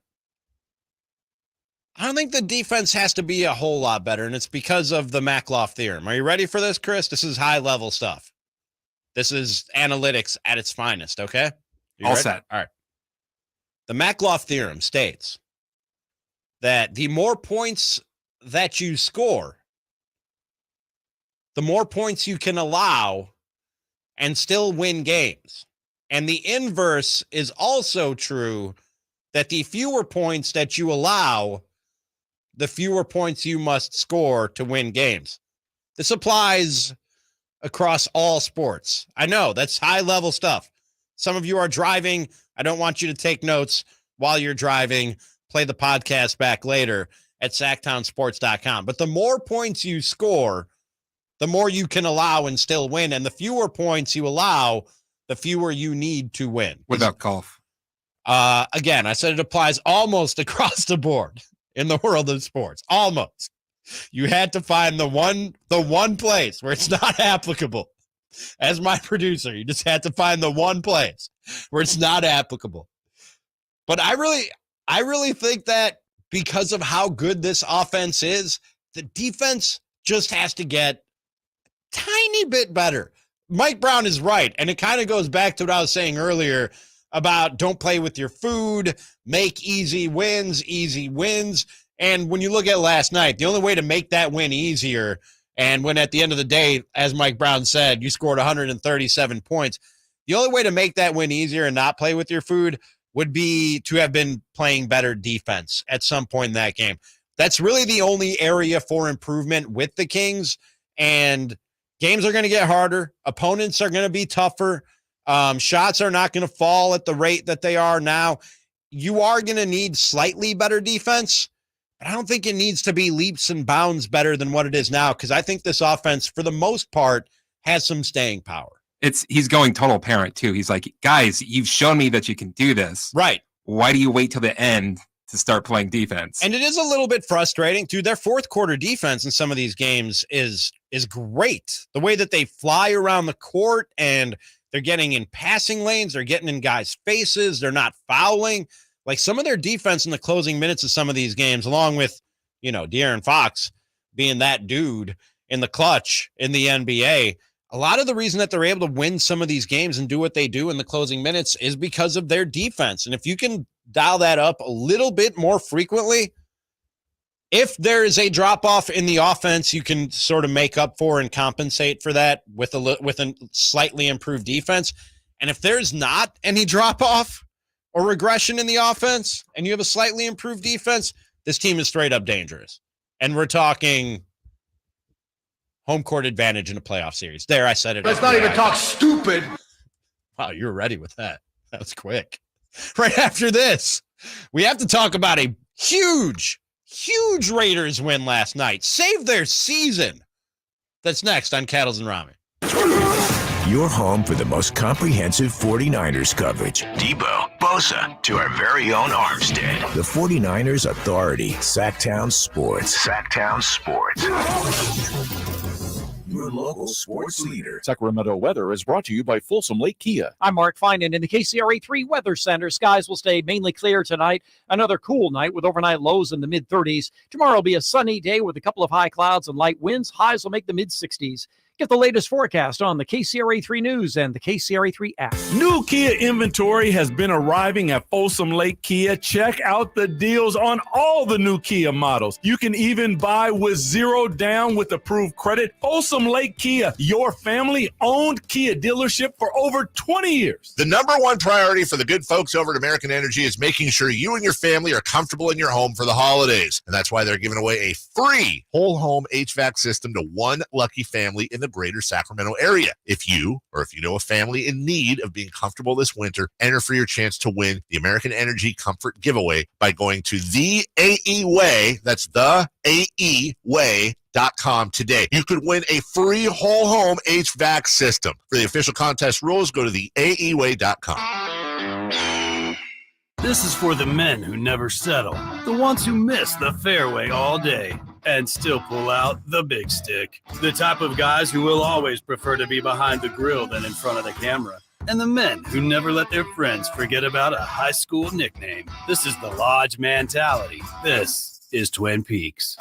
I don't think the defense has to be a whole lot better, and it's because of the Makloff theorem. Are you ready for this, Chris? This is high-level stuff. This is analytics at its finest, okay? All set. All right. The Makloff theorem states that the more points that you score, the more points you can allow and still win games. And the inverse is also true, that the fewer points that you allow, the fewer points you must score to win games. This applies across all sports. I know that's high level stuff. Some of you are driving. I don't want you to take notes while you're driving. Play the podcast back later at sactownsports.com. But the more points you score, the more you can allow and still win. And the fewer points you allow, the fewer you need to win. What about golf? Again, I said it applies almost across the board in the world of sports. Almost. You had to find the one place where it's not applicable. As my producer, you just had to find the one place where it's not applicable. But I I really think that because of how good this offense is, the defense just has to get tiny bit better. Mike Brown is right. And it kind of goes back to what I was saying earlier about don't play with your food, make easy wins. And when you look at last night, the only way to make that win easier, and when at the end of the day, as Mike Brown said, you scored 137 points, the only way to make that win easier and not play with your food would be to have been playing better defense at some point in that game. That's really the only area for improvement with the Kings. And games are going to get harder. Opponents are going to be tougher. Shots are not going to fall at the rate that they are now. You are going to need slightly better defense, but I don't think it needs to be leaps and bounds better than what it is now, because I think this offense, for the most part, has some staying power. He's going total parent, too. He's like, guys, you've shown me that you can do this. Right. Why do you wait till the end to start playing defense? And it is a little bit frustrating, dude. Their fourth quarter defense in some of these games is great. The way that they fly around the court and they're getting in passing lanes, they're getting in guys' faces, they're not fouling. Like some of their defense in the closing minutes of some of these games, along with, De'Aaron Fox being that dude in the clutch in the NBA, a lot of the reason that they're able to win some of these games and do what they do in the closing minutes is because of their defense. And if you can dial that up a little bit more frequently, if there is a drop-off in the offense, you can sort of make up for and compensate for that with a slightly improved defense. And if there's not any drop-off or regression in the offense and you have a slightly improved defense, this team is straight up dangerous. And we're talking home court advantage in a playoff series. There, I said it. Let's not even talk stupid. Wow, you're ready with that. That was quick. Right after this, we have to talk about a huge Raiders win last night. Save their season. That's next on Cattles and Ramie. Your home for the most comprehensive 49ers coverage. Debo, Bosa, to our very own Armstead. The 49ers Authority. Sactown Sports. Sactown Sports. Your local sports leader. Sacramento weather is brought to you by Folsom Lake Kia. I'm Mark Finan in the KCRA3 Weather Center. Skies will stay mainly clear tonight. Another cool night with overnight lows in the mid-30s. Tomorrow will be a sunny day with a couple of high clouds and light winds. Highs will make the mid-60s. Get the latest forecast on the KCRA3 News and the KCRA3 app. New Kia inventory has been arriving at Folsom Lake Kia. Check out the deals on all the new Kia models. You can even buy with zero down with approved credit. Folsom Lake Kia, your family-owned Kia dealership for over 20 years. The number one priority for the good folks over at American Energy is making sure you and your family are comfortable in your home for the holidays. And that's why they're giving away a free whole home HVAC system to one lucky family in the greater Sacramento area. If you know a family in need of being comfortable this winter, enter for your chance to win the American Energy Comfort Giveaway by going to the AE Way. That's the AE Way.com today. You could win a free whole home HVAC system. For the official contest rules, go to the AEWay.com. This is for the men who never settle, the ones who miss the fairway all day and still pull out the big stick, the type of guys who will always prefer to be behind the grill than in front of the camera, and the men who never let their friends forget about a high school nickname. This is the Lodge mentality. This is Twin Peaks.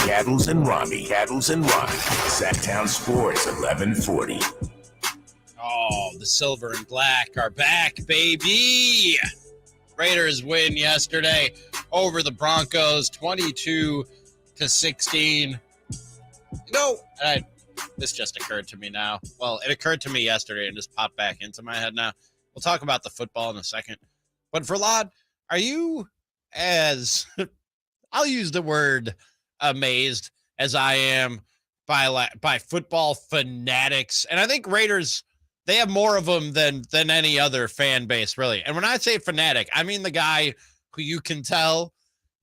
Cattles and Ramie. Sactown Sports 1140. Oh, the silver and black are back, baby. Raiders win yesterday over the Broncos, 22-16. This just occurred to me now. Well, it occurred to me yesterday and just popped back into my head now. We'll talk about the football in a second. But Verlad, are you I'll use the word amazed as I am by football fanatics? And I think Raiders, they have more of them than any other fan base, really. And when I say fanatic, I mean the guy who you can tell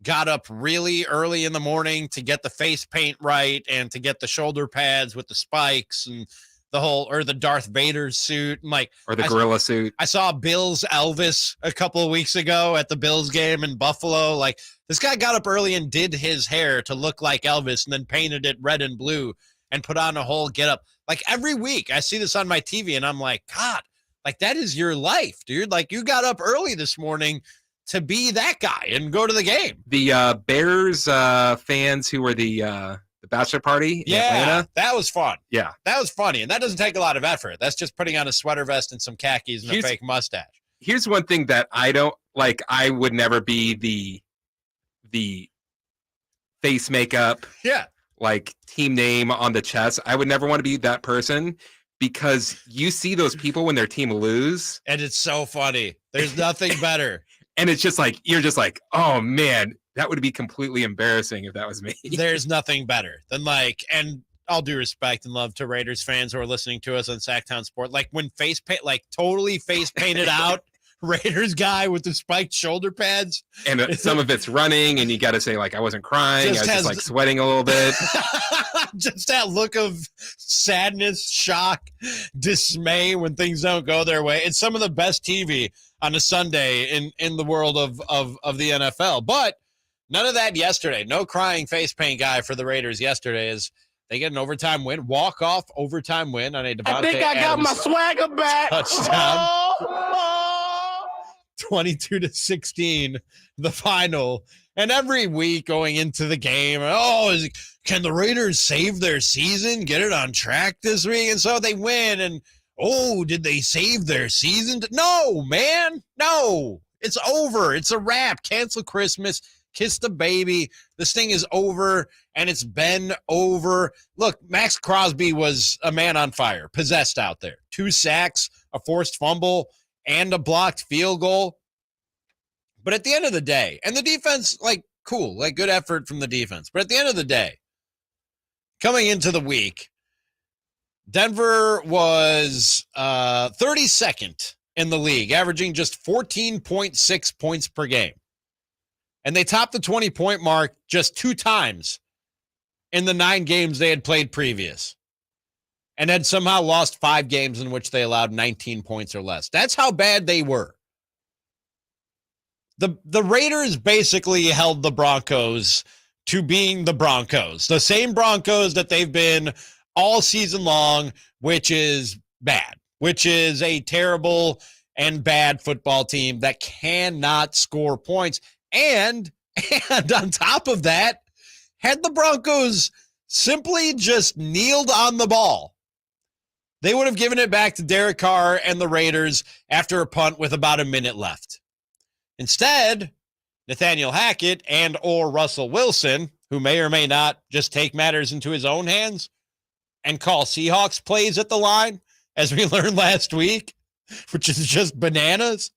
got up really early in the morning to get the face paint right and to get the shoulder pads with the spikes and the Darth Vader suit and or the gorilla suit. I saw Bills Elvis a couple of weeks ago at the Bills game in Buffalo. This guy got up early and did his hair to look like Elvis and then painted it red and blue and put on a whole getup. Every week I see this on my TV and I'm like, God, that is your life, dude. You got up early this morning to be that guy and go to the game. The Bears fans who were the bachelor party in Atlanta. That was fun. Yeah. That was funny. And that doesn't take a lot of effort. That's just putting on a sweater vest and some khakis and a fake mustache. Here's one thing that I don't like. I would never be the face makeup. Yeah. Team name on the chest. I would never want to be that person because you see those people when their team lose. And it's so funny. There's nothing better. And it's just you're just oh man, that would be completely embarrassing if that was me. There's nothing better than and all due respect and love to Raiders fans who are listening to us on Sactown Sport, when face paint, totally face painted out Raiders guy with the spiked shoulder pads. And some of it's running and you got to say I wasn't crying. I was just sweating a little bit. Just that look of sadness, shock, dismay when things don't go their way. It's some of the best TV on a Sunday in the world of the NFL. But none of that yesterday. No crying face paint guy for the Raiders yesterday as they get an overtime win, walk-off overtime win on a Devontae I think I got Adams my swagger back. touchdown. 22-16, the final. And every week going into the game, can the Raiders save their season, get it on track this week? And so they win. And, did they save their season? No, man. No. It's over. It's a wrap. Cancel Christmas. Kiss the baby. This thing is over, and it's been over. Look, Max Crosby was a man on fire, possessed out there. 2 sacks, a forced fumble, and a blocked field goal. But at the end of the day, and the defense, cool, good effort from the defense. But at the end of the day, coming into the week, Denver was 32nd in the league, averaging just 14.6 points per game. And they topped the 20-point mark just 2 times in the 9 games they had played previous. And had somehow lost 5 games in which they allowed 19 points or less. That's how bad they were. The Raiders basically held the Broncos to being the Broncos. The same Broncos that they've been all season long, which is bad. Which is a terrible and bad football team that cannot score points. And on top of that, had the Broncos simply just kneeled on the ball, they would have given it back to Derek Carr and the Raiders after a punt with about a minute left. Instead, Nathaniel Hackett and or Russell Wilson, who may or may not just take matters into his own hands and call Seahawks plays at the line, as we learned last week, which is just bananas,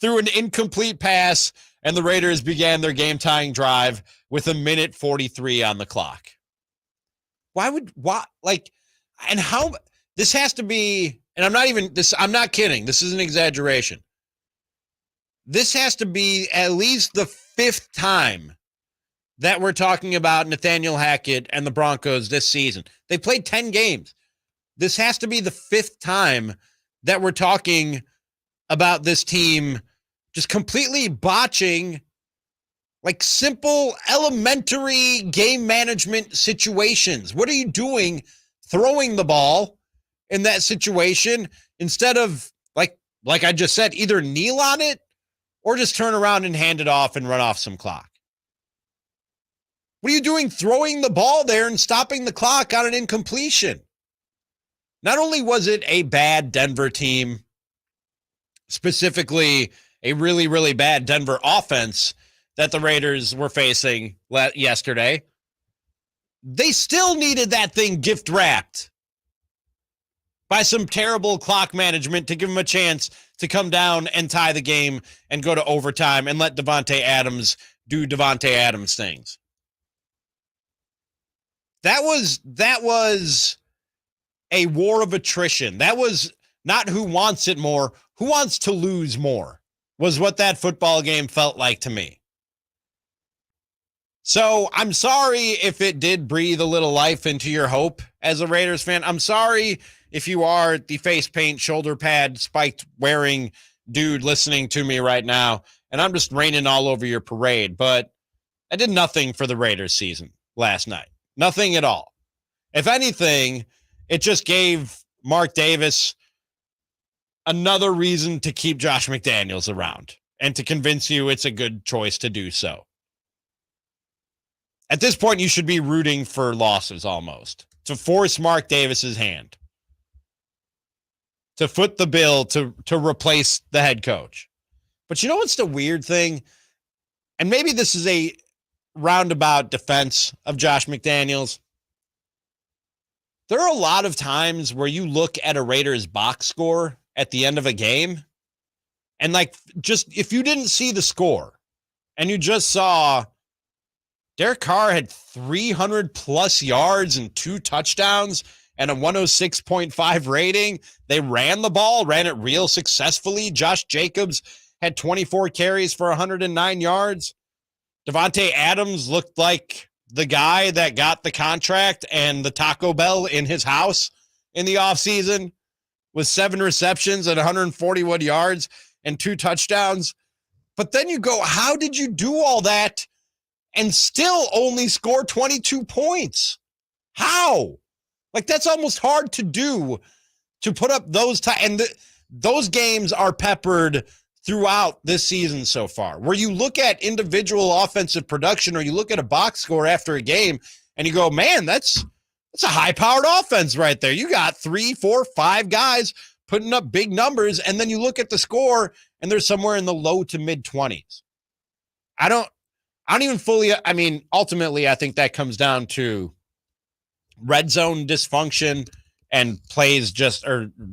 threw an incomplete pass, and the Raiders began their game-tying drive with 1:43 on the clock. And how, this has to be, and I'm not kidding, this is an exaggeration. This has to be at least the 5th time that we're talking about Nathaniel Hackett and the Broncos this season. They played 10 games. This has to be the 5th time that we're talking about this team just completely botching simple elementary game management situations. What are you doing throwing the ball in that situation instead of, like I just said, either kneel on it or just turn around and hand it off and run off some clock. What are you doing throwing the ball there and stopping the clock on an incompletion? Not only was it a bad Denver team, specifically a really, really bad Denver offense that the Raiders were facing yesterday, they still needed that thing gift wrapped by some terrible clock management to give them a chance to come down and tie the game and go to overtime and let Davante Adams do Davante Adams things. That was a war of attrition. That was not who wants it more, who wants to lose more, was what that football game felt like to me. So I'm sorry if it did breathe a little life into your hope as a Raiders fan. I'm sorry if you are the face paint, shoulder pad, spiked wearing dude listening to me right now, and I'm just raining all over your parade. But I did nothing for the Raiders season last night. Nothing at all. If anything, it just gave Mark Davis another reason to keep Josh McDaniels around and to convince you it's a good choice to do so. At this point, you should be rooting for losses almost, to force Mark Davis's hand, to foot the bill to replace the head coach. But you know what's the weird thing? And maybe this is a roundabout defense of Josh McDaniels. There are a lot of times where you look at a Raiders box score at the end of a game, and like, just if you didn't see the score and you just saw Derek Carr had 300 plus yards and 2 touchdowns and a 106.5 rating. They ran the ball, ran it real successfully. Josh Jacobs had 24 carries for 109 yards. Davante Adams looked like the guy that got the contract and the Taco Bell in his house in the offseason with 7 receptions and 141 yards and 2 touchdowns. But then you go, how did you do all that and still only score 22 points? How? Like, that's almost hard to do, to put up those and those games are peppered throughout this season so far, where you look at individual offensive production or you look at a box score after a game and you go, man, that's a high-powered offense right there. You got 3, 4, 5 guys putting up big numbers, and then you look at the score and they're somewhere in the low to mid-20s. I don't even fully, I mean, ultimately, I think that comes down to red zone dysfunction and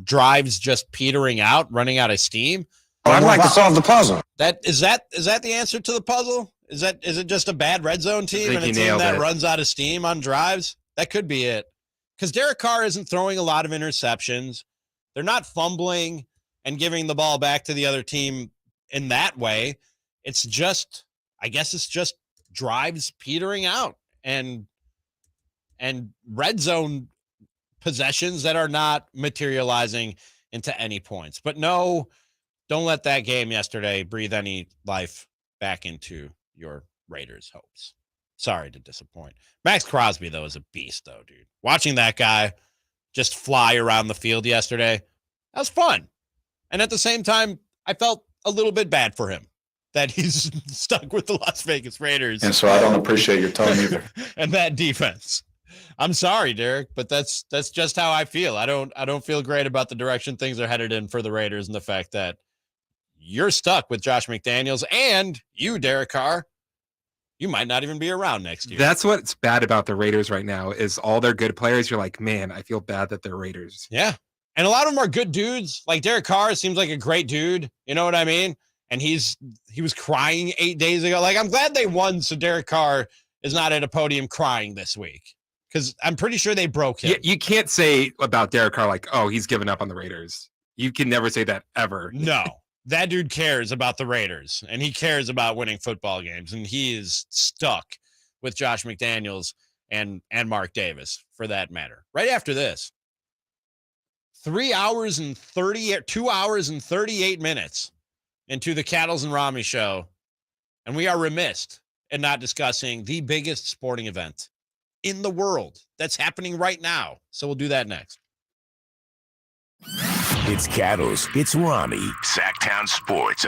drives just petering out, running out of steam. I'd like to solve the puzzle. Is that the answer to the puzzle? Is it just a bad red zone team and a team that runs out of steam on drives? That could be it. Because Derek Carr isn't throwing a lot of interceptions. They're not fumbling and giving the ball back to the other team in that way. It's just, I guess it's just drives petering out and red zone possessions that are not materializing into any points. But no, don't let that game yesterday breathe any life back into your Raiders' hopes. Sorry to disappoint. Max Crosby, though, is a beast, though, dude. Watching that guy just fly around the field yesterday, that was fun. And at the same time, I felt a little bit bad for him that he's stuck with the Las Vegas Raiders. And so I don't appreciate your tone either. And that defense. I'm sorry, Derek, but that's just how I feel. I don't feel great about the direction things are headed in for the Raiders and the fact that you're stuck with Josh McDaniels and you, Derek Carr, you might not even be around next year. That's what's bad about the Raiders right now is all their good players. You're like, man, I feel bad that they're Raiders. Yeah. And a lot of them are good dudes. Like Derek Carr seems like a great dude. You know what I mean? And he was crying 8 days ago. Like, I'm glad they won so Derek Carr is not at a podium crying this week. Because I'm pretty sure they broke him. You can't say about Derek Carr like, oh, he's given up on the Raiders. You can never say that ever. No. That dude cares about the Raiders, and he cares about winning football games, and he is stuck with Josh McDaniels and Mark Davis, for that matter. Right after this, 2 hours and 38 minutes into the Cattles and Ramie show, and we are remiss in not discussing the biggest sporting event in the world that's happening right now. So we'll do that next. It's Cattles. It's Ramie. Sactown Sports.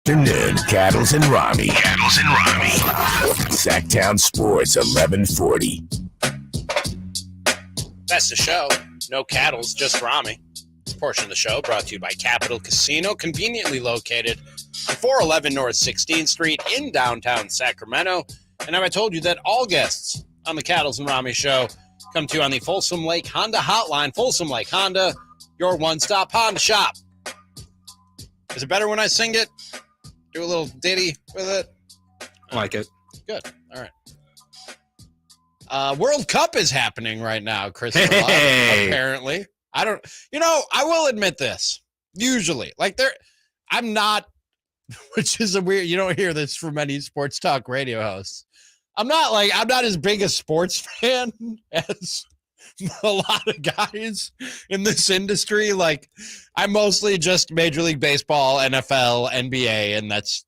Afternoon, Cattles and Ramie. Sactown Sports, 1140. That's the show. No Cattles, just Ramie. This portion of the show brought to you by Capital Casino, conveniently located on 411 North 16th Street in downtown Sacramento. And have I told you that all guests on the Cattles and Ramie show come to you on the Folsom Lake Honda hotline. Folsom Lake Honda, your one-stop Honda shop. Is it better when I sing it? Do a little ditty with it? I like it. Good. All right. World Cup is happening right now, Chris. Hey. Apparently. I will admit this. Usually. I'm not, which is a weird, you don't hear this from many sports talk radio hosts. I'm not as big a sports fan as a lot of guys in this industry. Like, I'm mostly just Major League Baseball, NFL, NBA, and that's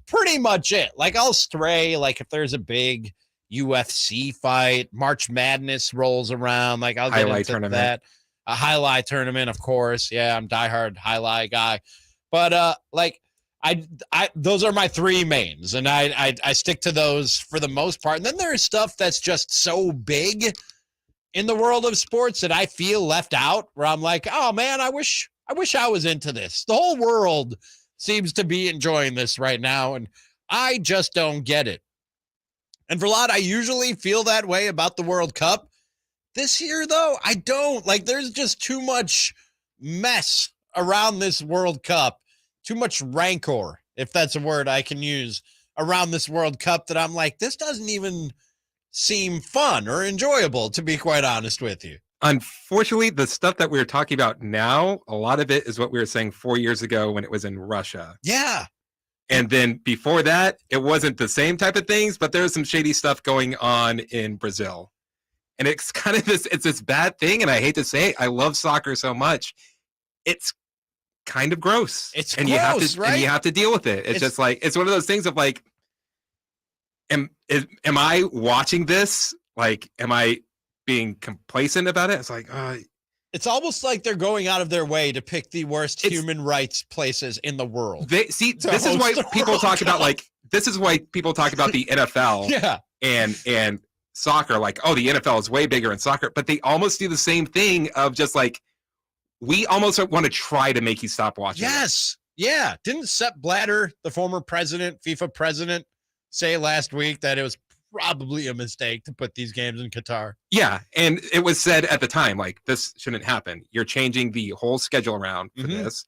pretty much it. Like, I'll stray, like, if there's a big UFC fight, March Madness rolls around, like, I'll get highlight into tournament. that. A highlight tournament, of course. Yeah, I'm diehard highlight guy. But I those are my three mains, and I stick to those for the most part. And then there's stuff that's just so big in the world of sports that I feel left out, where I'm like, oh man, I wish I was into this. The whole world seems to be enjoying this right now, and I just don't get it. And for a lot, I usually feel that way about the World Cup. This year, though, I don't. Like, there's just too much mess around this World Cup, too much rancor, if that's a word I can use, around this World Cup, that I'm like, this doesn't even seem fun or enjoyable, to be quite honest with you. Unfortunately, the stuff that we're talking about now, a lot of it is what we were saying 4 years ago when it was in Russia. Yeah. And then before that, it wasn't the same type of things, but there's some shady stuff going on in Brazil. And it's kind of it's this bad thing. And I hate to say it, I love soccer so much. It's kind of gross. It's and gross, right? And you have to deal with it. It's just like, it's one of those things of like, am I watching this? Like, am I being complacent about it? It's like, it's almost like they're going out of their way to pick the worst human rights places in the world. This is why people talk about this is why people talk about the NFL yeah. and soccer, like, oh, the NFL is way bigger in soccer, but they almost do the same thing of just like, we almost want to try to make you stop watching. Yes. Yeah. Didn't Sepp Blatter, the former president, FIFA president, say last week that it was probably a mistake to put these games in Qatar? Yeah. And it was said at the time, like, this shouldn't happen. You're changing the whole schedule around for this.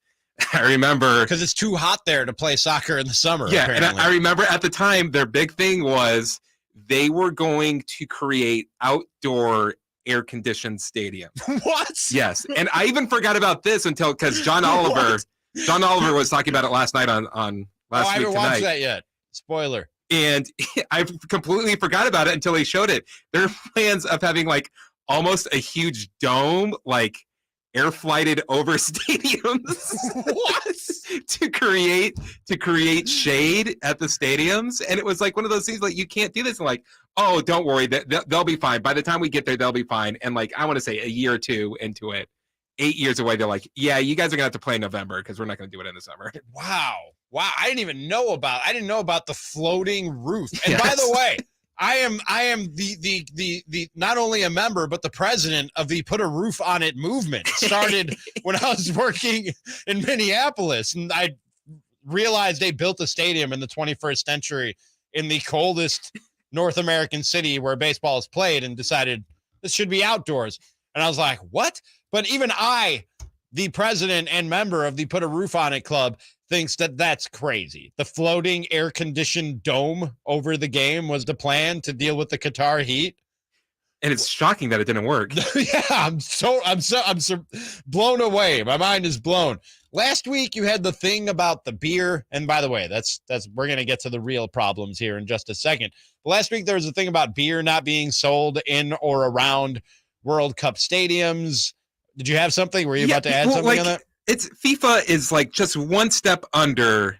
I remember. Because it's too hot there to play soccer in the summer. Yeah. Apparently. And I remember at the time, their big thing was they were going to create outdoor air-conditioned stadium. What? Yes. And I even forgot about this until, because John Oliver was talking about it last night on last week tonight. I haven't watched that yet. Spoiler. And I completely forgot about it until he showed it. There are plans of having like almost a huge dome, like air flighted over stadiums. What? to create shade at the stadiums. And it was like one of those things like, you can't do this. And like, oh, don't worry, they'll be fine. By the time we get there, they'll be fine. And like, I want to say a year or two into it, 8 years away, they're like, yeah, you guys are gonna have to play in November because we're not gonna do it in the summer. Wow. I didn't know about the floating roof. And Yes. by the way, I am the not only a member but the president of the Put a Roof on It movement. It started when I was working in Minneapolis, and I realized they built a stadium in the 21st century in the coldest North American city where baseball is played, and decided this should be outdoors. And I was like, what? But even I, the president and member of the Put a Roof on It club, thinks that that's crazy. The floating air-conditioned dome over the game was the plan to deal with the Qatar heat. And it's shocking that it didn't work. Yeah, I'm so blown away. My mind is blown. Last week you had the thing about the beer, and by the way, that's we're gonna get to the real problems here in just a second. But last week there was a thing about beer not being sold in or around World Cup stadiums. Did you have something? Were you about to add something on that? It's FIFA is like just one step under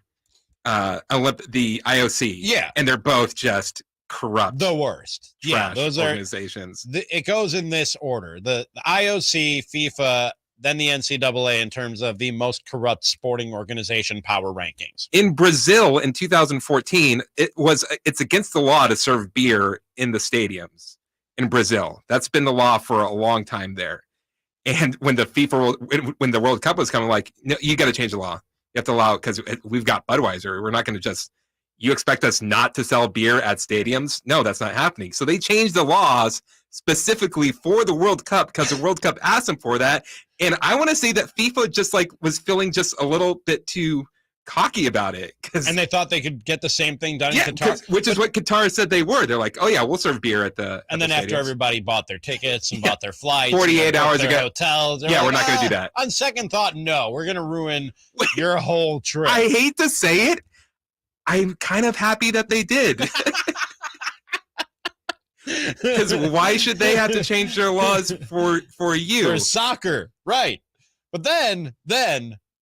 the IOC. Yeah. And they're both just corrupt. The worst. Yeah, Trash those organizations. It goes in this order. The IOC, FIFA, than the NCAA in terms of the most corrupt sporting organization power rankings. In Brazil in 2014, it's against the law to serve beer in the stadiums in Brazil. That's been the law for a long time there. And when the World Cup was coming, like, no, you got to change the law. You have to allow, because we've got Budweiser. We're not going to just, you expect us not to sell beer at stadiums? No, that's not happening. So they changed the laws specifically for the World Cup because the World Cup asked them for that. And I want to say that FIFA just like was feeling just a little bit too cocky about it. And they thought they could get the same thing done in Qatar. Which is what Qatar said they were. They're like, oh yeah, we'll serve beer at the And then after everybody bought their tickets and bought their flights, 48 hours ago, hotels, yeah, we're not going to do that. On second thought, no, we're going to ruin your whole trip. I hate to say it, I'm kind of happy that they did. Because why should they have to change their laws for you? For soccer, right? But then,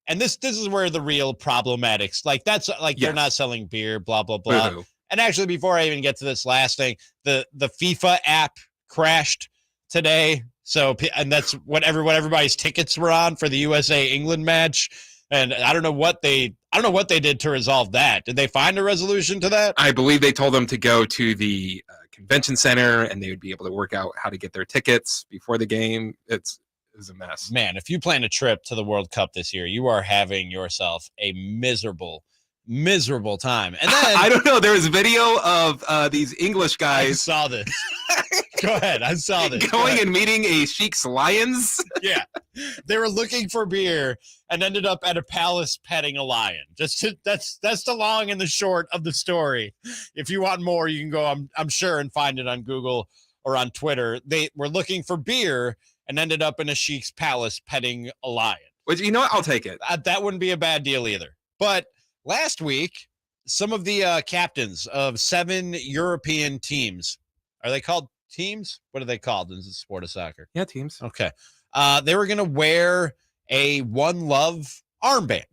and this is where the real problematics, like that's like they're not selling beer, blah blah blah. Boo-hoo. And actually, before I even get to this last thing, the FIFA app crashed today. So, and that's what everybody's tickets were on for the USA England match. And I don't know what they did to resolve that. Did they find a resolution to that? I believe they told them to go to the convention center and they would be able to work out how to get their tickets before the game. It was a mess. Man, if you plan a trip to the World Cup this year, you are having yourself a miserable time. And then I don't know. There was video of these English guys. I saw this. Go ahead. I saw this. Going and meeting a Sheik's Lions. Yeah. They were looking for beer and ended up at a palace petting a lion. That's the long and the short of the story. If you want more, you can go, I'm sure, and find it on Google or on Twitter. They were looking for beer and ended up in a Sheik's palace petting a lion. Which, you know what? I'll take it. That wouldn't be a bad deal either. But last week, some of the captains of 7 European teams, are they called teams? What are they called in the sport of soccer? Yeah, teams. Okay. They were going to wear a One Love armband,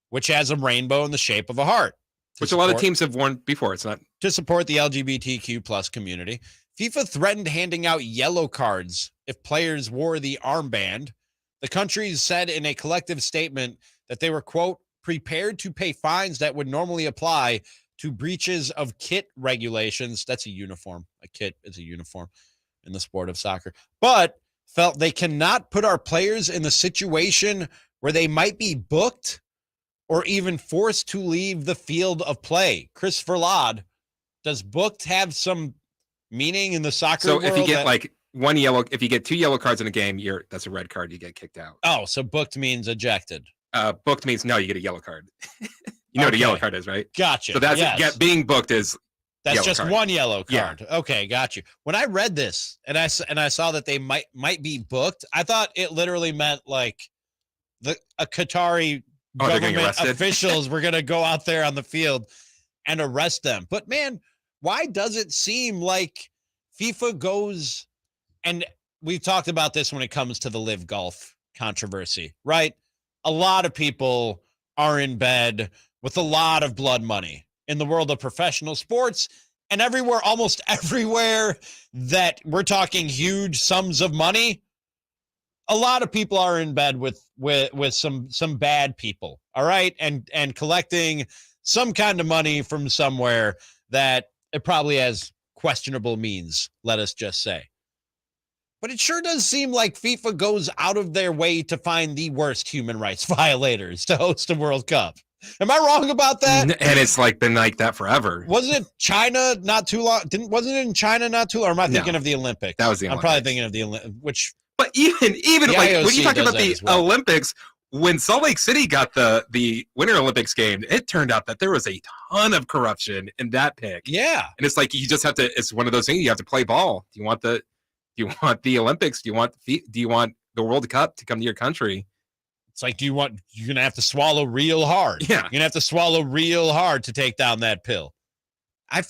which has a rainbow in the shape of a heart. Which a lot of teams have worn before. It's not to support the LGBTQ plus community. FIFA threatened handing out yellow cards if players wore the armband. The countries said in a collective statement that they were, quote, prepared to pay fines that would normally apply to breaches of kit regulations. That's a uniform. A kit is a uniform in the sport of soccer. But felt they cannot put our players in the situation where they might be booked or even forced to leave the field of play. Chris Verlade, does booked have some meaning in the soccer world? So if you get if you get 2 yellow cards in a game, that's a red card, you get kicked out. Oh, so booked means ejected. Booked means no, you get a yellow card. You know what a yellow card is, right? Gotcha. So that's being booked is that's just card. one yellow card. Yeah. Okay, got you. When I read this and I saw that they might be booked, I thought it literally meant like a Qatari government officials were going to go out there on the field and arrest them. But man, why does it seem like FIFA goes, and we've talked about this when it comes to the Live Golf controversy, right? A lot of people are in bed with a lot of blood money in the world of professional sports, and almost everywhere that we're talking huge sums of money, a lot of people are in bed with some bad people, all right, and collecting some kind of money from somewhere that it probably has questionable means, let us just say. But it sure does seem like FIFA goes out of their way to find the worst human rights violators to host a World Cup. Am I wrong about that? And it's been like that forever. Wasn't it China not too long? Wasn't it in China not too long? Or am I thinking of the Olympics? That was the Olympics. I'm probably thinking of the Olympics, But even like when you talk about the Olympics, when Salt Lake City got the Winter Olympics game, it turned out that there was a ton of corruption in that pick. Yeah. And it's like you just have to, it's one of those things, you have to play ball. Do you want the Olympics? Do you want the World Cup to come to your country? It's like, you're going to have to swallow real hard. Yeah. You're going to have to swallow real hard to take down that pill. I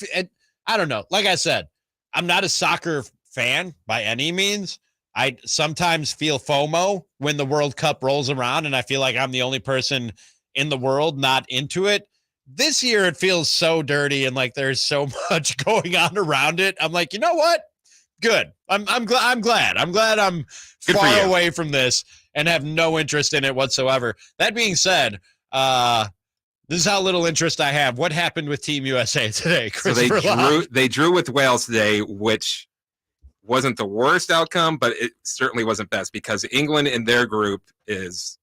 don't know. Like I said, I'm not a soccer fan by any means. I sometimes feel FOMO when the World Cup rolls around and I feel like I'm the only person in the world not into it. This year, it feels so dirty and like there's so much going on around it. I'm like, you know what? Good. I'm glad. I'm glad I'm far away from this and have no interest in it whatsoever. That being said, this is how little interest I have. What happened with Team USA today, So Christopher? they drew with Wales today, which wasn't the worst outcome, but it certainly wasn't best because England in their group is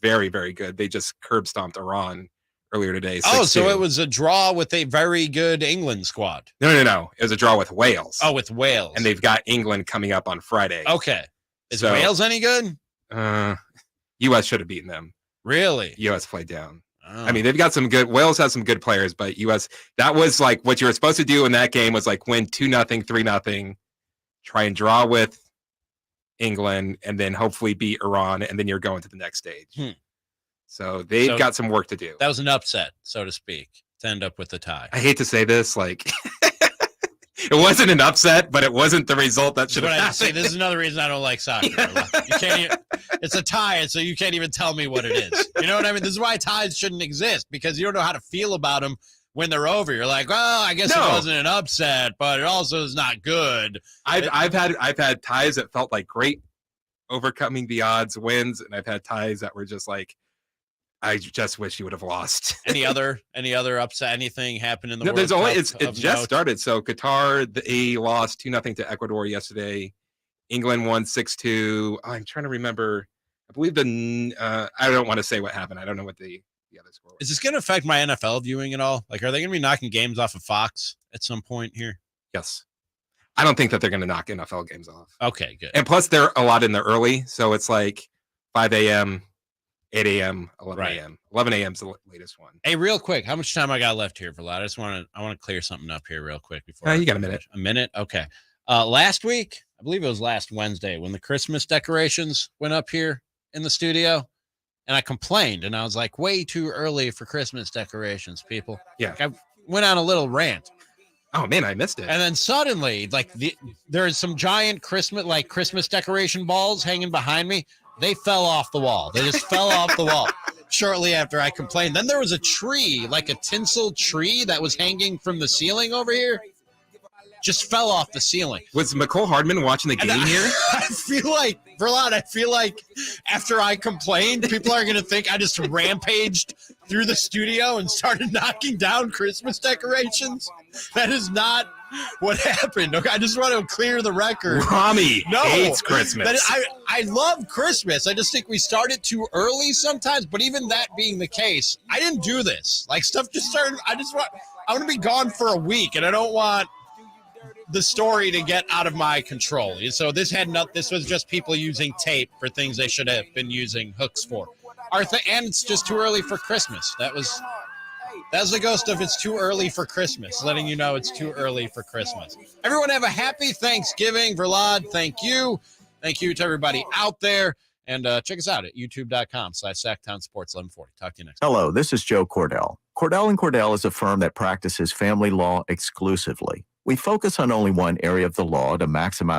very, very good. They just curb stomped Iran earlier today. 6-2. So it was a draw with a very good England squad. No. It was a draw with Wales. Oh, with Wales. And they've got England coming up on Friday. Okay. Is Wales any good? U.S. should have beaten them. Really? U.S. played down. Oh. I mean, they've got some good. Wales has some good players, but U.S. That was like what you were supposed to do in that game was like win 2-0, 3-0, try and draw with England, and then hopefully beat Iran, and then you're going to the next stage. So they've got some work to do. That was an upset, so to speak, to end up with a tie. I hate to say this, like it wasn't an upset, but it wasn't the result that should have happened. See, this is another reason I don't like soccer. You can't. It's a tie, so you can't even tell me what it is. You know what I mean? This is why ties shouldn't exist because you don't know how to feel about them when they're over. You're like, well, I guess it wasn't an upset, but it also is not good. I've had ties that felt like great, overcoming the odds wins, and I've had ties that were just like, I just wish you would have lost. Any other upset? Anything happened in the World there's Cup? only it just started. So Qatar, they lost 2-0 to Ecuador yesterday. England won 6-2. I'm trying to remember. I believe I don't want to say what happened. I don't know what the other score was. Is this going to affect my NFL viewing at all? Like, are they going to be knocking games off of Fox at some point here? Yes. I don't think that they're going to knock NFL games off. Okay, good. And plus, they're a lot in the early. So it's like 5 a.m., 8 a.m., 11 a.m. 11 a.m. is the latest one. Hey, real quick, how much time I got left here, Vlad? I want to clear something up here real quick before. You got a minute. A minute? Okay. Last week, I believe it was last Wednesday, when the Christmas decorations went up here in the studio, and I complained, and I was like, way too early for Christmas decorations, people. Yeah. Like, I went on a little rant. Oh man, I missed it. And then suddenly, like there's some giant Christmas decoration balls hanging behind me. They fell off the wall. They just fell off the wall shortly after I complained. Then there was a tree, like a tinsel tree that was hanging from the ceiling over here. Just fell off the ceiling. Was McCole Hardman watching the game here? I feel like, Verlon, after I complained, people are going to think I just rampaged through the studio and started knocking down Christmas decorations. That is not what happened. Okay, I just want to clear the record. Ramie hates Christmas. I love Christmas. I just think we started too early sometimes. But even that being the case, I didn't do this. Like, stuff just started. I want to be gone for a week, and I don't want the story to get out of my control. So this was just people using tape for things they should have been using hooks for. And it's just too early for Christmas. That was the ghost of it's too early for Christmas, letting you know it's too early for Christmas. Everyone have a happy Thanksgiving. Verlad, thank you. Thank you to everybody out there. And check us out at youtube.com/Sactown Sports 1140. Talk to you next time. Hello, this is Joe Cordell. Cordell & Cordell is a firm that practices family law exclusively. We focus on only one area of the law to maximize